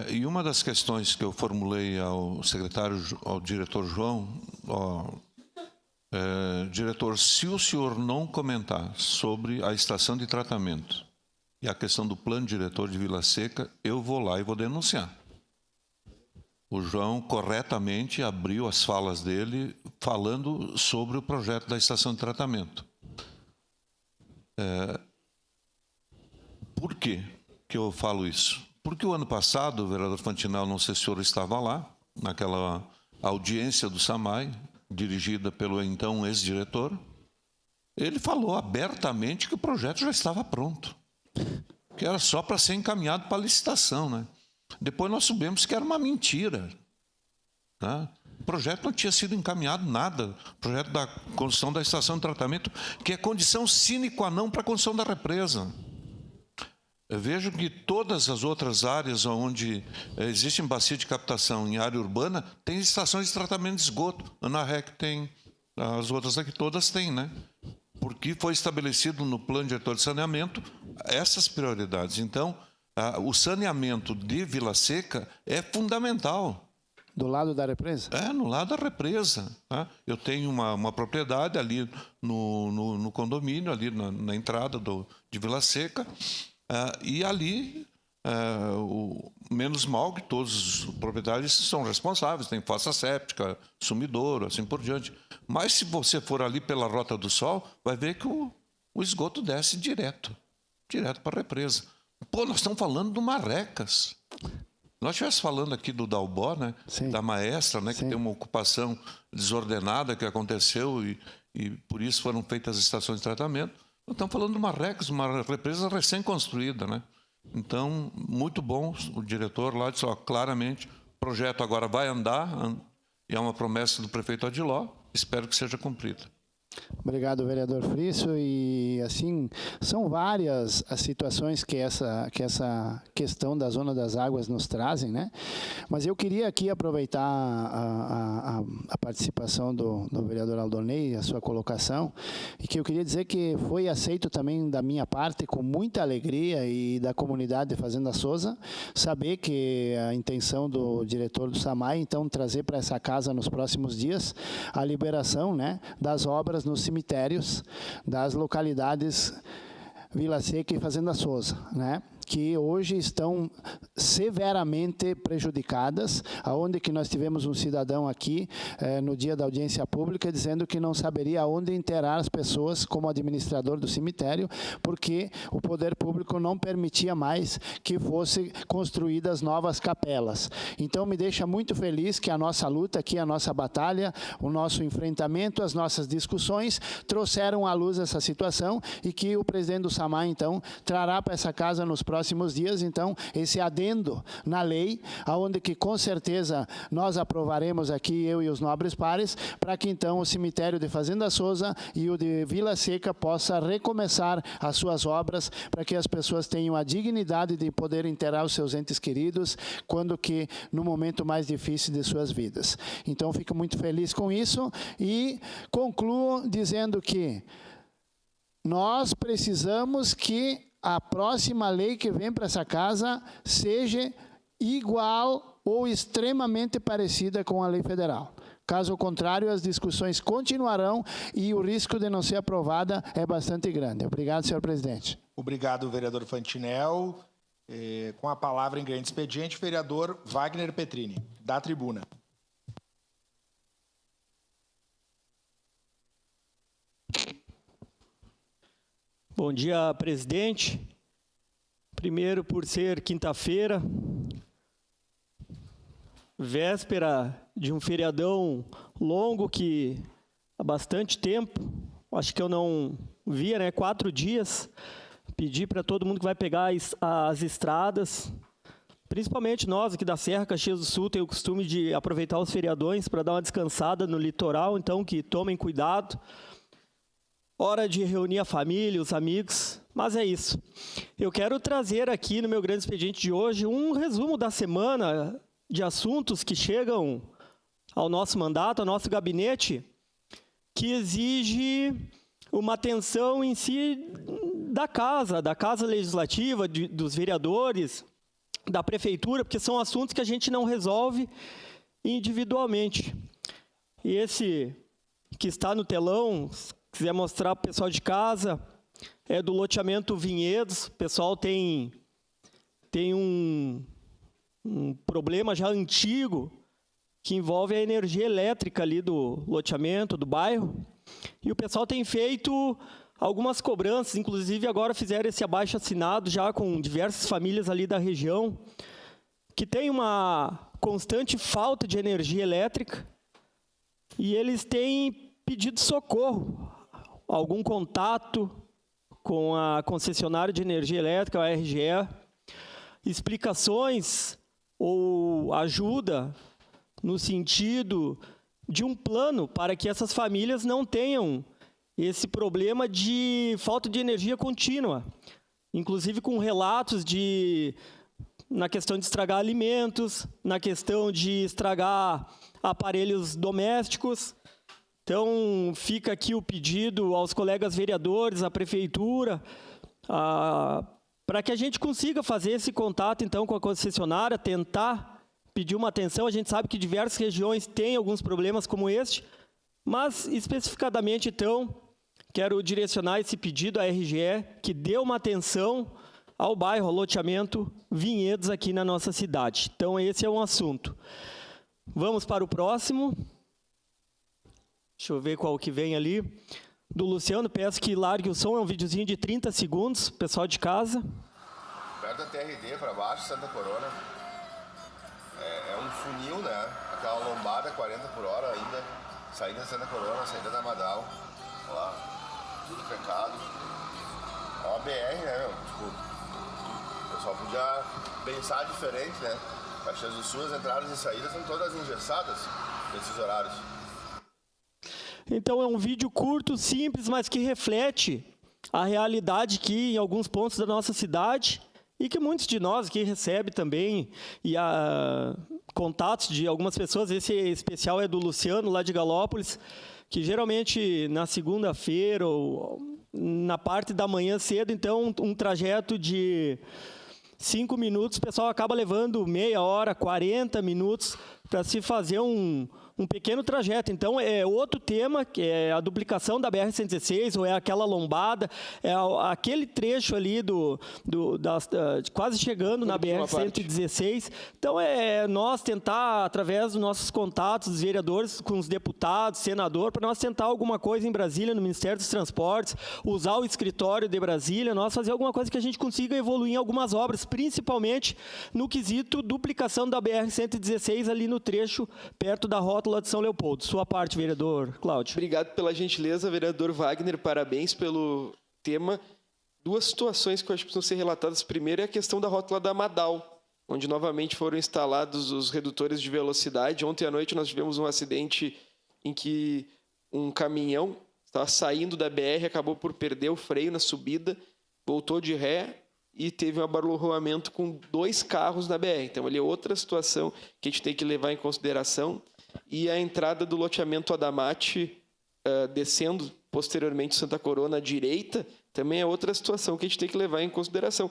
E uma das questões que eu formulei ao secretário, ao diretor João, diretor, se o senhor não comentar sobre a estação de tratamento e a questão do plano diretor de Vila Seca, eu vou lá e vou denunciar. O João corretamente abriu as falas dele falando sobre o projeto da estação de tratamento. Por quê que eu falo isso? Porque o ano passado, o vereador Fantinel, não sei se o senhor estava lá, naquela audiência do SAMAI, dirigida pelo então ex-diretor, ele falou abertamente que o projeto já estava pronto, que era só para ser encaminhado para a licitação, né? Depois nós soubemos que era uma mentira, né? O projeto não tinha sido encaminhado nada, o projeto da construção da estação de tratamento, que é condição sine qua non para a construção da represa. Eu vejo que todas as outras áreas onde existem bacia de captação em área urbana, tem estações de tratamento de esgoto. A ANAREC tem, as outras aqui todas têm, né? Porque foi estabelecido no plano diretor de saneamento essas prioridades. Então, o saneamento de Vila Seca é fundamental. Do lado da represa? No lado da represa. Tá? Eu tenho uma propriedade ali no condomínio, ali na entrada de Vila Seca, e ali menos mal que todos os proprietários são responsáveis, tem fossa séptica, sumidouro, assim por diante. Mas se você for ali pela Rota do Sol, vai ver que o esgoto desce direto para a represa. Pô, nós estamos falando do Marrecas. Nós estivemos falando aqui do Dalbó, né? Da Maestra, né? Que tem uma ocupação desordenada que aconteceu e por isso foram feitas as estações de tratamento. Nós estamos falando do Marrecas, uma represa recém-construída, né? Então, muito bom, o diretor lá disse, claramente, o projeto agora vai andar, e é uma promessa do prefeito Adiló, espero que seja cumprida. Obrigado, vereador Frício. E, assim, são várias as situações que essa questão da Zona das Águas nos trazem, né? Mas eu queria aqui aproveitar a participação do vereador Aldonei, a sua colocação, e que eu queria dizer que foi aceito também da minha parte, com muita alegria, e da comunidade de Fazenda Souza, saber que a intenção do diretor do SAMAI, então, trazer para essa casa nos próximos dias a liberação, né, das obras nos cemitérios das localidades Vila Seca e Fazenda Souza, né? Que hoje estão severamente prejudicadas, aonde que nós tivemos um cidadão aqui no dia da audiência pública dizendo que não saberia onde enterrar as pessoas como administrador do cemitério, porque o poder público não permitia mais que fossem construídas novas capelas. Então me deixa muito feliz que a nossa luta aqui, a nossa batalha, o nosso enfrentamento, as nossas discussões trouxeram à luz essa situação e que o presidente do SAMAI, então, trará para essa casa nos próximos dias, então, esse adendo na lei, aonde que com certeza nós aprovaremos aqui, eu e os nobres pares, para que então o cemitério de Fazenda Souza e o de Vila Seca possa recomeçar as suas obras, para que as pessoas tenham a dignidade de poder enterrar os seus entes queridos, quando que no momento mais difícil de suas vidas. Então, fico muito feliz com isso e concluo dizendo que nós precisamos que a próxima lei que vem para essa casa seja igual ou extremamente parecida com a lei federal. Caso contrário, as discussões continuarão e o risco de não ser aprovada é bastante grande. Obrigado, senhor presidente. Obrigado, vereador Fantinel. Com a palavra em grande expediente, vereador Wagner Petrini, da tribuna. Bom dia, presidente. Primeiro, por ser quinta-feira, véspera de um feriadão longo que há bastante tempo, acho que eu não via, né? 4 dias. Pedi para todo mundo que vai pegar as estradas, principalmente nós aqui da Serra Caxias do Sul, tem o costume de aproveitar os feriadões para dar uma descansada no litoral, então que tomem cuidado. Hora de reunir a família, os amigos, mas é isso. Eu quero trazer aqui no meu grande expediente de hoje um resumo da semana de assuntos que chegam ao nosso mandato, ao nosso gabinete, que exige uma atenção em si da Casa Legislativa, dos vereadores, da Prefeitura, porque são assuntos que a gente não resolve individualmente. E esse que está no telão, se quiser mostrar para o pessoal de casa, é do loteamento Vinhedos. O pessoal tem um problema já antigo que envolve a energia elétrica ali do loteamento, do bairro. E o pessoal tem feito algumas cobranças, inclusive agora fizeram esse abaixo-assinado já com diversas famílias ali da região, que tem uma constante falta de energia elétrica e eles têm pedido socorro, algum contato com a concessionária de energia elétrica, a RGE, explicações ou ajuda no sentido de um plano para que essas famílias não tenham esse problema de falta de energia contínua, inclusive com relatos na questão de estragar alimentos, na questão de estragar aparelhos domésticos. Então, fica aqui o pedido aos colegas vereadores, à prefeitura, para que a gente consiga fazer esse contato, então, com a concessionária, tentar pedir uma atenção. A gente sabe que diversas regiões têm alguns problemas como este, mas, especificadamente, então, quero direcionar esse pedido à RGE, que dê uma atenção ao bairro, ao loteamento Vinhedos aqui na nossa cidade. Então, esse é um assunto. Vamos para o próximo. Deixa eu ver qual que vem ali. Do Luciano, peço que largue o som, é um videozinho de 30 segundos, pessoal de casa. Perto da TRD, para baixo, Santa Corona. É um funil, né? Aquela lombada 40 por hora ainda. Saída da Santa Corona, saída da Madal. Olha lá, tudo trancado. É uma BR, né, meu? Tipo, o pessoal podia pensar diferente, né? Caxias do Sul, as entradas e saídas são todas engessadas nesses horários. Então é um vídeo curto, simples, mas que reflete a realidade que em alguns pontos da nossa cidade e que muitos de nós aqui recebem também e contatos de algumas pessoas. Esse especial é do Luciano, lá de Galópolis, que geralmente na segunda-feira ou na parte da manhã cedo, então um trajeto de 5 minutos, o pessoal acaba levando meia hora, 40 minutos para se fazer um pequeno trajeto. Então, é outro tema, que é a duplicação da BR-116, ou é aquela lombada, é aquele trecho ali quase chegando na BR-116. Então, é nós tentar, através dos nossos contatos, dos vereadores, com os deputados, senador, para nós tentar alguma coisa em Brasília, no Ministério dos Transportes, usar o escritório de Brasília, nós fazer alguma coisa que a gente consiga evoluir em algumas obras, principalmente no quesito duplicação da BR-116 ali no trecho perto da rótula de São Leopoldo. Sua parte, vereador Cláudio. Obrigado pela gentileza, vereador Wagner, parabéns pelo tema. Duas situações que eu acho que precisam ser relatadas. Primeiro é a questão da rótula da Madal, onde novamente foram instalados os redutores de velocidade. Ontem à noite nós tivemos um acidente em que um caminhão estava saindo da BR, acabou por perder o freio na subida, voltou de ré e teve um abarroamento com 2 carros na BR. Então, ali é outra situação que a gente tem que levar em consideração. E a entrada do loteamento Adamate, descendo posteriormente Santa Corona à direita, também é outra situação que a gente tem que levar em consideração.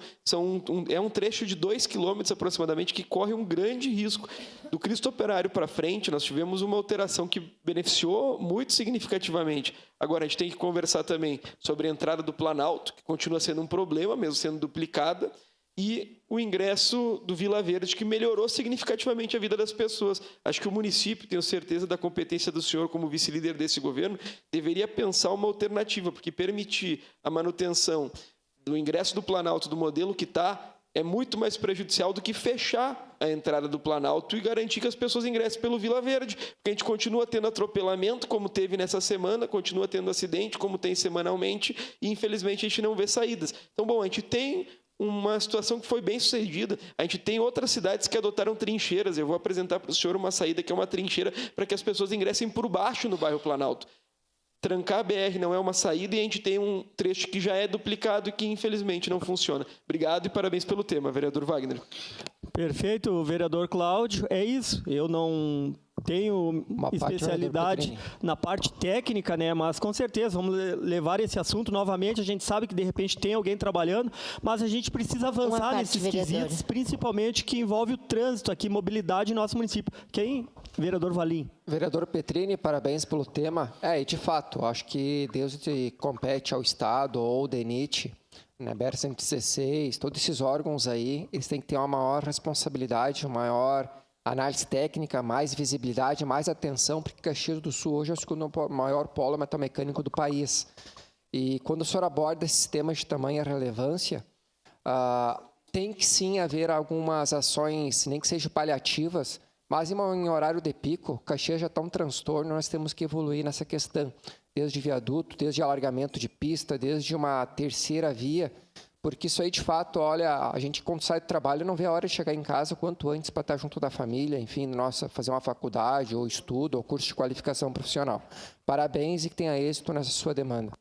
É um trecho de 2 quilômetros aproximadamente que corre um grande risco. Do Cristo Operário para frente, nós tivemos uma alteração que beneficiou muito significativamente. Agora, a gente tem que conversar também sobre a entrada do Planalto, que continua sendo um problema, mesmo sendo duplicada, e o ingresso do Vila Verde, que melhorou significativamente a vida das pessoas. Acho que o município, tenho certeza da competência do senhor como vice-líder desse governo, deveria pensar uma alternativa, porque permitir a manutenção do ingresso do Planalto do modelo que está é muito mais prejudicial do que fechar a entrada do Planalto e garantir que as pessoas ingressem pelo Vila Verde, porque a gente continua tendo atropelamento, como teve nessa semana, continua tendo acidente, como tem semanalmente, e infelizmente a gente não vê saídas. Então, bom, a gente tem uma situação que foi bem sucedida. A gente tem outras cidades que adotaram trincheiras. Eu vou apresentar para o senhor uma saída que é uma trincheira para que as pessoas ingressem por baixo no bairro Planalto. Trancar a BR não é uma saída e a gente tem um trecho que já é duplicado e que infelizmente não funciona. Obrigado e parabéns pelo tema, vereador Wagner. Perfeito, vereador Cláudio. É isso. Eu não tenho especialidade na parte técnica, né? Mas com certeza vamos levar esse assunto novamente. A gente sabe que de repente tem alguém trabalhando, mas a gente precisa avançar nesses quesitos, principalmente que envolve o trânsito aqui, mobilidade em nosso município. Quem? Vereador Valim. Vereador Petrini, parabéns pelo tema. E de fato, acho que desde compete ao Estado ou ao DENIT, né, BR-116, todos esses órgãos aí, eles têm que ter uma maior responsabilidade, uma maior análise técnica, mais visibilidade, mais atenção, porque Caxias do Sul hoje é o segundo maior polo metalmecânico do país. E quando o senhor aborda esses temas de tamanha relevância, tem que sim haver algumas ações, nem que sejam paliativas, mas em horário de pico, Caxias já está um transtorno, nós temos que evoluir nessa questão, desde viaduto, desde alargamento de pista, desde uma terceira via, porque isso aí, de fato, olha, a gente quando sai do trabalho não vê a hora de chegar em casa quanto antes para estar junto da família, enfim, fazer uma faculdade, ou estudo, ou curso de qualificação profissional. Parabéns e que tenha êxito nessa sua demanda.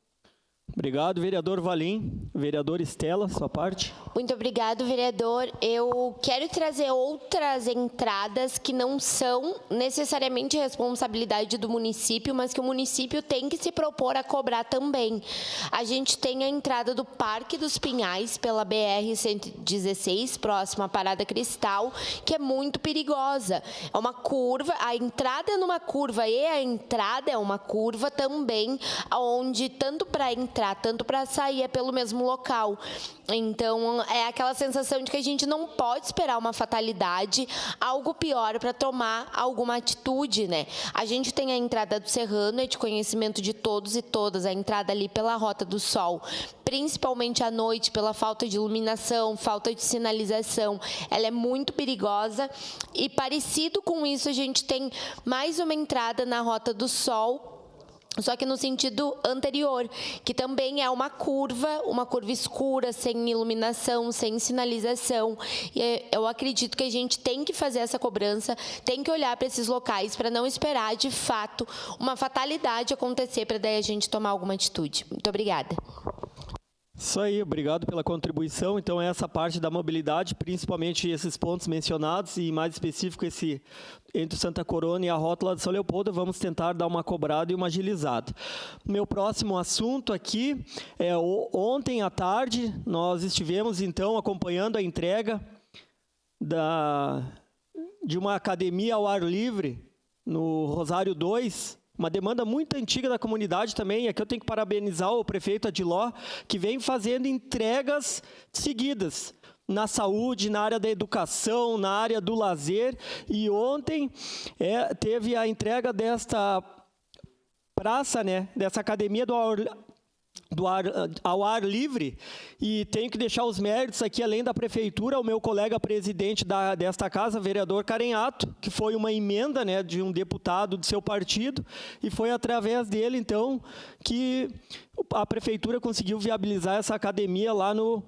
Obrigado, vereador Valim. Vereador Estela, sua parte. Muito obrigado, vereador. Eu quero trazer outras entradas que não são necessariamente responsabilidade do município, mas que o município tem que se propor a cobrar também. A gente tem a entrada do Parque dos Pinhais pela BR-116, próxima à Parada Cristal, que é muito perigosa. É uma curva, a entrada é numa curva e a entrada é uma curva também, onde tanto para entrar, tanto para sair é pelo mesmo local. Então, é aquela sensação de que a gente não pode esperar uma fatalidade, algo pior para tomar alguma atitude, né? A gente tem a entrada do Serrano, é de conhecimento de todos e todas, a entrada ali pela Rota do Sol, principalmente à noite, pela falta de iluminação, falta de sinalização, ela é muito perigosa. E parecido com isso, a gente tem mais uma entrada na Rota do Sol, só que no sentido anterior, que também é uma curva escura, sem iluminação, sem sinalização. E eu acredito que a gente tem que fazer essa cobrança, tem que olhar para esses locais para não esperar, de fato, uma fatalidade acontecer para daí a gente tomar alguma atitude. Muito obrigada. Isso aí, obrigado pela contribuição. Então, essa parte da mobilidade, principalmente esses pontos mencionados, e mais específico esse entre Santa Corona e a rótula de São Leopoldo, vamos tentar dar uma cobrada e uma agilizada. Meu próximo assunto aqui é ontem à tarde, nós estivemos, então, acompanhando a entrega de uma academia ao ar livre no Rosário 2, uma demanda muito antiga da comunidade também, e aqui eu tenho que parabenizar o prefeito Adiló, que vem fazendo entregas seguidas na saúde, na área da educação, na área do lazer, e ontem teve a entrega desta praça, né, dessa academia ao ar livre, e tenho que deixar os méritos aqui, além da prefeitura, ao meu colega presidente desta casa, vereador Carenhato, que foi uma emenda, né, de um deputado do seu partido, e foi através dele, então, que a prefeitura conseguiu viabilizar essa academia lá no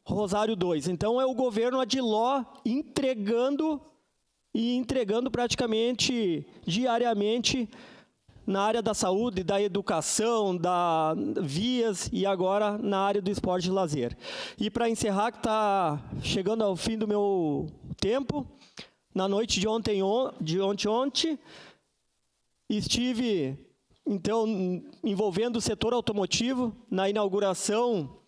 Rosário 2. Então, é o governo Adiló entregando praticamente diariamente na área da saúde, da educação, da vias e agora na área do esporte e lazer. E para encerrar, que está chegando ao fim do meu tempo, na noite de ontem, estive, então, envolvendo o setor automotivo na inauguração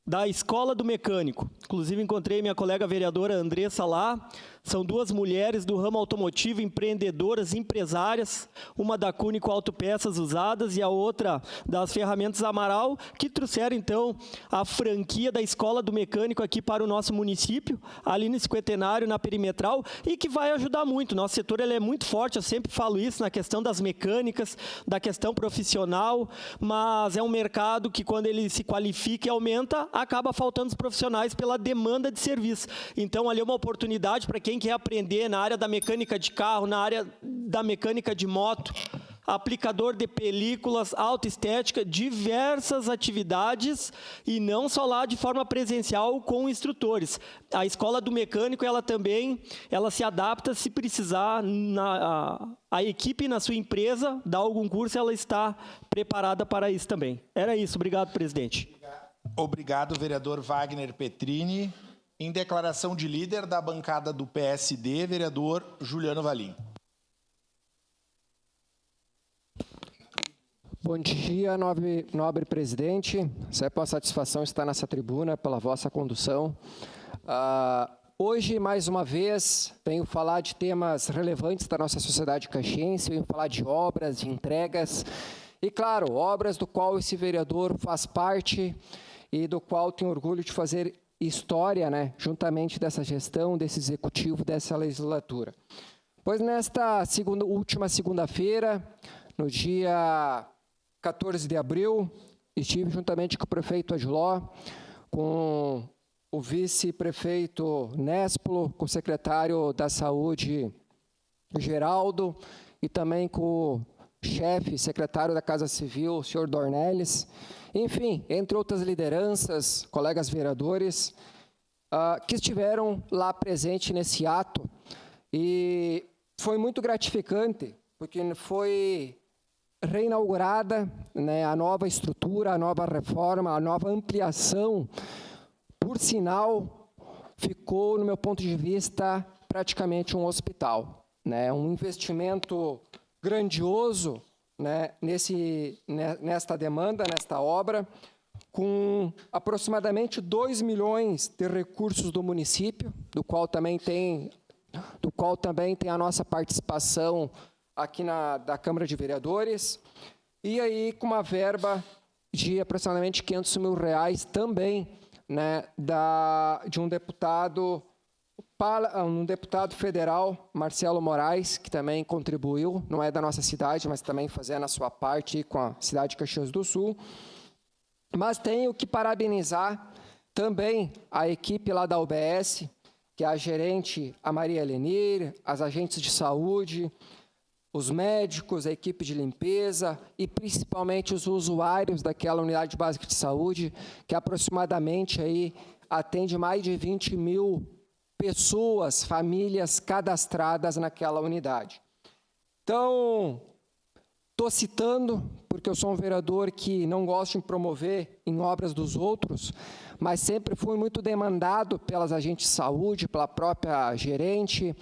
da Escola do Mecânico. Inclusive, encontrei minha colega vereadora Andressa lá. São duas mulheres do ramo automotivo, empreendedoras, empresárias, uma da Cúnico Autopeças Usadas e a outra das Ferramentas Amaral, que trouxeram, então, a franquia da Escola do Mecânico aqui para o nosso município, ali no Cinquentenário, na Perimetral, e que vai ajudar muito. Nosso setor ele é muito forte, eu sempre falo isso, na questão das mecânicas, da questão profissional, mas é um mercado que, quando ele se qualifica e aumenta, acaba faltando os profissionais pela demanda de serviço. Então, ali é uma oportunidade para quem quer aprender na área da mecânica de carro, na área da mecânica de moto, aplicador de películas, autoestética, diversas atividades, e não só lá de forma presencial com instrutores. A Escola do Mecânico, ela se adapta se precisar, a equipe na sua empresa dar algum curso, ela está preparada para isso também. Era isso, obrigado, presidente. Obrigado, vereador Wagner Petrini. Em declaração de líder da bancada do PSD, vereador Juliano Valim. Bom dia, nobre presidente. É uma satisfação estar nessa tribuna pela vossa condução. Hoje, mais uma vez, venho falar de temas relevantes da nossa sociedade caxiense, venho falar de obras, de entregas, e, claro, obras do qual esse vereador faz parte e do qual tenho orgulho de fazer história, né, juntamente dessa gestão, desse executivo, dessa legislatura. Pois nesta última segunda-feira, no dia 14 de abril, estive juntamente com o prefeito Adiló, com o vice-prefeito Nespolo, com o secretário da Saúde, Geraldo, e também com o chefe, secretário da Casa Civil, o senhor Dornelles, enfim, entre outras lideranças, colegas vereadores, que estiveram lá presentes nesse ato. E foi muito gratificante, porque foi reinaugurada, né, a nova estrutura, a nova reforma, a nova ampliação. Por sinal, ficou, no meu ponto de vista, praticamente um hospital, né, um investimento grandioso, né, nesta demanda, nesta obra, com aproximadamente 2 milhões de recursos do município, do qual também tem a nossa participação aqui da Câmara de Vereadores, e aí com uma verba de aproximadamente R$500 mil também, né, de um deputado federal, Marcelo Moraes, que também contribuiu, não é da nossa cidade, mas também fazendo a sua parte com a cidade de Caxias do Sul. Mas tenho que parabenizar também a equipe lá da UBS, que é a gerente, a Maria Lenir, as agentes de saúde, os médicos, a equipe de limpeza e principalmente os usuários daquela unidade básica de saúde, que aproximadamente aí atende mais de 20 mil pessoas, famílias cadastradas naquela unidade. Então, estou citando, porque eu sou um vereador que não gosta de promover em obras dos outros, mas sempre fui muito demandado pelas agentes de saúde, pela própria gerente,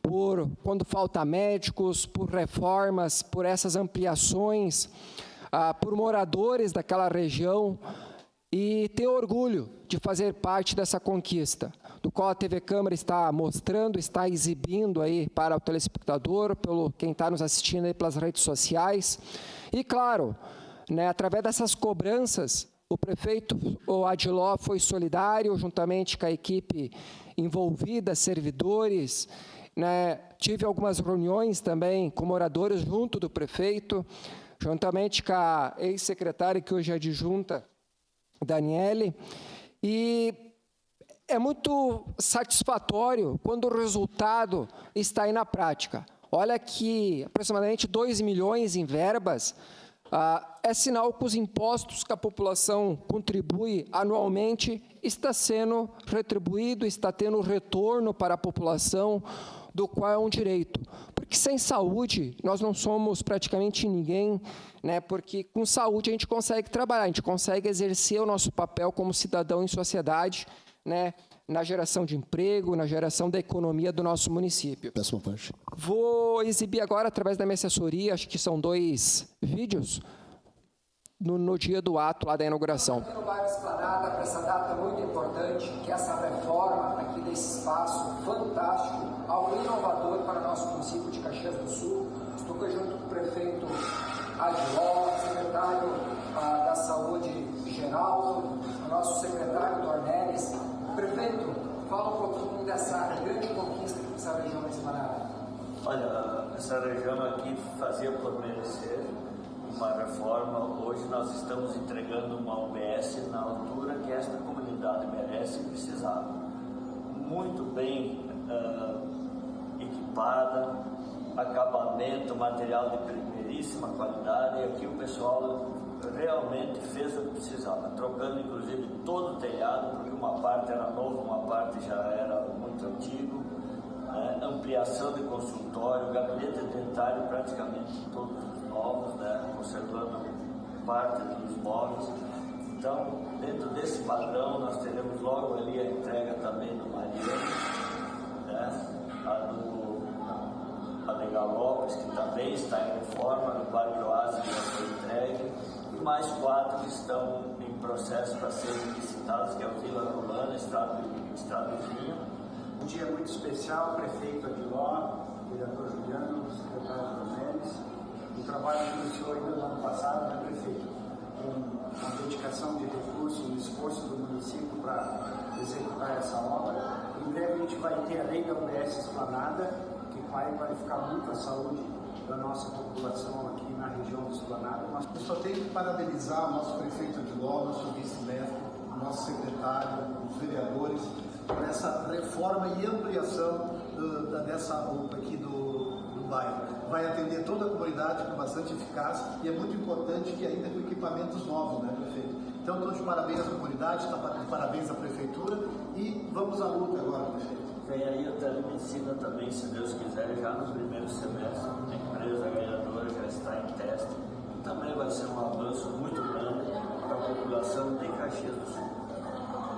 por quando falta médicos, por reformas, por essas ampliações, por moradores daquela região, e tenho orgulho de fazer parte dessa conquista, do qual a TV Câmara está mostrando, está exibindo aí para o telespectador, pelo quem está nos assistindo aí pelas redes sociais. E, claro, né, através dessas cobranças, o prefeito o Adiló foi solidário, juntamente com a equipe envolvida, servidores, né, tive algumas reuniões também com moradores junto do prefeito, juntamente com a ex-secretária, que hoje é adjunta, Daniele, e é muito satisfatório quando o resultado está aí na prática. Olha que aproximadamente 2 milhões em verbas é sinal que os impostos que a população contribui anualmente está sendo retribuído, está tendo retorno para a população, do qual é um direito. Porque sem saúde, nós não somos praticamente ninguém, né? Porque com saúde a gente consegue trabalhar, a gente consegue exercer o nosso papel como cidadão em sociedade, né? Na geração de emprego, na geração da economia do nosso município. Péssima parte. Vou exibir agora, através da minha assessoria, acho que são 2 vídeos, no dia do ato lá da inauguração. Aqui no bairro Esplanada, para essa data muito importante, que é essa reforma aqui desse espaço fantástico, algo inovador para o nosso município de Caxias do Sul. Estou junto com o prefeito Adiló, secretário da Saúde, Geraldo, o nosso secretário Dornelles. Prefeito, fala um pouquinho dessa grande conquista que essa região da Esplanada. Olha, essa região aqui fazia por merecer uma reforma. Hoje nós estamos entregando uma UBS na altura que esta comunidade merece e precisava. Muito bem equipada, acabamento, material de primeiríssima qualidade, e aqui o pessoal realmente fez o que precisava, trocando inclusive todo o telhado, porque uma parte era nova, uma parte já era muito antigo, né? Ampliação de consultório, gabinete dentário praticamente todos novos, né? Conservando parte dos móveis. Então, dentro desse padrão, nós teremos logo ali a entrega também do Mariano, né? A de Galopes, que também está em reforma, no Parque Oásis já foi entregue, e mais 4 que estão em processo para serem licitados, que é o Vila Rolana, Estado Vinho. Um dia muito especial, prefeito Adiló, vereador Juliano, secretário Dornelles, um trabalho que iniciou ainda no ano passado, né, prefeito? Com a dedicação de recursos, um esforço do município para executar essa obra. Em breve a gente vai ter a lei da UBS Esplanada, que vai qualificar muito a saúde da nossa população aqui na região do Esplanada. Eu só tenho que parabenizar o nosso prefeito Adiló, nosso vice-mestre, o nosso secretário, os vereadores, por essa reforma e ampliação dessa UPA aqui do bairro. Vai atender toda a comunidade com bastante eficácia e é muito importante que ainda com equipamentos novos, né, prefeito? Então, estou de parabéns à comunidade, de parabéns à prefeitura e vamos à luta agora, prefeito. Vem aí a telemedicina também, se Deus quiser, já nos primeiros semestres. A empresa ganhadora já está em teste. E também vai ser um avanço muito grande para a população de Caxias do Sul.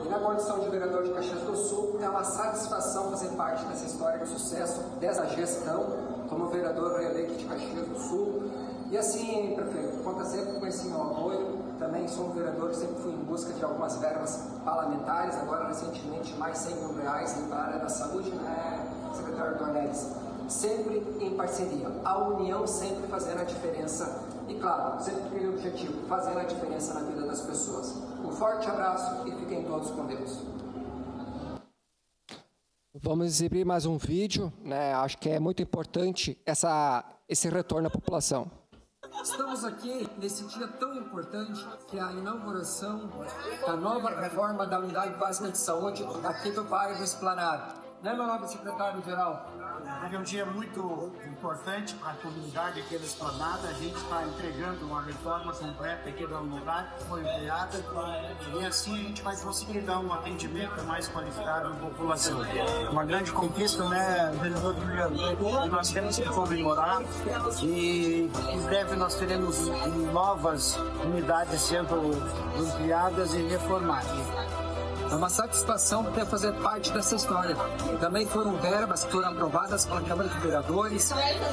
E na condição de vereador de Caxias do Sul, é uma satisfação fazer parte dessa história de sucesso, dessa gestão, como vereador reeleito de Caxias do Sul. E assim, prefeito, conta sempre com esse meu apoio. Também sou um vereador que sempre fui em busca de algumas verbas parlamentares, agora recentemente mais R$100 mil para a área da saúde, né, secretário Dornelles? Sempre em parceria, a união sempre fazendo a diferença e, claro, sempre com aquele objetivo, fazer a diferença na vida das pessoas. Um forte abraço e fiquem todos com Deus. Vamos exibir mais um vídeo, né? Acho que é muito importante esse retorno à população. Estamos aqui nesse dia tão importante que é a inauguração da nova reforma da Unidade Básica de Saúde aqui do bairro Esplanada. Né, meu nobre secretário-geral? É um dia muito importante para a comunidade aqui da Esplanada. A gente está entregando uma reforma completa aqui da unidade que foi criada e assim a gente vai conseguir dar um atendimento mais qualificado à população. Uma grande conquista, né, vereador Juliano? Nós temos que comemorar e em breve nós teremos novas unidades sendo ampliadas e reformadas. É uma satisfação poder fazer parte dessa história. Também foram verbas que foram aprovadas pela Câmara de Vereadores,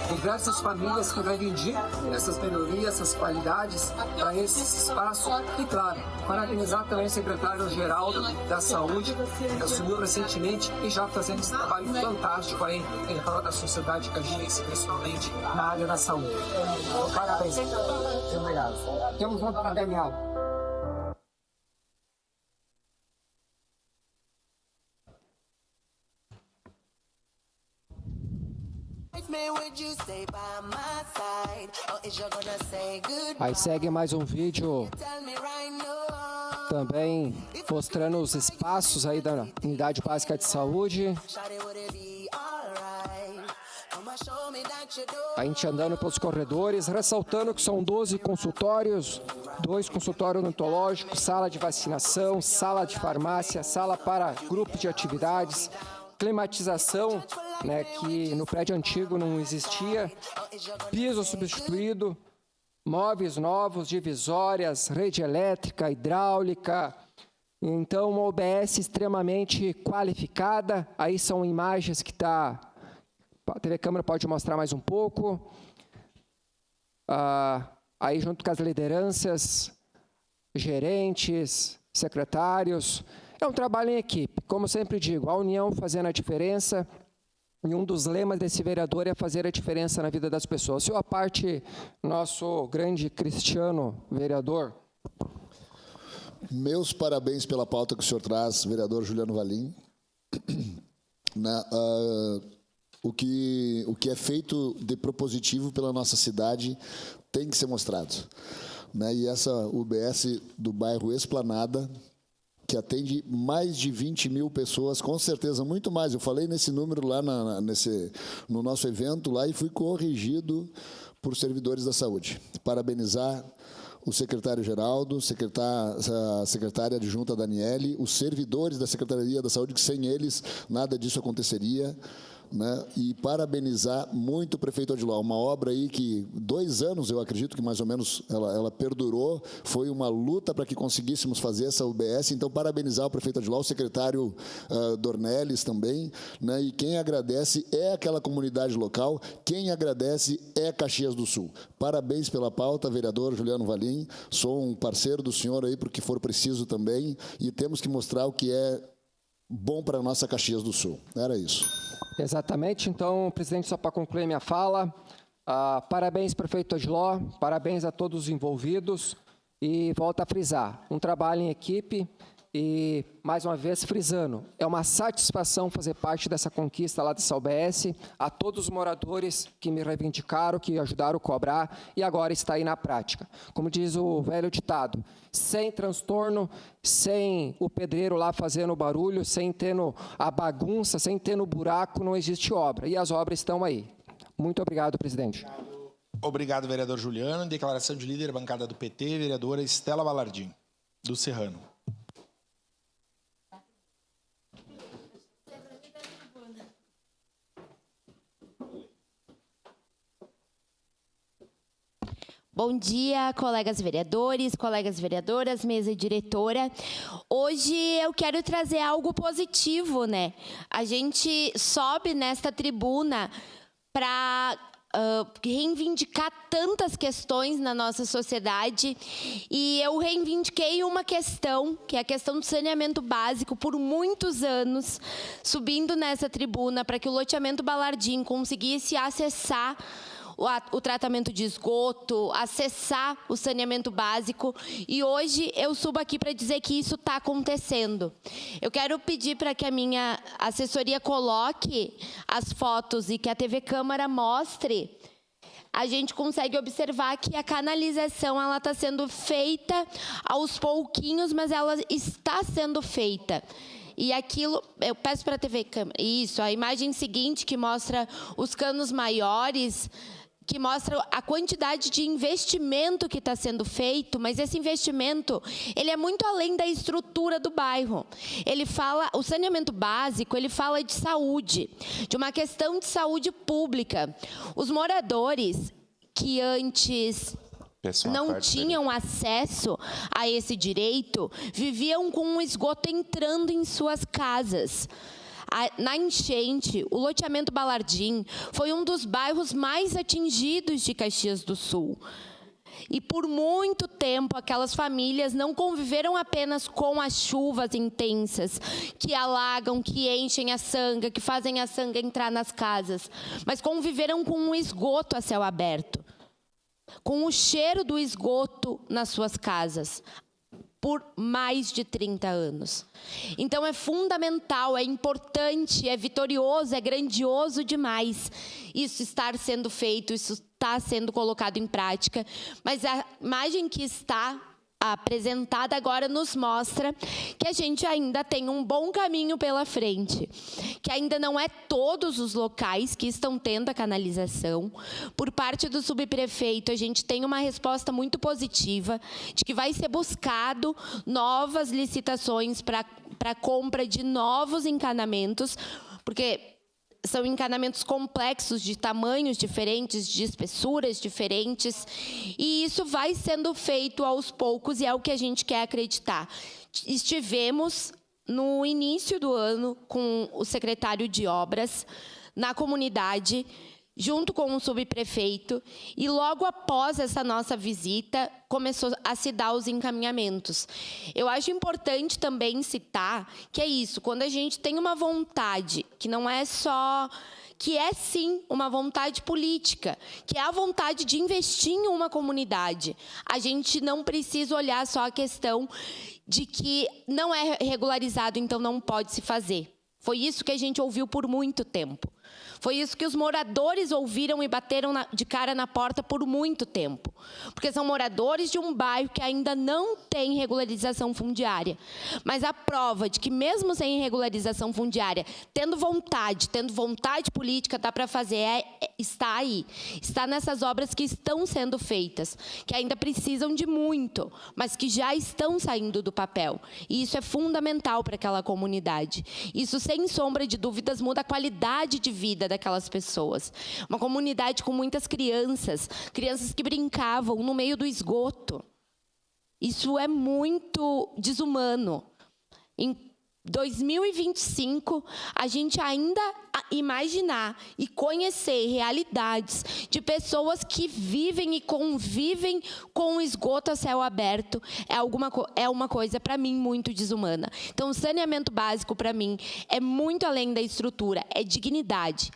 diversas famílias que reivindicam essas melhorias, essas qualidades para esse espaço. E, claro, parabenizar também o secretário-geral da Saúde, que assumiu recentemente e já fazendo esse trabalho fantástico aí em prol da sociedade caxiense, principalmente na área da saúde. Parabéns. Obrigado. Temos um para Daniel. Aí segue mais um vídeo também mostrando os espaços aí da Unidade Básica de Saúde. A gente andando pelos corredores, ressaltando que são 12 consultórios, 2 consultórios odontológicos, sala de vacinação, sala de farmácia, sala para grupos de atividades, climatização, né, que no prédio antigo não existia, piso substituído, móveis novos, divisórias, rede elétrica, hidráulica. Então, uma OBS extremamente qualificada. Aí são imagens que está... A TV Câmara pode mostrar mais um pouco. Aí, junto com as lideranças, gerentes, secretários. É um trabalho em equipe. Como sempre digo, a união fazendo a diferença. E um dos lemas desse vereador é fazer a diferença na vida das pessoas. Sua parte, nosso grande Cristiano, vereador. Meus parabéns pela pauta que o senhor traz, vereador Juliano Valim. O que é feito de propositivo pela nossa cidade tem que ser mostrado. E essa UBS do bairro Esplanada, que atende mais de 20 mil pessoas, com certeza, muito mais. Eu falei nesse número lá no nosso evento lá e fui corrigido por servidores da saúde. Parabenizar o secretário Geraldo, a secretária adjunta Daniele, os servidores da Secretaria da Saúde, que sem eles nada disso aconteceria. E parabenizar muito o prefeito Odiló. Uma obra aí que 2 anos, eu acredito que mais ou menos ela perdurou, foi uma luta para que conseguíssemos fazer essa UBS. Então, parabenizar o prefeito Odiló, o secretário Dornelles também. E quem agradece é aquela comunidade local, quem agradece é Caxias do Sul. Parabéns pela pauta, vereador Juliano Valim. Sou um parceiro do senhor aí, porque for preciso também, e temos que mostrar o que é bom para a nossa Caxias do Sul. Era isso. Exatamente. Então, presidente, só para concluir minha fala, parabéns, prefeito Odiló, parabéns a todos os envolvidos e volto a frisar, um trabalho em equipe e, mais uma vez, frisando, é uma satisfação fazer parte dessa conquista lá dessa UBS, a todos os moradores que me reivindicaram, que ajudaram a cobrar e agora está aí na prática. Como diz o velho ditado, sem transtorno, sem o pedreiro lá fazendo barulho, sem tendo a bagunça, sem tendo buraco, não existe obra. E as obras estão aí. Muito obrigado, presidente. Obrigado, vereador Juliano. Em declaração de líder, bancada do PT, vereadora Estela Balardim, do Serrano. Bom dia, colegas vereadores, colegas vereadoras, mesa diretora. Hoje eu quero trazer algo positivo, né? A gente sobe nesta tribuna para reivindicar tantas questões na nossa sociedade e eu reivindiquei uma questão, que é a questão do saneamento básico, por muitos anos, subindo nessa tribuna para que o loteamento Balardim conseguisse acessar o tratamento de esgoto, acessar o saneamento básico. E hoje eu subo aqui para dizer que isso está acontecendo. Eu quero pedir para que a minha assessoria coloque as fotos e que a TV Câmara mostre. A gente consegue observar que a canalização ela está sendo feita aos pouquinhos, mas ela está sendo feita. E aquilo, eu peço para a TV Câmara, isso, a imagem seguinte que mostra os canos maiores, que mostra a quantidade de investimento que está sendo feito, mas esse investimento, ele é muito além da estrutura do bairro. Ele fala, o saneamento básico, ele fala de saúde, de uma questão de saúde pública. Os moradores que antes não tinham acesso a esse direito, viviam com um esgoto entrando em suas casas. Na enchente, o loteamento Balardim foi um dos bairros mais atingidos de Caxias do Sul. E por muito tempo, aquelas famílias não conviveram apenas com as chuvas intensas, que alagam, que enchem a sanga, que fazem a sanga entrar nas casas, mas conviveram com um esgoto a céu aberto, com o cheiro do esgoto nas suas casas, por mais de 30 anos. Então é fundamental, é importante, é vitorioso, é grandioso demais isso estar sendo feito, isso está sendo colocado em prática, mas a imagem que está apresentada agora nos mostra que a gente ainda tem um bom caminho pela frente, que ainda não é todos os locais que estão tendo a canalização. Por parte do subprefeito, a gente tem uma resposta muito positiva de que vai ser buscado novas licitações para a compra de novos encanamentos, porque são encanamentos complexos, de tamanhos diferentes, de espessuras diferentes, e isso vai sendo feito aos poucos e é o que a gente quer acreditar. Estivemos no início do ano com o secretário de Obras na comunidade, junto com o subprefeito, e logo após essa nossa visita, começou a se dar os encaminhamentos. Eu acho importante também citar que é isso, quando a gente tem uma vontade, que não é só, que é sim uma vontade política, que é a vontade de investir em uma comunidade, a gente não precisa olhar só a questão de que não é regularizado, então não pode se fazer. Foi isso que a gente ouviu por muito tempo. Foi isso que os moradores ouviram e bateram de cara na porta por muito tempo. Porque são moradores de um bairro que ainda não tem regularização fundiária. Mas a prova de que mesmo sem regularização fundiária, tendo vontade política, dá para fazer, está aí. Está nessas obras que estão sendo feitas, que ainda precisam de muito, mas que já estão saindo do papel. E isso é fundamental para aquela comunidade. Isso, sem sombra de dúvidas, muda a qualidade de vida daquelas pessoas. Uma comunidade com muitas crianças que brincavam no meio do esgoto. Isso é muito desumano. Em 2025, a gente ainda imaginar e conhecer realidades de pessoas que vivem e convivem com o esgoto a céu aberto é uma coisa, para mim, muito desumana. Então, o saneamento básico, para mim, é muito além da estrutura, é dignidade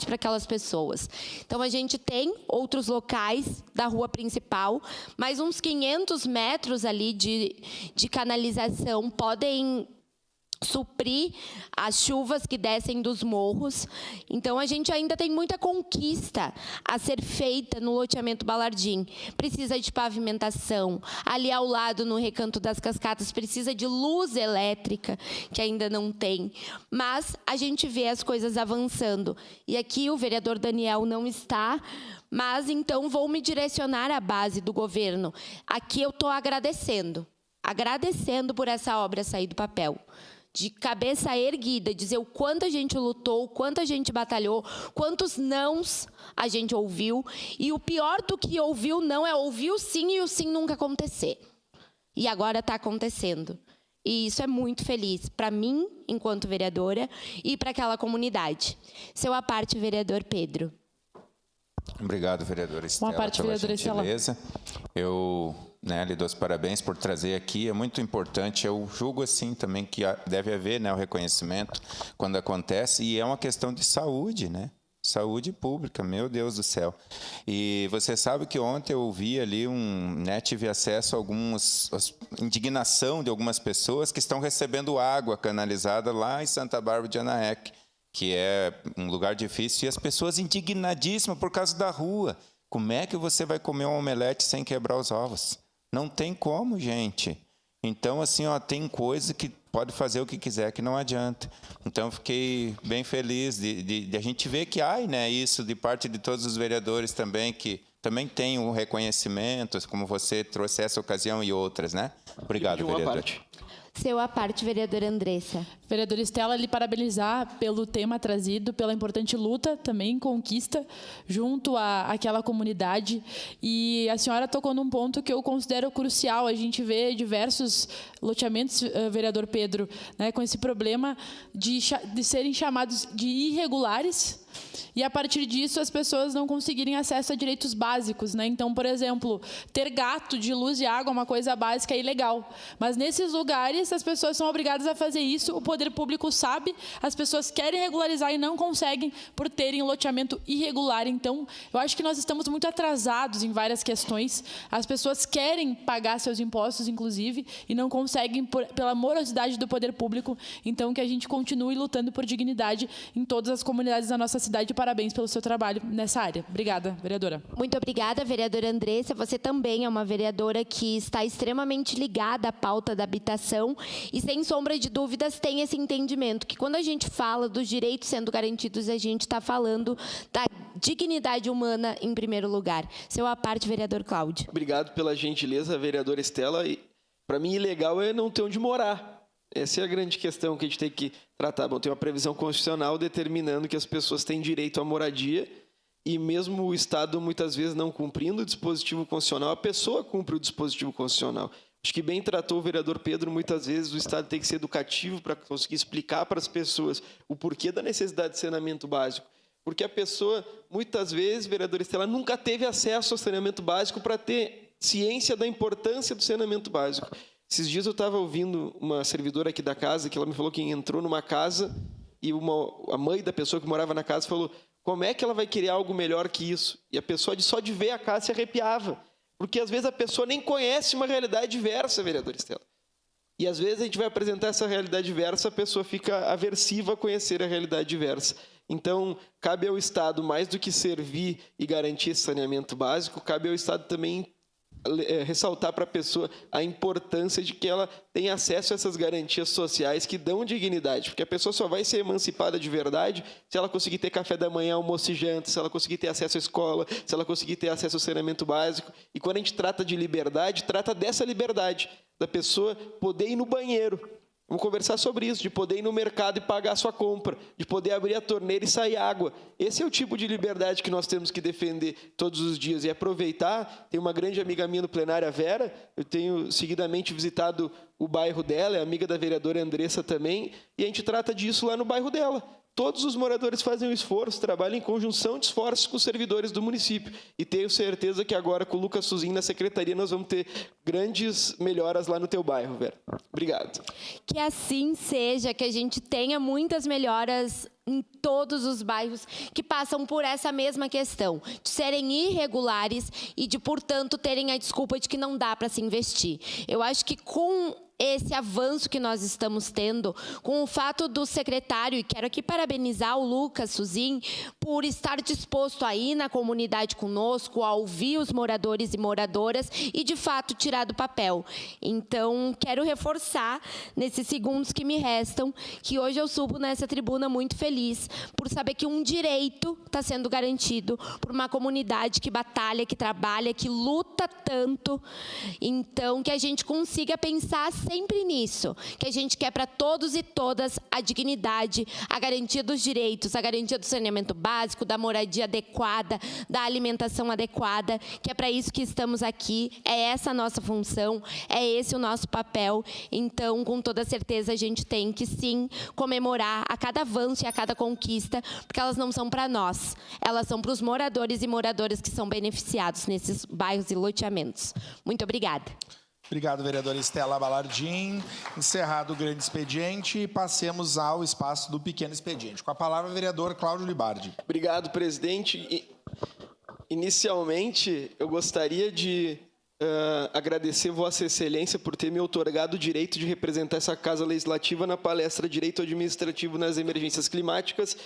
para aquelas pessoas. Então, a gente tem outros locais da rua principal, mais uns 500 metros ali de canalização podem suprir as chuvas que descem dos morros. Então, a gente ainda tem muita conquista a ser feita no loteamento Balardim. Precisa de pavimentação. Ali ao lado, no Recanto das Cascatas, precisa de luz elétrica, que ainda não tem. Mas a gente vê as coisas avançando. E aqui o vereador Daniel não está, mas então vou me direcionar à base do governo. Aqui eu estou agradecendo por essa obra sair do papel. De cabeça erguida, dizer o quanto a gente lutou, o quanto a gente batalhou, quantos nãos a gente ouviu. E o pior do que ouviu não é ouvir o sim e o sim nunca acontecer. E agora está acontecendo. E isso é muito feliz para mim, enquanto vereadora, e para aquela comunidade. Seu à parte, vereador Pedro. Obrigado, vereadora Estela, pela gentileza. Eu lhe dou os parabéns por trazer aqui, é muito importante. Eu julgo assim também que deve haver o reconhecimento quando acontece, e é uma questão de saúde, Saúde pública, meu Deus do céu. E você sabe que ontem eu vi ali tive acesso a indignação de algumas pessoas que estão recebendo água canalizada lá em Santa Bárbara de Anaheque, que é um lugar difícil, e as pessoas indignadíssimas por causa da rua. Como é que você vai comer um omelete sem quebrar os ovos? Não tem como, gente. Então, assim, tem coisa que pode fazer o que quiser, que não adianta. Então, eu fiquei bem feliz de a gente ver que há, né, isso de parte de todos os vereadores também, que também tem um reconhecimento, como você trouxe essa ocasião e outras, né? Obrigado, vereador. Seu à parte, vereadora Andressa. Vereadora Estela, lhe parabenizar pelo tema trazido, pela importante luta, também conquista, junto àquela comunidade. E a senhora tocou num ponto que eu considero crucial. A gente vê diversos loteamentos, vereador Pedro, né, com esse problema de serem chamados de irregulares, e a partir disso as pessoas não conseguirem acesso a direitos básicos, né? Então, por exemplo, ter gato de luz e água é uma coisa básica e legal, mas nesses lugares as pessoas são obrigadas a fazer isso, o poder público sabe, as pessoas querem regularizar e não conseguem por terem loteamento irregular. Então, eu acho que nós estamos muito atrasados em várias questões, as pessoas querem pagar seus impostos, inclusive, e não conseguem pela morosidade do poder público. Então, que a gente continue lutando por dignidade em todas as comunidades da nossa cidade. Parabéns pelo seu trabalho nessa área. Obrigada, vereadora. Muito obrigada, vereadora Andressa. Você também é uma vereadora que está extremamente ligada à pauta da habitação e, sem sombra de dúvidas, tem esse entendimento que, quando a gente fala dos direitos sendo garantidos, a gente está falando da dignidade humana em primeiro lugar. Seu à parte, vereador Cláudio. Obrigado pela gentileza, vereadora Estela. Para mim, ilegal é não ter onde morar. Essa é a grande questão que a gente tem que tratar. Bom, tem uma previsão constitucional determinando que as pessoas têm direito à moradia e mesmo o Estado, muitas vezes, não cumprindo o dispositivo constitucional, a pessoa cumpre o dispositivo constitucional. Acho que bem tratou o vereador Pedro, muitas vezes o Estado tem que ser educativo para conseguir explicar para as pessoas o porquê da necessidade de saneamento básico. Porque a pessoa, muitas vezes, vereadora Estela, nunca teve acesso ao saneamento básico para ter ciência da importância do saneamento básico. Esses dias eu estava ouvindo uma servidora aqui da casa, que ela me falou que entrou numa casa e a mãe da pessoa que morava na casa falou: como é que ela vai querer algo melhor que isso? E a pessoa, só de ver a casa, se arrepiava. Porque, às vezes, a pessoa nem conhece uma realidade diversa, vereadora Estela. E, às vezes, a gente vai apresentar essa realidade diversa, a pessoa fica aversiva a conhecer a realidade diversa. Então, cabe ao Estado, mais do que servir e garantir esse saneamento básico, cabe ao Estado também ressaltar para a pessoa a importância de que ela tenha acesso a essas garantias sociais que dão dignidade, porque a pessoa só vai ser emancipada de verdade se ela conseguir ter café da manhã, almoço e janta, se ela conseguir ter acesso à escola, se ela conseguir ter acesso ao saneamento básico. E quando a gente trata de liberdade, trata dessa liberdade, da pessoa poder ir no banheiro. Vamos conversar sobre isso, de poder ir no mercado e pagar a sua compra, de poder abrir a torneira e sair água. Esse é o tipo de liberdade que nós temos que defender todos os dias e aproveitar. Tem uma grande amiga minha no plenário, a Vera, eu tenho seguidamente visitado o bairro dela, é amiga da vereadora Andressa também, e a gente trata disso lá no bairro dela. Todos os moradores fazem um esforço, trabalham em conjunção de esforços com os servidores do município. E tenho certeza que agora, com o Lucas Suzin na secretaria, nós vamos ter grandes melhoras lá no teu bairro, Vera. Obrigado. Que assim seja, que a gente tenha muitas melhoras em todos os bairros que passam por essa mesma questão, de serem irregulares e de, portanto, terem a desculpa de que não dá para se investir. Eu acho que com esse avanço que nós estamos tendo, com o fato do secretário, e quero aqui parabenizar o Lucas Suzin por estar disposto a ir na comunidade conosco, a ouvir os moradores e moradoras e, de fato, tirar do papel. Então, quero reforçar, nesses segundos que me restam, que hoje eu subo nessa tribuna muito feliz por saber que um direito está sendo garantido por uma comunidade que batalha, que trabalha, que luta tanto. Então, que a gente consiga pensar sempre nisso, que a gente quer para todos e todas a dignidade, a garantia dos direitos, a garantia do saneamento básico, da moradia adequada, da alimentação adequada, que é para isso que estamos aqui, é essa a nossa função, é esse o nosso papel. Então, com toda certeza, a gente tem que, sim, comemorar a cada avanço e a cada conquista, porque elas não são para nós, elas são para os moradores e moradoras que são beneficiados nesses bairros e loteamentos. Muito obrigada. Obrigado, vereadora Estela Balardim. Encerrado o grande expediente, passemos ao espaço do pequeno expediente. Com a palavra, o vereador Cláudio Libardi. Obrigado, presidente. Inicialmente, eu gostaria de agradecer Vossa Excelência por ter me outorgado o direito de representar essa Casa Legislativa na palestra Direito Administrativo nas Emergências Climáticas,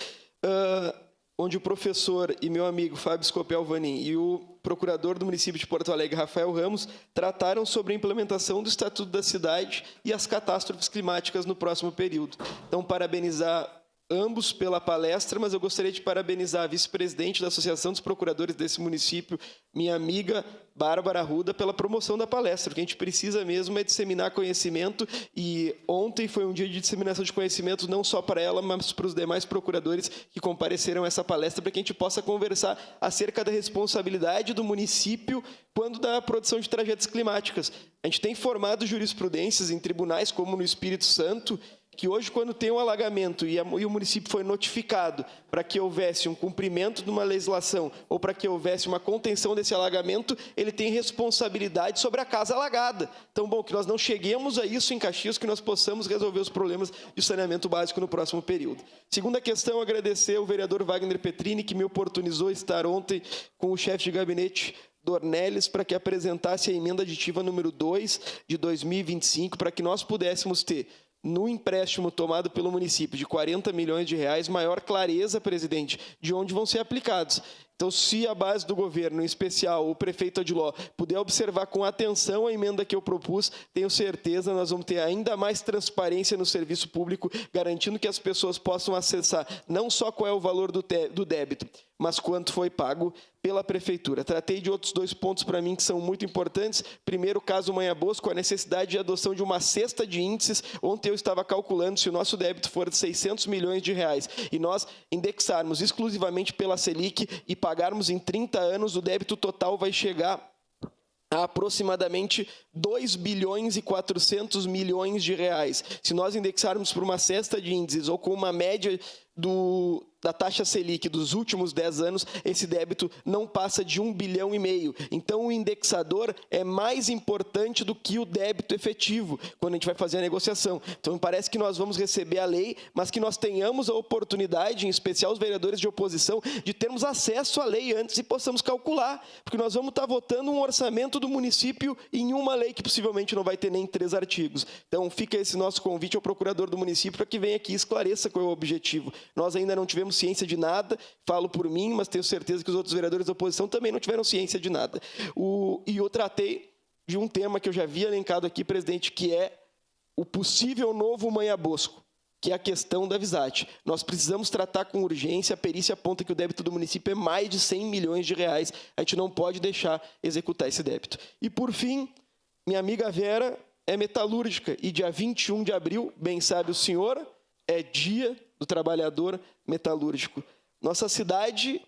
onde o professor e meu amigo Fábio Scopel Vanin e o procurador do município de Porto Alegre, Rafael Ramos, trataram sobre a implementação do Estatuto da Cidade e as catástrofes climáticas no próximo período. Então, parabenizar ambos pela palestra, mas eu gostaria de parabenizar a vice-presidente da Associação dos Procuradores desse município, minha amiga Bárbara Arruda, pela promoção da palestra. O que a gente precisa mesmo é disseminar conhecimento, e ontem foi um dia de disseminação de conhecimento não só para ela, mas para os demais procuradores que compareceram a essa palestra, para que a gente possa conversar acerca da responsabilidade do município quando da produção de tragédias climáticas. A gente tem formado jurisprudências em tribunais, como no Espírito Santo, que hoje, quando tem um alagamento e o município foi notificado para que houvesse um cumprimento de uma legislação ou para que houvesse uma contenção desse alagamento, ele tem responsabilidade sobre a casa alagada. Então, bom, que nós não cheguemos a isso em Caxias, que nós possamos resolver os problemas de saneamento básico no próximo período. Segunda questão, agradecer ao vereador Wagner Petrini, que me oportunizou estar ontem com o chefe de gabinete Dornelles para que apresentasse a emenda aditiva número 2 de 2025, para que nós pudéssemos ter, no empréstimo tomado pelo município de 40 milhões de reais, maior clareza, presidente, de onde vão ser aplicados. Então, se a base do governo, em especial o prefeito Adiló, puder observar com atenção a emenda que eu propus, tenho certeza nós vamos ter ainda mais transparência no serviço público, garantindo que as pessoas possam acessar não só qual é o valor do débito, mas quanto foi pago pela prefeitura. Tratei de outros 2 pontos para mim que são muito importantes. Primeiro, o caso Manha Bosco, a necessidade de adoção de uma cesta de índices. Ontem eu estava calculando, se o nosso débito for de 600 milhões de reais e nós indexarmos exclusivamente pela Selic e pagarmos em 30 anos, o débito total vai chegar a aproximadamente 2 bilhões e 400 milhões de reais. Se nós indexarmos por uma cesta de índices ou com uma média da taxa Selic dos últimos 10 anos, esse débito não passa de 1,5 bilhão. Então, o indexador é mais importante do que o débito efetivo, quando a gente vai fazer a negociação. Então, me parece que nós vamos receber a lei, mas que nós tenhamos a oportunidade, em especial os vereadores de oposição, de termos acesso à lei antes e possamos calcular, porque nós vamos estar votando um orçamento do município em uma lei que possivelmente não vai ter nem 3 artigos. Então, fica esse nosso convite ao procurador do município para que venha aqui e esclareça qual é o objetivo. Nós ainda não tivemos ciência de nada, falo por mim, mas tenho certeza que os outros vereadores da oposição também não tiveram ciência de nada. E eu tratei de um tema que eu já havia elencado aqui, presidente, que é o possível novo Manha Bosco, que é a questão da VISAT. Nós precisamos tratar com urgência, a perícia aponta que o débito do município é mais de 100 milhões de reais, a gente não pode deixar executar esse débito. E, por fim, minha amiga Vera é metalúrgica, e dia 21 de abril, bem sabe o senhor, é dia do trabalhador metalúrgico. Nossa cidade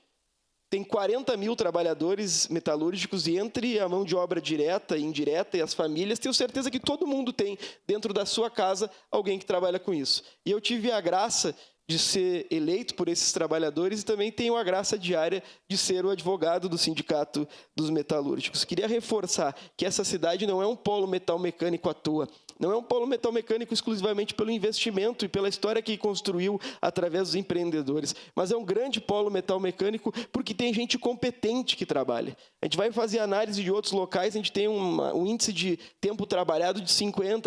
tem 40 mil trabalhadores metalúrgicos, e entre a mão de obra direta e indireta e as famílias, tenho certeza que todo mundo tem dentro da sua casa alguém que trabalha com isso. E eu tive a graça de ser eleito por esses trabalhadores e também tenho a graça diária de ser o advogado do Sindicato dos Metalúrgicos. Queria reforçar que essa cidade não é um polo metal mecânico à toa, não é um polo metal mecânico exclusivamente pelo investimento e pela história que construiu através dos empreendedores, mas é um grande polo metal mecânico porque tem gente competente que trabalha. A gente vai fazer análise de outros locais, a gente tem um índice de tempo trabalhado de 50%,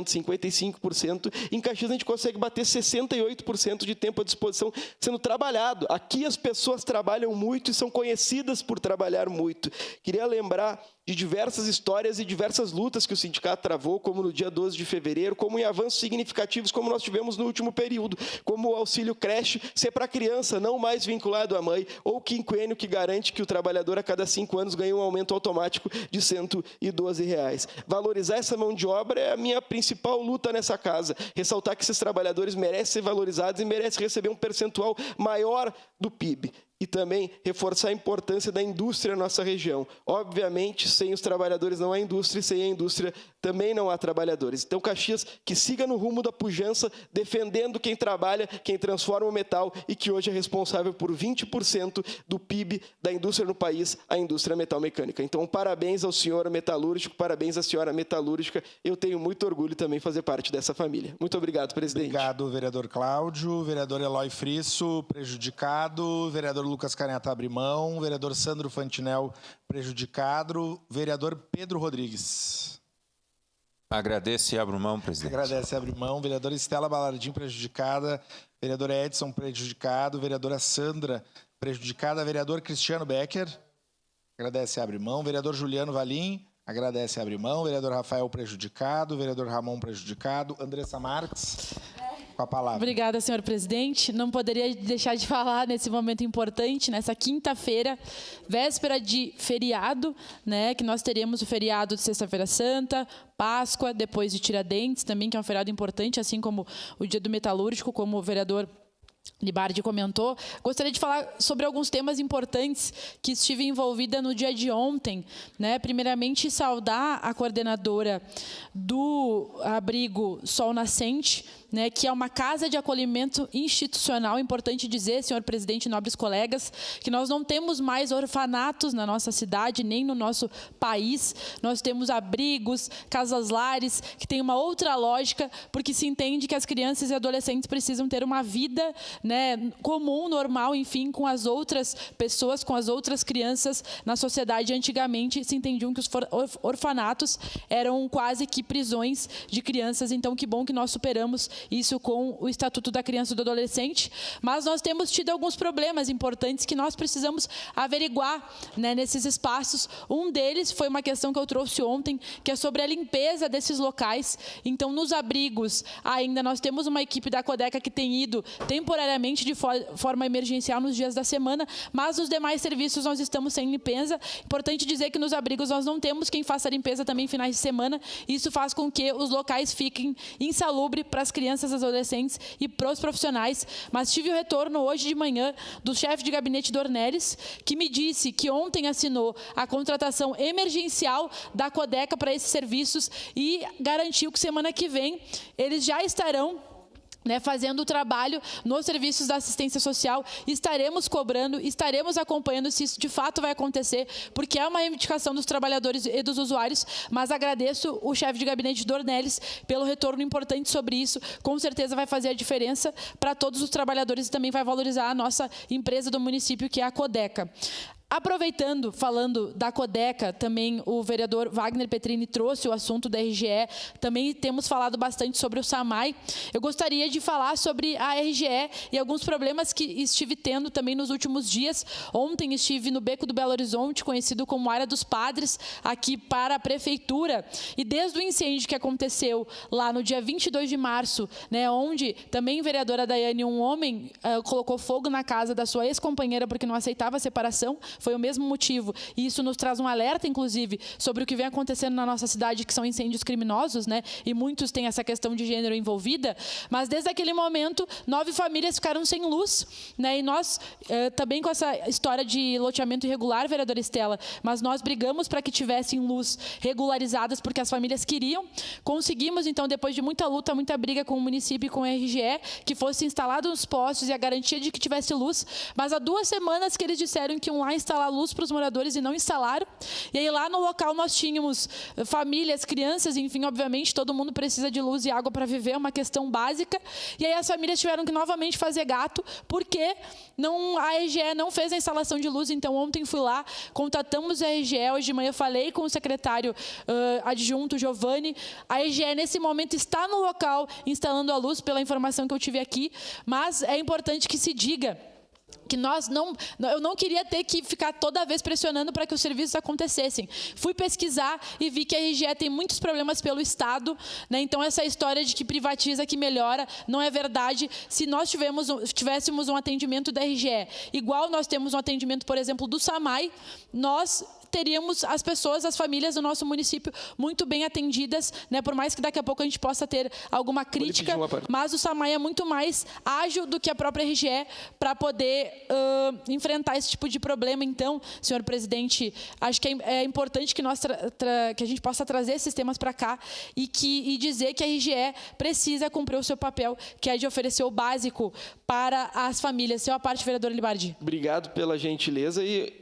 55%. Em Caxias a gente consegue bater 68% de tempo à disposição sendo trabalhado. Aqui as pessoas trabalham muito e são conhecidas por trabalhar muito. Queria lembrar de diversas histórias e diversas lutas que o sindicato travou, como no dia 12 de fevereiro, como em avanços significativos como nós tivemos no último período, como o auxílio creche ser para criança, não mais vinculado à mãe, ou o quinquênio que garante que o trabalhador a cada 5 anos ganhe um aumento automático de R$ 112. Valorizar essa mão de obra é a minha principal luta nessa casa. Ressaltar que esses trabalhadores merecem ser valorizados e merecem receber um percentual maior do PIB. e também reforçar a importância da indústria na nossa região. Obviamente, sem os trabalhadores não há indústria, e sem a indústria também não há trabalhadores. Então, Caxias, que siga no rumo da pujança, defendendo quem trabalha, quem transforma o metal e que hoje é responsável por 20% do PIB da indústria no país, a indústria metalmecânica. Então, parabéns ao senhor metalúrgico, parabéns à senhora metalúrgica. Eu tenho muito orgulho também fazer parte dessa família. Muito obrigado, presidente. Obrigado, vereador Cláudio. Vereador Eloy Frisso, prejudicado. Vereador Lucas Caneta, abre mão. Vereador Sandro Fantinel, prejudicado. Vereador Pedro Rodrigues. Agradeço e abro mão, presidente. Agradece e abre mão. Vereadora Estela Balardim, prejudicada. Vereador Edson, prejudicado. Vereadora Sandra, prejudicada. Vereador Cristiano Becker. Agradece e abre mão. Vereador Juliano Valim. Agradece e abre mão. Vereador Rafael, prejudicado. Vereador Ramon, prejudicado. Andressa Marques, com a palavra. Obrigada, senhor presidente. Não poderia deixar de falar nesse momento importante, nessa quinta-feira, véspera de feriado, né, que nós teremos o feriado de Sexta-feira Santa, Páscoa, depois de Tiradentes, também, que é um feriado importante, assim como o Dia do Metalúrgico, como o vereador Libardi comentou. Gostaria de falar sobre alguns temas importantes que estive envolvida no dia de ontem, né? Primeiramente, saudar a coordenadora do abrigo Sol Nascente, né, que é uma casa de acolhimento institucional. Importante dizer, senhor presidente, nobres colegas, que nós não temos mais orfanatos na nossa cidade, nem no nosso país. Nós temos abrigos, casas-lares, que tem uma outra lógica, porque se entende que as crianças e adolescentes precisam ter uma vida, né, comum, normal, enfim, com as outras pessoas, com as outras crianças na sociedade. Antigamente se entendiam que os orfanatos eram quase que prisões de crianças. Então, que bom que nós superamos isso com o Estatuto da Criança e do Adolescente, mas nós temos tido alguns problemas importantes que nós precisamos averiguar, né, nesses espaços. Um deles foi uma questão que eu trouxe ontem, que é sobre a limpeza desses locais. Então, nos abrigos, ainda nós temos uma equipe da Codeca que tem ido temporariamente de forma emergencial nos dias da semana, mas nos demais serviços nós estamos sem limpeza. Importante dizer que nos abrigos nós não temos quem faça a limpeza também em finais de semana. Isso faz com que os locais fiquem insalubres para as crianças, adolescentes e para os profissionais. Mas tive o retorno hoje de manhã do chefe de gabinete do Ornelis, que me disse que ontem assinou a contratação emergencial da Codeca para esses serviços e garantiu que semana que vem eles já estarão, né, fazendo o trabalho nos serviços da assistência social. Estaremos cobrando, estaremos acompanhando se isso de fato vai acontecer, porque é uma reivindicação dos trabalhadores e dos usuários, mas agradeço o chefe de gabinete do Ornelis pelo retorno importante sobre isso. Com certeza vai fazer a diferença para todos os trabalhadores e também vai valorizar a nossa empresa do município, que é a Codeca. Aproveitando, falando da Codeca, também o vereador Wagner Petrini trouxe o assunto da RGE, também temos falado bastante sobre o SAMAI. Eu gostaria de falar sobre a RGE e alguns problemas que estive tendo também nos últimos dias. Ontem estive no Beco do Belo Horizonte, conhecido como Área dos Padres, aqui para a Prefeitura, e desde o incêndio que aconteceu lá no dia 22 de março, né, onde também a vereadora Daiane, um homem, colocou fogo na casa da sua ex-companheira porque não aceitava a separação. Foi o mesmo motivo, e isso nos traz um alerta, inclusive, sobre o que vem acontecendo na nossa cidade, que são incêndios criminosos, né? E muitos têm essa questão de gênero envolvida. Mas desde aquele momento, 9 famílias ficaram sem luz, né? E nós, também com essa história de loteamento irregular, vereadora Estela, mas nós brigamos para que tivessem luz regularizadas, porque as famílias queriam. Conseguimos, então, depois de muita luta, muita briga com o município e com a RGE, que fosse instalado os postes e a garantia de que tivesse luz. Mas há 2 semanas que eles disseram que iam lá instalar luz para os moradores e não instalaram. E aí lá no local nós tínhamos famílias, crianças, enfim, obviamente todo mundo precisa de luz e água para viver, é uma questão básica. E aí as famílias tiveram que novamente fazer gato, porque a RGE não fez a instalação de luz. Então ontem fui lá, contatamos a RGE, hoje de manhã falei com o secretário adjunto, Giovanni. A RGE nesse momento está no local instalando a luz, pela informação que eu tive aqui, mas é importante que se diga que eu não queria ter que ficar toda vez pressionando para que os serviços acontecessem. Fui pesquisar e vi que a RGE tem muitos problemas pelo Estado, né? Então essa história de que privatiza, que melhora, não é verdade. Se nós tivéssemos um atendimento da RGE igual nós temos um atendimento, por exemplo, do SAMAI, nós teríamos as pessoas, as famílias do nosso município muito bem atendidas, né? Por mais que daqui a pouco a gente possa ter alguma crítica, mas o SAMAI é muito mais ágil do que a própria RGE para poder poder enfrentar esse tipo de problema. Então, senhor presidente, acho que é importante que, que a gente possa trazer esses temas para cá e dizer que a RGE precisa cumprir o seu papel, que é de oferecer o básico para as famílias. Seu a parte, vereador Libardi. Obrigado pela gentileza e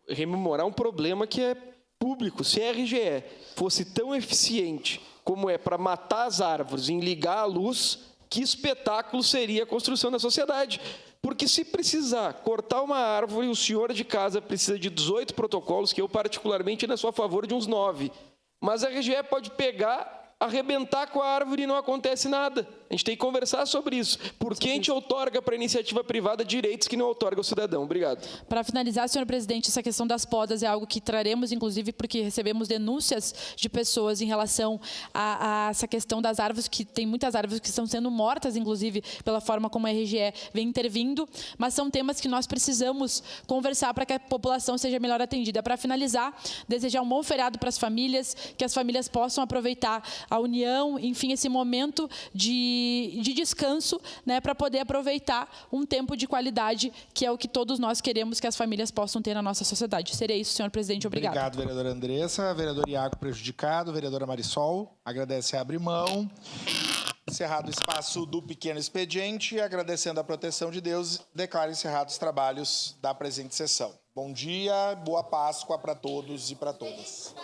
rememorar um problema que é público. Se a RGE fosse tão eficiente como é para matar as árvores e ligar a luz, que espetáculo seria a construção da sociedade. Porque se precisar cortar uma árvore, o senhor de casa precisa de 18 protocolos, que eu particularmente ainda sou a favor de uns 9. Mas a RGE pode pegar, arrebentar com a árvore e não acontece nada. A gente tem que conversar sobre isso. Por que a gente outorga para a iniciativa privada direitos que não outorga ao cidadão? Obrigado. Para finalizar, senhor presidente, essa questão das podas é algo que traremos, inclusive, porque recebemos denúncias de pessoas em relação a essa questão das árvores, que tem muitas árvores que estão sendo mortas, inclusive, pela forma como a RGE vem intervindo, mas são temas que nós precisamos conversar para que a população seja melhor atendida. Para finalizar, desejar um bom feriado para as famílias, que as famílias possam aproveitar a união, enfim, esse momento de descanso, né, para poder aproveitar um tempo de qualidade, que é o que todos nós queremos que as famílias possam ter na nossa sociedade. Seria isso, senhor presidente. Obrigado. Obrigado, vereadora Andressa. Vereador Iago prejudicado. Vereadora Marisol, agradece a abrir mão. Encerrado o espaço do pequeno expediente, agradecendo a proteção de Deus, declaro encerrados os trabalhos da presente sessão. Bom dia, boa Páscoa para todos e para todas.